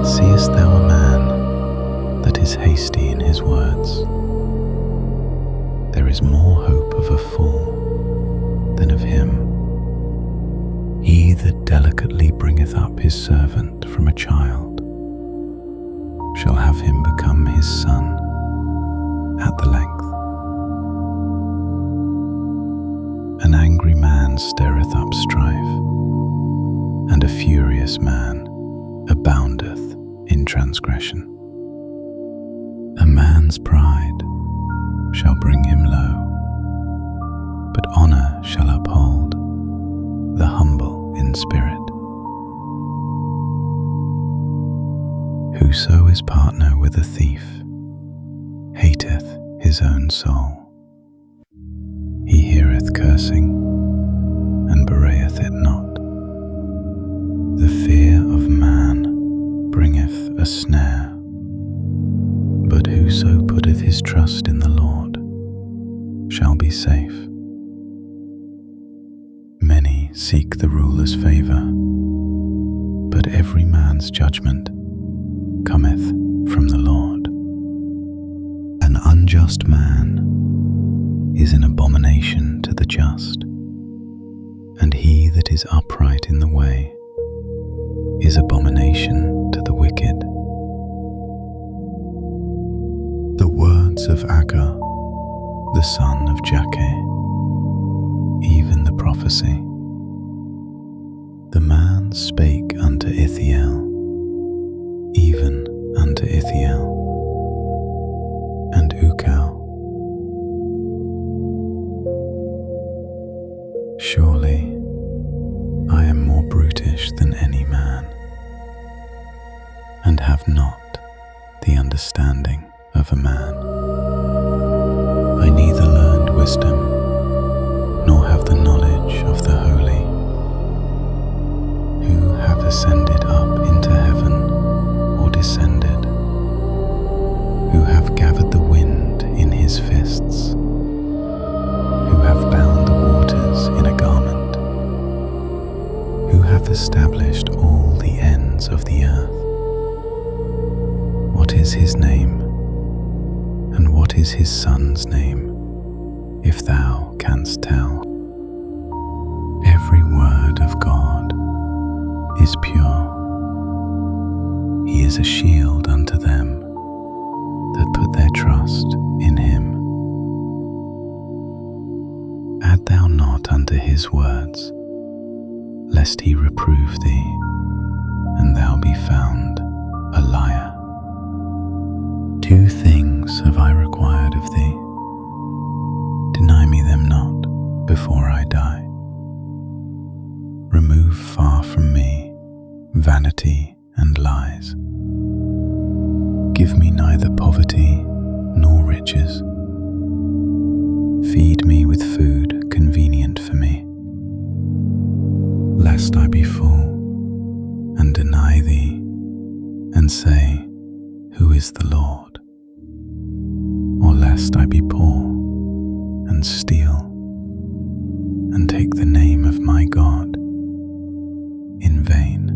Seest thou a man that is hasty in his words? There is more hope of a fool than of him. He that delicately bringeth up his servant from a child shall have him become his son at the length. An angry man stirreth up strife, and a furious man aboundeth in transgression. A man's pride shall bring him low, but honor shall uphold the humble in spirit. Whoso is partner with a thief hateth his own soul. He heareth cursing, and bewrayeth it not. The fear of man bringeth a snare, but whoso putteth his trust in the Lord shall be safe. Many seek the ruler's favour, but every man's judgment cometh from the Lord. An unjust man is an abomination to the just, and he that is upright in the way is abomination to the wicked. The words of Agar, the son of Jakeh, even the prophecy. The man spake unto Ithiel, even unto Ithiel, and Ukal. Surely I am more brutish than any man, and have not the understanding of a man. I neither learned wisdom, nor have the knowledge of the holy. Who hath ascended up into heaven, or descended? Who hath gathered the wind in his fists? Who hath bound the waters in a garment? Who hath established all the ends of the earth? What is his name? And what is his son's name, if thou canst tell? Every word of God is pure. He is a shield unto them that put their trust in him. Add thou not unto his words, lest he reprove thee, and thou be found a liar. Two things have I required of thee. Deny me them not before I die. Remove far from me vanity and lies. Give me neither poverty nor riches. Feed me with food convenient for me, lest I be full and deny thee, and say, Who is the Lord? Or lest I be poor and steal, and take the name of my God in vain.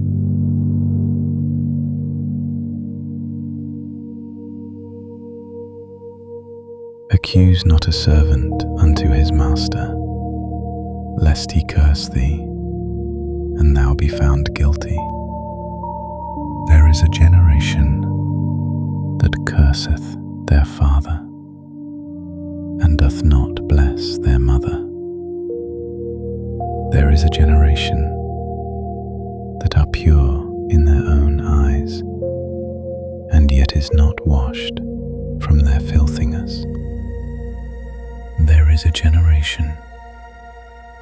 Accuse not a servant unto his master, lest he curse thee, and thou be found guilty. There is a generation that curses curseth their father, and doth not bless their mother. There is a generation that are pure in their own eyes, and yet is not washed from their filthiness. There is a generation,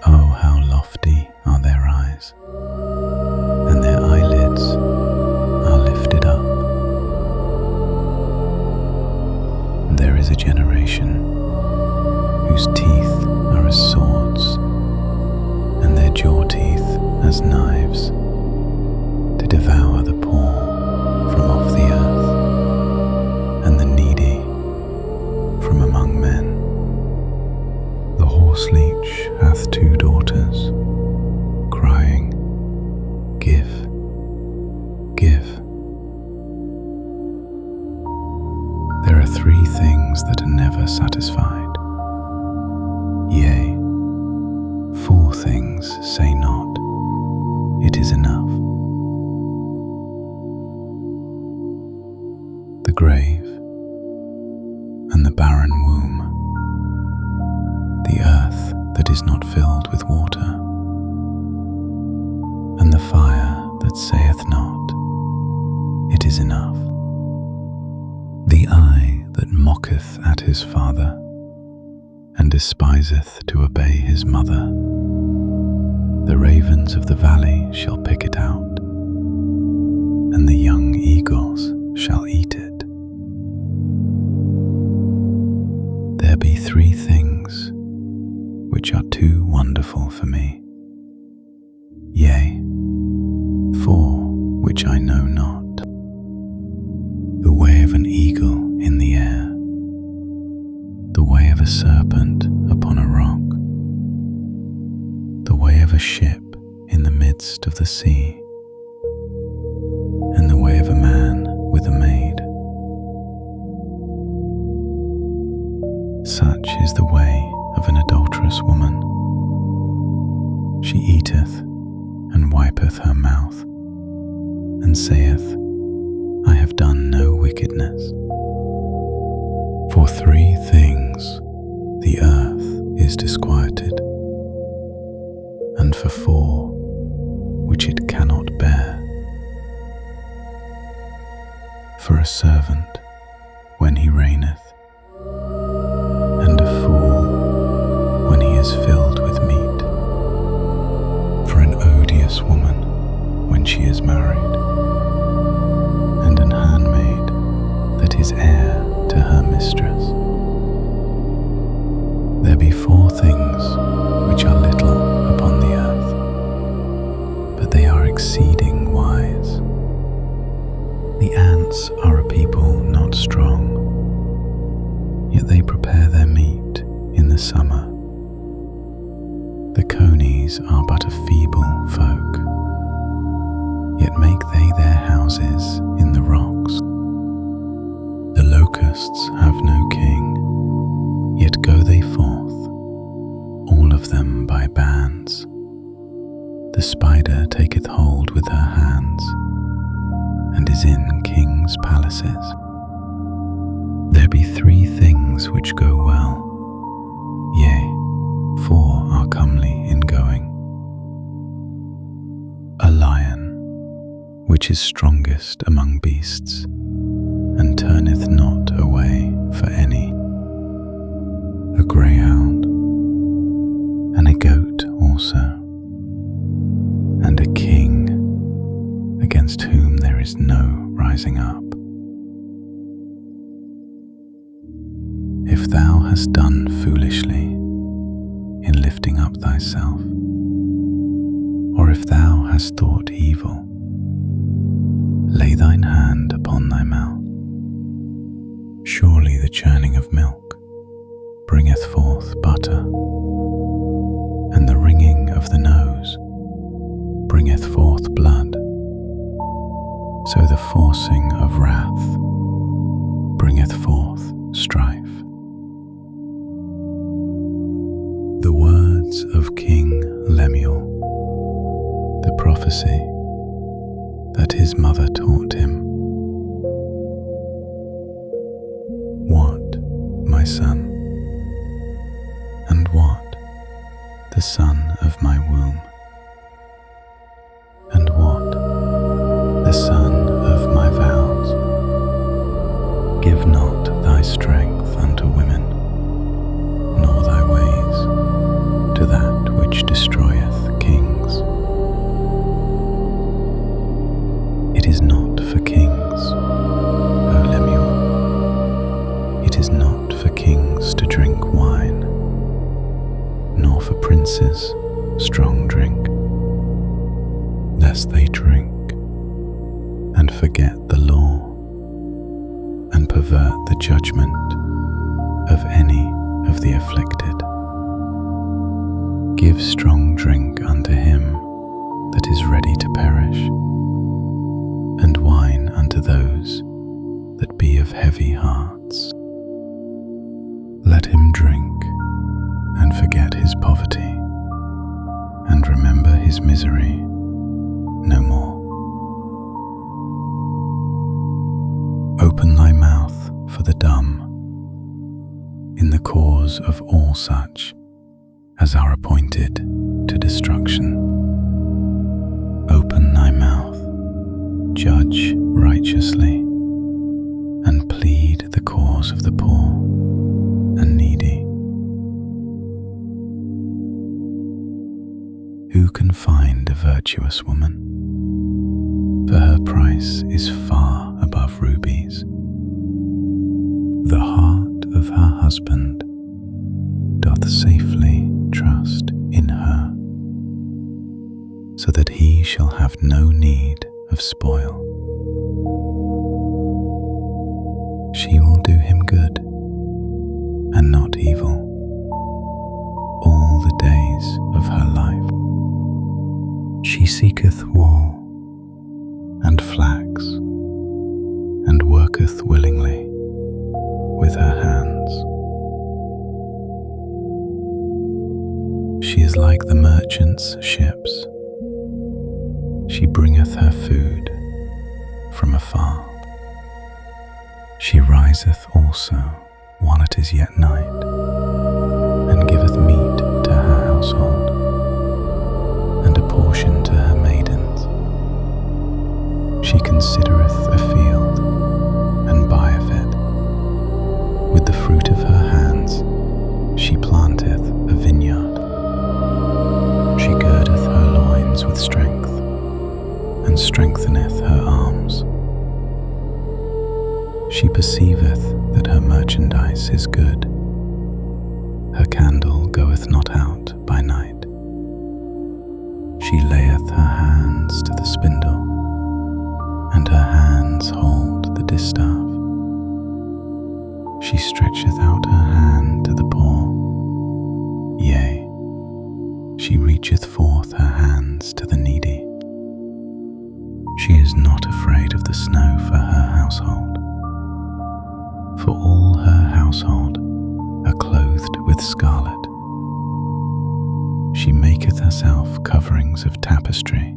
oh how lofty are their eyes, and their eyelids are lifted up. There is a generation whose teeth are as swords, and their jaw teeth as knives, to devour the poor from off the earth, and the needy from among men. The horseleech hath 2 daughters, crying, Give, give. There are 3 things that are never satisfied. Yea, 4 things say not, It is enough. The grave and the barren womb, the earth that is not filled with water, and the fire that saith not, It is enough. The eye that mocketh at his father, and despiseth to obey his mother, the ravens of the valley shall pick it out, and the young eagles shall eat it. There be 3 things which are too wonderful for me, yea, 4 which I know not. The way of an eagle in the air, the way of a serpent upon a rock, the way of a ship in the midst of the sea, and the way of a man with a maid. Such is the way of an adulterous woman. She eateth and wipeth her mouth, and saith, I have done no wickedness. For 3 things the earth is disquieted, and for 4 which it cannot bear. For a servant when he reigneth, and a fool when he is filled with meat. For an odious woman when she is married, and an handmaid that is heir to her mistress. There be 4 things which are little upon the earth, but they are exceeding wise. The ants are a people not strong, yet they prepare their meat in the summer. The conies are but a feeble folk, yet make they their houses in the rocks. The locusts have no king, yet go they forth, all of them by bands. The spider taketh hold with her hands, and is in kings' palaces. There be 3 things which go well, yea, 4 are comely in going. A lion, which is strongest among beasts, and turneth not away for any. A greyhound, and a goat also, and a king, against whom there is no rising up. If thou hast done foolishly in lifting up thyself, or if thou hast thought evil, lay thine hand upon thy mouth. Surely the churning of milk bringeth forth butter, and the wringing of the nose bringeth forth blood. So the forcing of wrath bringeth forth strife. The words of King Lemuel, the prophecy that his mother taught him. the son of my womb? And what the son of my vows? Give not thy strength unto women, nor thy ways to that which destroyeth kings. It is not for kings, O Lemuel, it is not for kings to drink wine, nor for princes strong drink, lest they drink and forget the law, and pervert the judgment of any of the afflicted. Give strong drink unto him that is ready to perish, and wine unto those that be of heavy hearts. Let him drink and forget his poverty, and remember his misery no more. Open thy mouth for the dumb, in the cause of all such as are appointed to destruction. Open thy mouth, judge righteously, and plead the cause of the poor and needy. Who can find a virtuous woman? For her price is far above rubies. The heart of her husband doth safely trust in her, so that he shall have no need of spoil. She will do him good and not evil all the days of her life. She seeketh wool and flax, and worketh willingly with her hands. She is like the merchant's ships. She bringeth her food from afar. She riseth also while it is yet night, and giveth meat to her household, and a portion to her maidens. She considereth a field, and buyeth it. With the fruit of her hands she planteth a vineyard. She girdeth her loins with strength, and strengtheneth her arms. She perceiveth that her merchandise is good. Her candle goeth not out by night. She layeth her hands to the spindle, and her hands hold the distaff. She stretcheth out her hand to the poor, yea, she reacheth forth her hands to the needy. She is not afraid of the snow for her household, for all her household are clothed with scarlet. She maketh herself coverings of tapestry.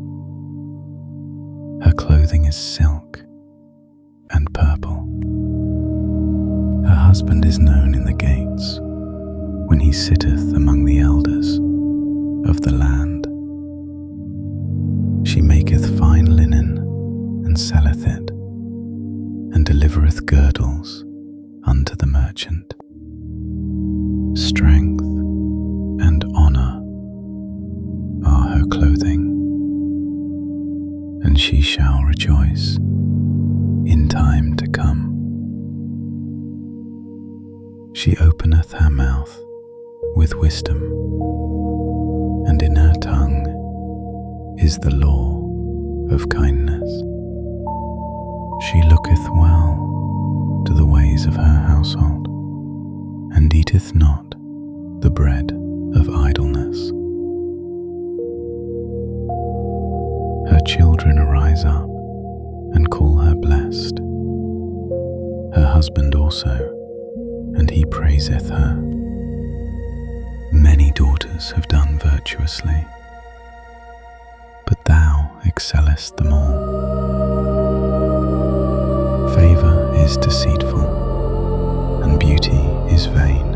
Her clothing is silk and purple. Her husband is known in the gates, when he sitteth among the elders of the land. She maketh fine linen, and selleth it, and delivereth girdles unto the merchant. Strength and honour are her clothing, and she shall rejoice in time to come. She openeth her mouth with wisdom, and in her tongue is the law of kindness. She looketh well to the ways of her household, and eateth not the bread of idleness. Her children arise up and call her blessed, her husband also, and he praiseth her. Many daughters have done virtuously, but thou excellest them all. Favour is deceitful, and beauty is vain.